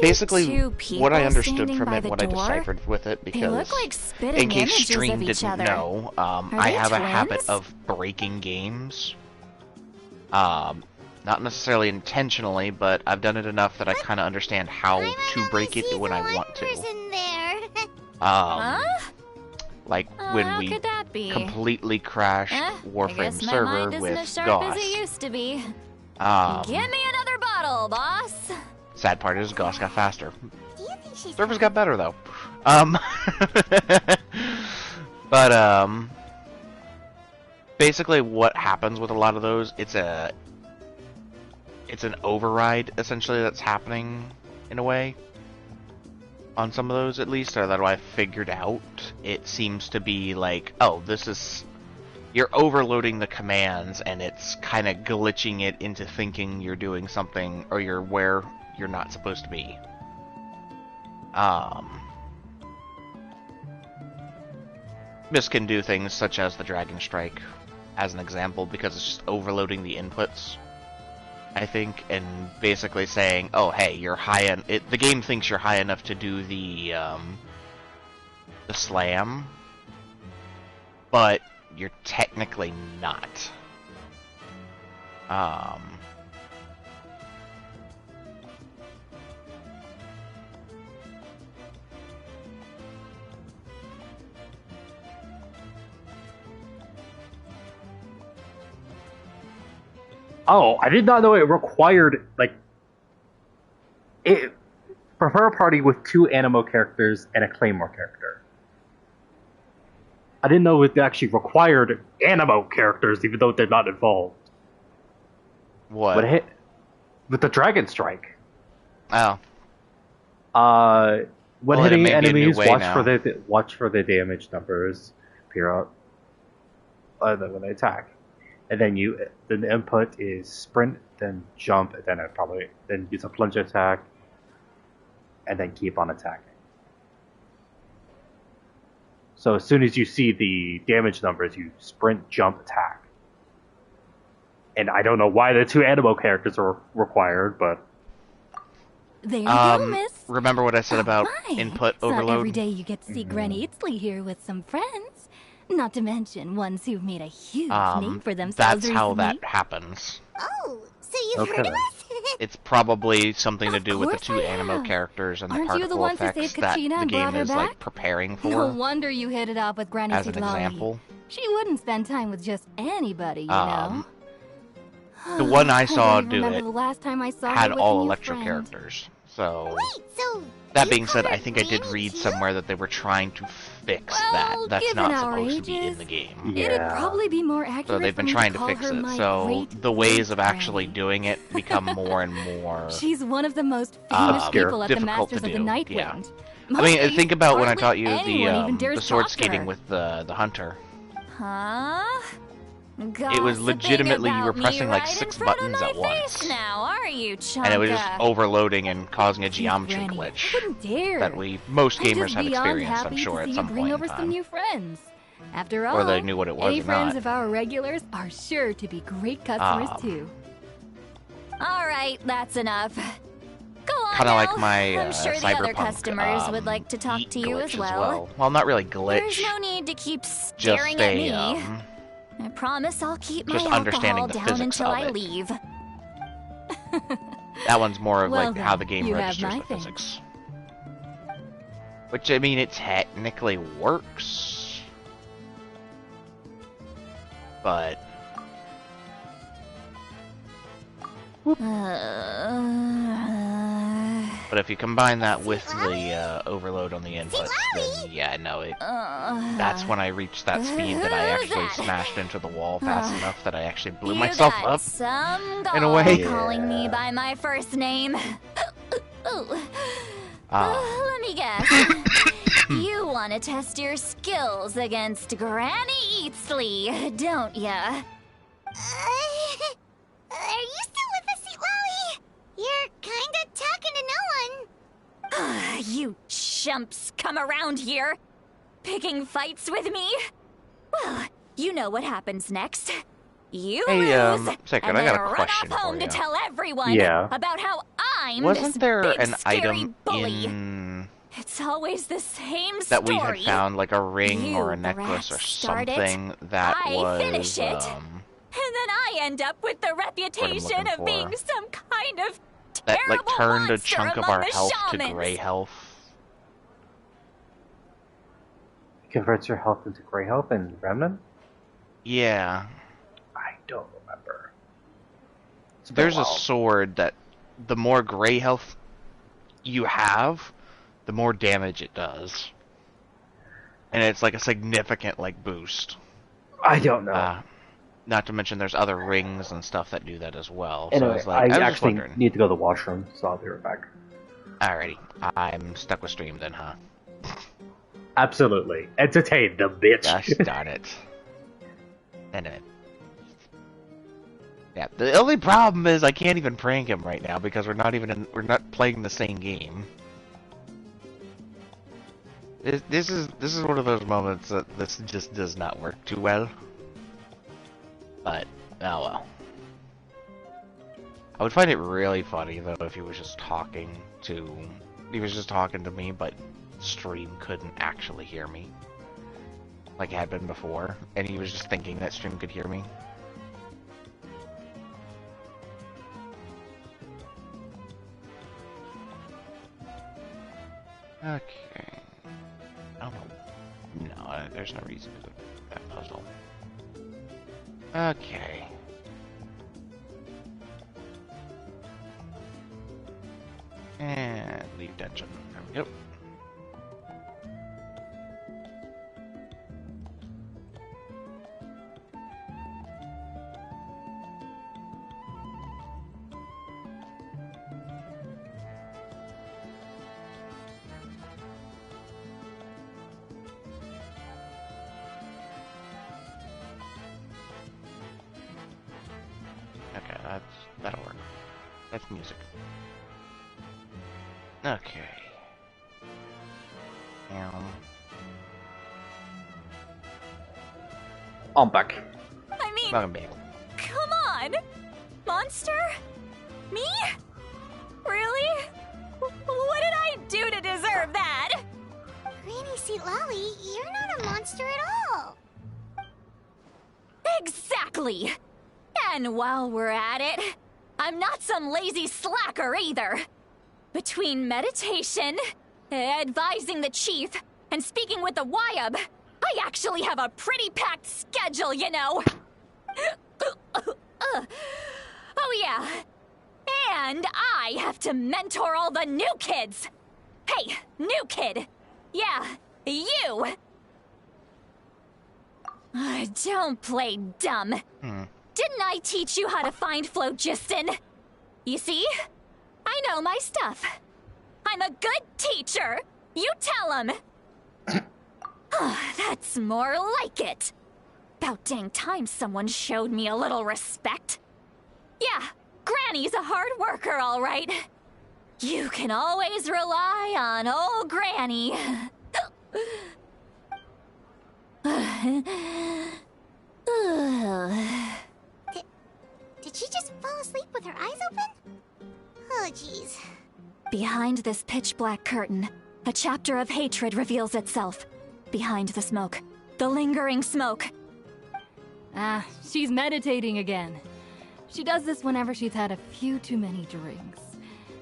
basically what I understood from it, what I deciphered with it, because in case Stream didn't know, I have a habit of breaking games. Not necessarily intentionally, but I've done it enough that I kind of understand how to break it when I want to. Like when we completely crashed Warframe server with Goss. As it used to be. Give me another bottle, boss. Sad part is Goss got faster. Servers got better though. But basically what happens with a lot of those, it's an override essentially that's happening in a way. On some of those, at least, or that I figured out, it seems to be like, oh, this is... You're overloading the commands, and it's kind of glitching it into thinking you're doing something, or you're where you're not supposed to be. This can do things such as the Dragon Strike, as an example, because it's just overloading the inputs. I think, and basically saying, "Oh, hey, you're high the game thinks you're high enough to do the slam, but you're technically not." Oh, I did not know it required, like, it prefer a party with 2 Animo characters and a Claymore character. I didn't know it actually required Animo characters, even though they're not involved. What? With the Dragon Strike. Oh. When hitting enemies, watch for the damage numbers appear out when they attack. And then the input is sprint, then jump, and then use a plunge attack, and then keep on attacking. So as soon as you see the damage numbers, you sprint, jump, attack. And I don't know why the 2 Animo characters are required, but... There you go, miss. Remember what I said about input overload? Not every day you get to see Granny Eatsley here with some friends. Not to mention ones who've made a huge name for themselves That's how recently. that happens. Oh, so you've heard of us? It's probably something to do with the 2 Animo characters and the Aren't you the particle ones who effects saved that Katrina the and game brought her is back? like preparing for. No wonder you hit it off with Granny as an Sidlali. example. She wouldn't spend time with just anybody, you know. The one I saw don't do remember it the last time I saw had her with all a new Electro friend. characters. So, Wait, so that being said, I think I did read somewhere that they were trying to fix that. That's given not our supposed to be in ages, the game. It'd probably be more accurate So they've been for me trying to to call fix her it. my So great the ways of great actually doing it become more and more She's one of the most famous people at the difficult Masters to of the do. Nightwind. Yeah. I Mostly, mean, think about when I hardly taught you anyone even dares the sword talk to skating her. with the hunter. Huh? It was legitimately you were pressing like right 6 buttons at once. Now, are you, Chonka? And it was just overloading and causing a geometry Granny, glitch I wouldn't dare. that most I'm gamers just have beyond experienced, I'm happy sure, to at see some you bring point in over some time. new friends. After all, Or they knew what it was any or friends not. of our regulars are sure to be great customers too. All right, that's enough. Go on Kind of now. like my I'm sure the other Cyberpunk, customers would like to talk to you glitch as well. Well, not really glitch. There's no need to keep Just staring at me. a, I promise I'll keep my just alcohol understanding the down physics until of I it. leave. That one's more of Well like how the then, game you have registers my the thanks. physics. Which, I mean, it technically works. But... But if you combine that with the overload on the inputs, then yeah, no, that's when I reached that speed that I actually smashed into the wall fast enough that I actually blew myself got up. some In a way. calling me by my first name. Let me guess. You want to test your skills against Granny Eatsley, don't ya? Are you still with us, Sweet Lolly? You're kinda talking to no one. You chumps come around here, picking fights with me? Well, you know what happens next. You lose, second, and I then got a run question off home for to you. tell everyone Yeah. about how I'm Wasn't this there big, an scary item bully. in It's always the same that story. we had found, like a ring You or a necklace or brats start it, something that I was finish it, and then I end up with the reputation looking of being for. some kind of that terrible like turned a monster chunk of among our the health shamans. to gray health. Converts your health into gray health and remnant? Yeah. I don't remember. There's a sword that the more gray health you have, the more damage it does. And it's like a significant like boost. I don't know. Not to mention there's other rings and stuff that do that as well. Anyway, So it's like, I was just actually wondering. need to go to the washroom, so I'll be right back. Alrighty. I'm stuck with stream then, huh? Absolutely. Entertain them, bitch. Gosh darn it. Anyway. Yeah, the only problem is I can't even prank him right now because we're not playing the same game. This is one of those moments that this just does not work too well. But oh well. I would find it really funny though if he was just talking to me, but stream couldn't actually hear me, like it had been before, and he was just thinking that stream could hear me. Okay. Oh no, there's no reason to do that puzzle. Okay. And leave dungeon. There we go. Okay, that'll work. That's music. Okay. I'm back. I mean, Welcome back. come on! Monster? Me? Really? What did I do to deserve that? Granny Sweet Lolly, you're not a monster at all. Exactly! And while we're at it, I'm not some lazy slacker either. Between meditation, advising the chief, and speaking with the Wyab, I actually have a pretty packed schedule, you know. Oh yeah. And I have to mentor all the new kids! Hey, new kid! Yeah, you! Don't play dumb. Didn't I teach you how to find phlogiston? You see? I know my stuff. I'm a good teacher. You tell him. That's more like it. About dang time someone showed me a little respect. Yeah, Granny's a hard worker, all right. You can always rely on old Granny. Did she just fall asleep with her eyes open? Oh, jeez. Behind this pitch-black curtain, a chapter of hatred reveals itself. Behind the smoke. The lingering smoke. Ah, she's meditating again. She does this whenever she's had a few too many drinks.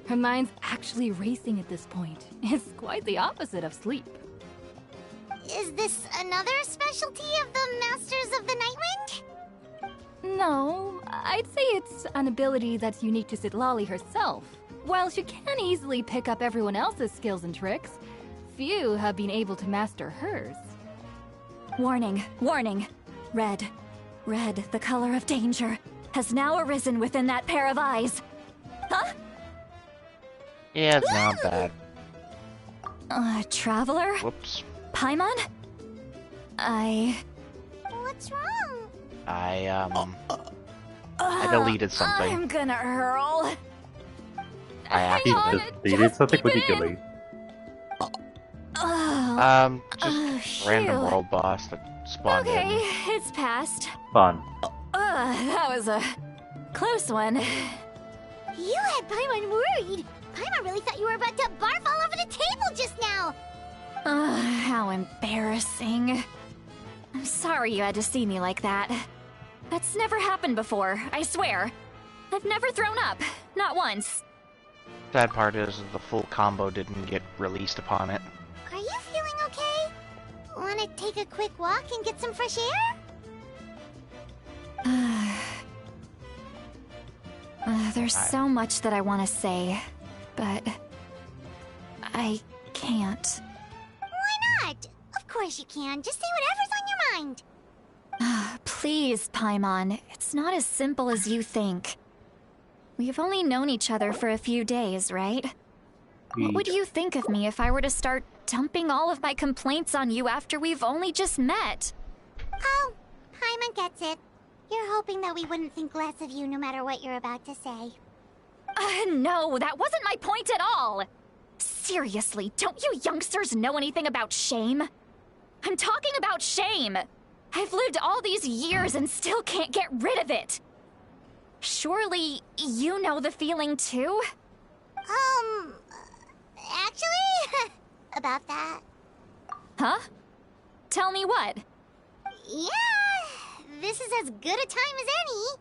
Her mind's actually racing at this point. It's quite the opposite of sleep. Is this another specialty of the Masters of the Nightwind? No, I'd say it's an ability that's unique to Citlali herself. While she can easily pick up everyone else's skills and tricks, few have been able to master hers. Warning, warning. Red, the color of danger, has now arisen within that pair of eyes. Huh? Yeah, it's not bad. Traveler? Whoops. Paimon? What's wrong? I deleted something. I'm gonna hurl. I deleted something? What did you delete? Just random world boss that spawned Okay, in. it's passed. Fun. That was a close one. You had Paimon worried. Paimon really thought you were about to barf all over the table just now. How embarrassing. I'm sorry you had to see me like that. That's never happened before, I swear. I've never thrown up, not once. Sad part is the full combo didn't get released upon it. Are you feeling okay? Wanna take a quick walk and get some fresh air? There's so much that I want to say, but I can't. Why not? Of course you can. Just say whatever's on your mind. Please, Paimon. It's not as simple as you think. We've only known each other for a few days, right? What would you think of me if I were to start dumping all of my complaints on you after we've only just met? Oh, Paimon gets it. You're hoping that we wouldn't think less of you no matter what you're about to say. No, that wasn't my point at all! Seriously, don't you youngsters know anything about shame? I'm talking about shame! I've lived all these years and still can't get rid of it! Surely, you know the feeling too? Actually, about that. Huh? Tell me what? Yeah, this is as good a time as any.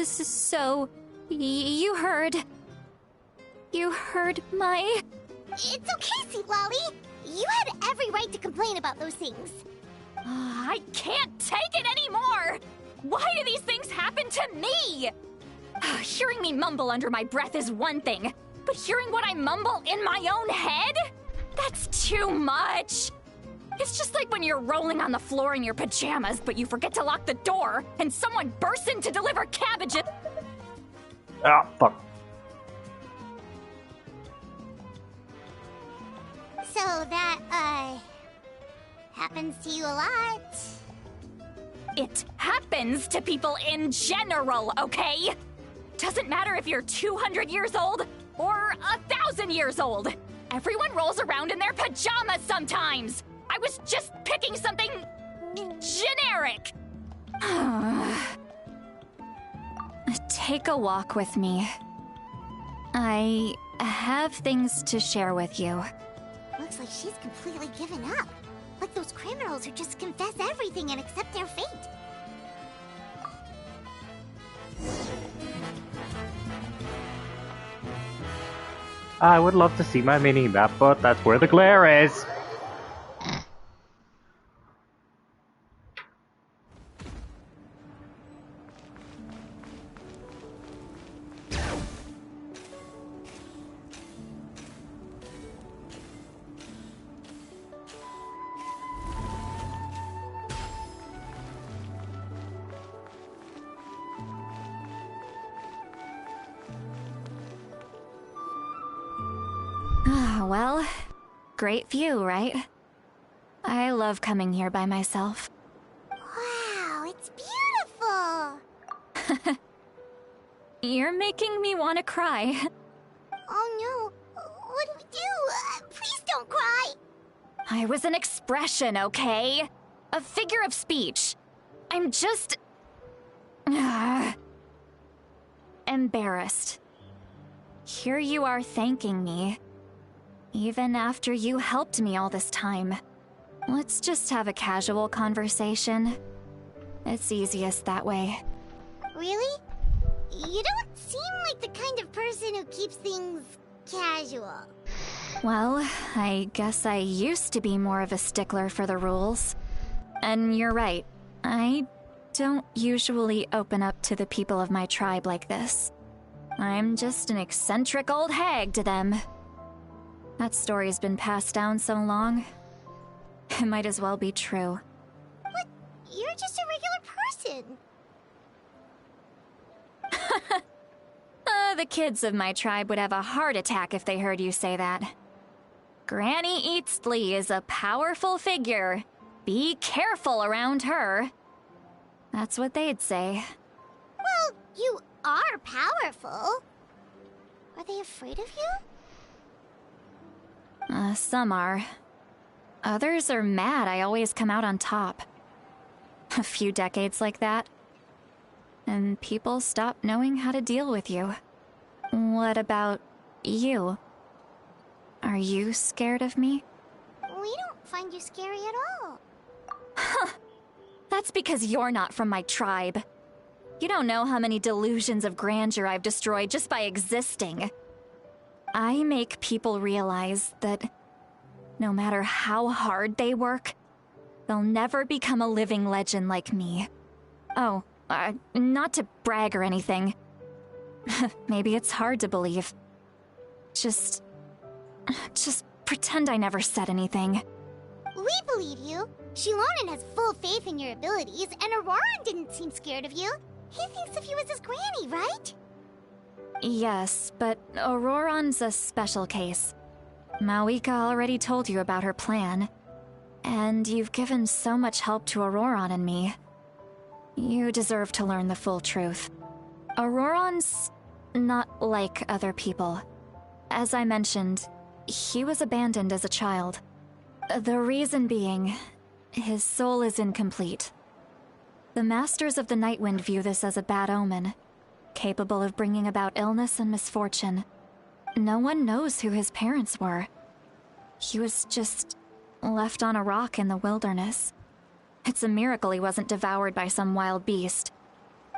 So, you heard my... It's okay, Citlali. You had every right to complain about those things. I can't take it anymore! Why do these things happen to me? Hearing me mumble under my breath is one thing, but hearing what I mumble in my own head? That's too much! It's just like when you're rolling on the floor in your pajamas, but you forget to lock the door, and someone bursts in to deliver cabbages. Ah, fuck. So that, happens to you a lot. It happens to people in general, okay? Doesn't matter if you're 200 years old or 1,000 years old. Everyone rolls around in their pajamas sometimes. I was just picking something generic. Take a walk with me. I have things to share with you. Looks like she's completely given up. Like like those criminals who just confess everything and accept their fate. I would love to see my mini map, but that's where the glare is. Well, great view, right? I love coming here by myself. Wow, it's beautiful! You're making me want to cry. Oh no, what do we do? Please don't cry! I was an expression, okay? A figure of speech. I'm just... embarrassed. Here you are thanking me. Even after you helped me all this time. Let's just have a casual conversation. It's easiest that way. Really? You don't seem like the kind of person who keeps things casual. Well, I guess I used to be more of a stickler for the rules. And you're right, I don't usually open up to the people of my tribe like this. I'm just an eccentric old hag to them. That story's been passed down so long, it might as well be true. But you're just a regular person. The kids of my tribe would have a heart attack if they heard you say that. Granny Eatsley is a powerful figure. Be careful around her. That's what they'd say. Well, you are powerful. Are they afraid of you? Some are. Others are mad I always come out on top. A few decades like that, and people stop knowing how to deal with you. What about you? Are you scared of me? We don't find you scary at all. That's because you're not from my tribe. You don't know how many delusions of grandeur I've destroyed just by existing. I make people realize that no matter how hard they work, they'll never become a living legend like me. Oh, not to brag or anything. Maybe it's hard to believe. Just pretend I never said anything. We believe you. Shilonen has full faith in your abilities, and Auroran didn't seem scared of you. He thinks of you as his granny, right? Yes, but Auroran's a special case. Mawika already told you about her plan. And you've given so much help to Auroran and me. You deserve to learn the full truth. Auroran's not like other people. As I mentioned, he was abandoned as a child. The reason being, his soul is incomplete. The Masters of the Nightwind view this as a bad omen, capable of bringing about illness and misfortune. No one knows who his parents were. He was just left on a rock in the wilderness. It's a miracle he wasn't devoured by some wild beast.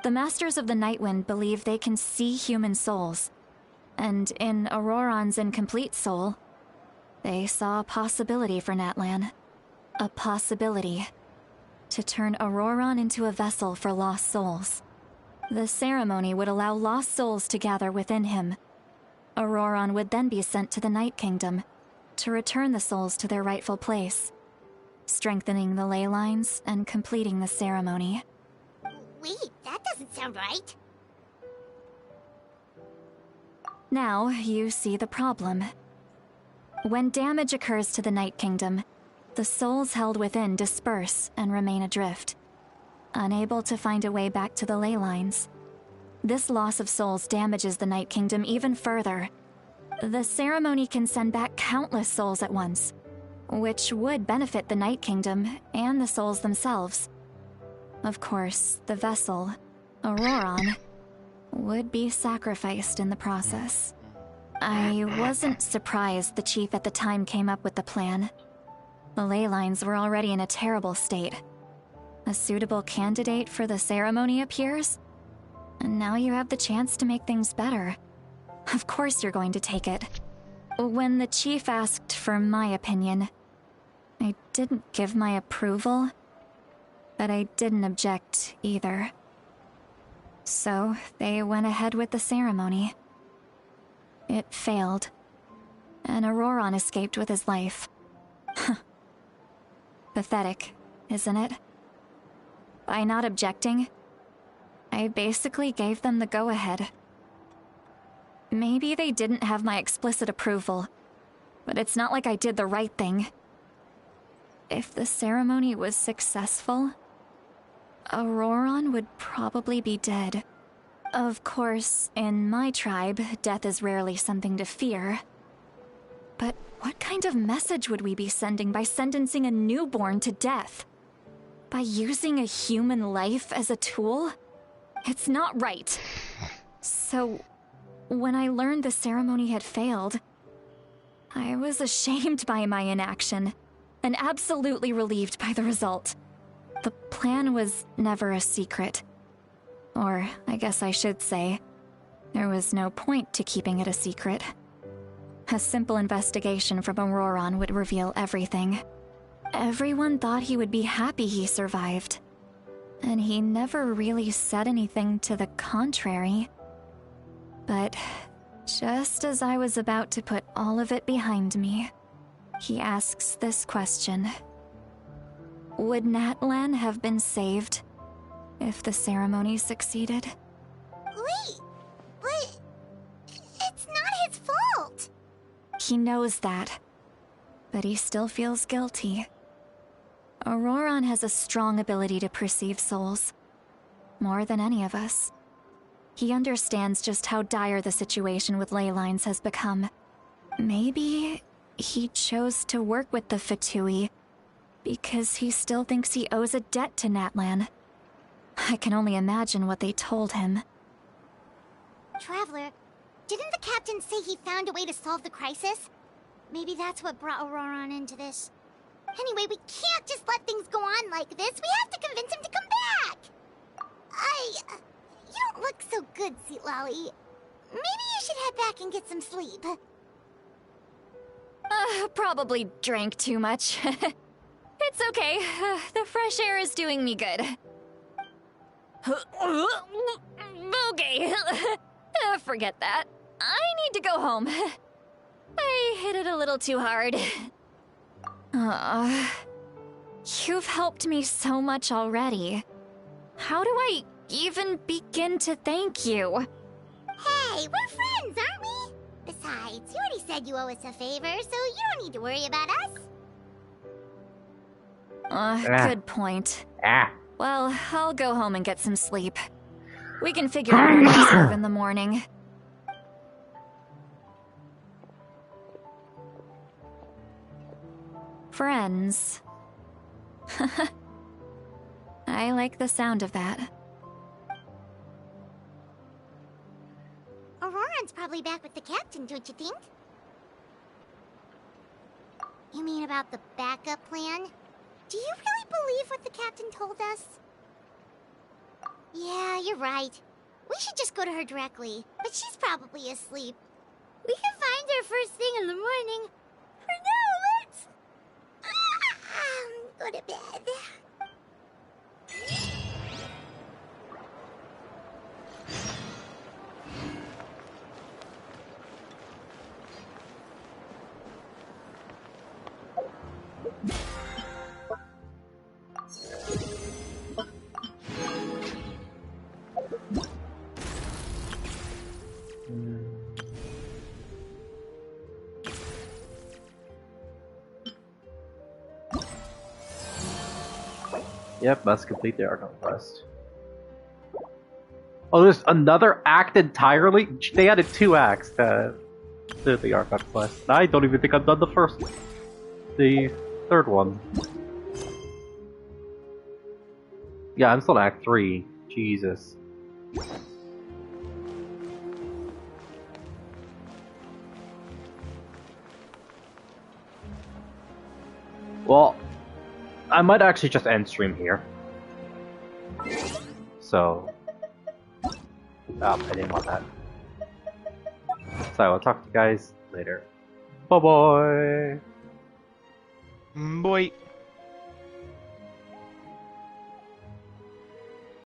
The Masters of the Nightwind believe they can see human souls, and in Auroran's incomplete soul, they saw a possibility for Natlan. A possibility to turn Auroran into a vessel for lost souls. The ceremony would allow lost souls to gather within him. Auroran would then be sent to the Night Kingdom to return the souls to their rightful place, strengthening the ley lines and completing the ceremony. Wait, that doesn't sound right. Now you see the problem. When damage occurs to the Night Kingdom, the souls held within disperse and remain adrift, unable to find a way back to the ley lines. This loss of souls damages the Night Kingdom even further. The ceremony can send back countless souls at once, which would benefit the Night Kingdom and the souls themselves. Of course, the vessel, Auroran, would be sacrificed in the process. I wasn't surprised the chief at the time came up with the plan. The ley lines were already in a terrible state. A suitable candidate for the ceremony appears, and now you have the chance to make things better. Of course you're going to take it. When the chief asked for my opinion, I didn't give my approval, but I didn't object either. So they went ahead with the ceremony. It failed, and Auroron escaped with his life. Pathetic, isn't it? By not objecting, I basically gave them the go-ahead. Maybe they didn't have my explicit approval, but it's not like I did the right thing. If the ceremony was successful, Auroron would probably be dead. Of course, in my tribe, death is rarely something to fear. But what kind of message would we be sending by sentencing a newborn to death? By using a human life as a tool? It's not right. So, when I learned the ceremony had failed, I was ashamed by my inaction, and absolutely relieved by the result. The plan was never a secret. Or, I guess I should say, there was no point to keeping it a secret. A simple investigation from Auroron would reveal everything. Everyone thought he would be happy he survived. And he never really said anything to the contrary. But just as I was about to put all of it behind me, he asks this question. Would Natlan have been saved if the ceremony succeeded? Wait, but it's not his fault. He knows that, but he still feels guilty. Auroron has a strong ability to perceive souls, more than any of us. He understands just how dire the situation with ley lines has become. Maybe he chose to work with the Fatui because he still thinks he owes a debt to Natlan. I can only imagine what they told him. Traveler, didn't the captain say he found a way to solve the crisis? Maybe that's what brought Auroron into this. Anyway, we can't just let things go on like this. We have to convince him to come back. You don't look so good, Sweet Lolly. Maybe you should head back and get some sleep. Probably drank too much. It's okay. The fresh air is doing me good. Okay. Forget that. I need to go home. I hit it a little too hard. You've helped me so much already. How do I even begin to thank you? Hey, we're friends, aren't we? Besides, you already said you owe us a favor, so you don't need to worry about us. Good point. Well, I'll go home and get some sleep. We can figure out our next move in the morning. Friends. I like the sound of that. Auroron's probably back with the captain, don't you think? You mean about the backup plan? Do you really believe what the captain told us? Yeah, you're right. We should just go to her directly, but she's probably asleep. We can find her first thing in the morning. For now, let's... go to bed. Yep, must complete the Archon quest. Oh, there's another act entirely? They added 2 acts to the Archon quest. I don't even think I've done the third one. Yeah, I'm still on Act 3. Jesus. Well, I might actually just end stream here. So, I didn't want that. So I'll talk to you guys later. Bye bye. Boy.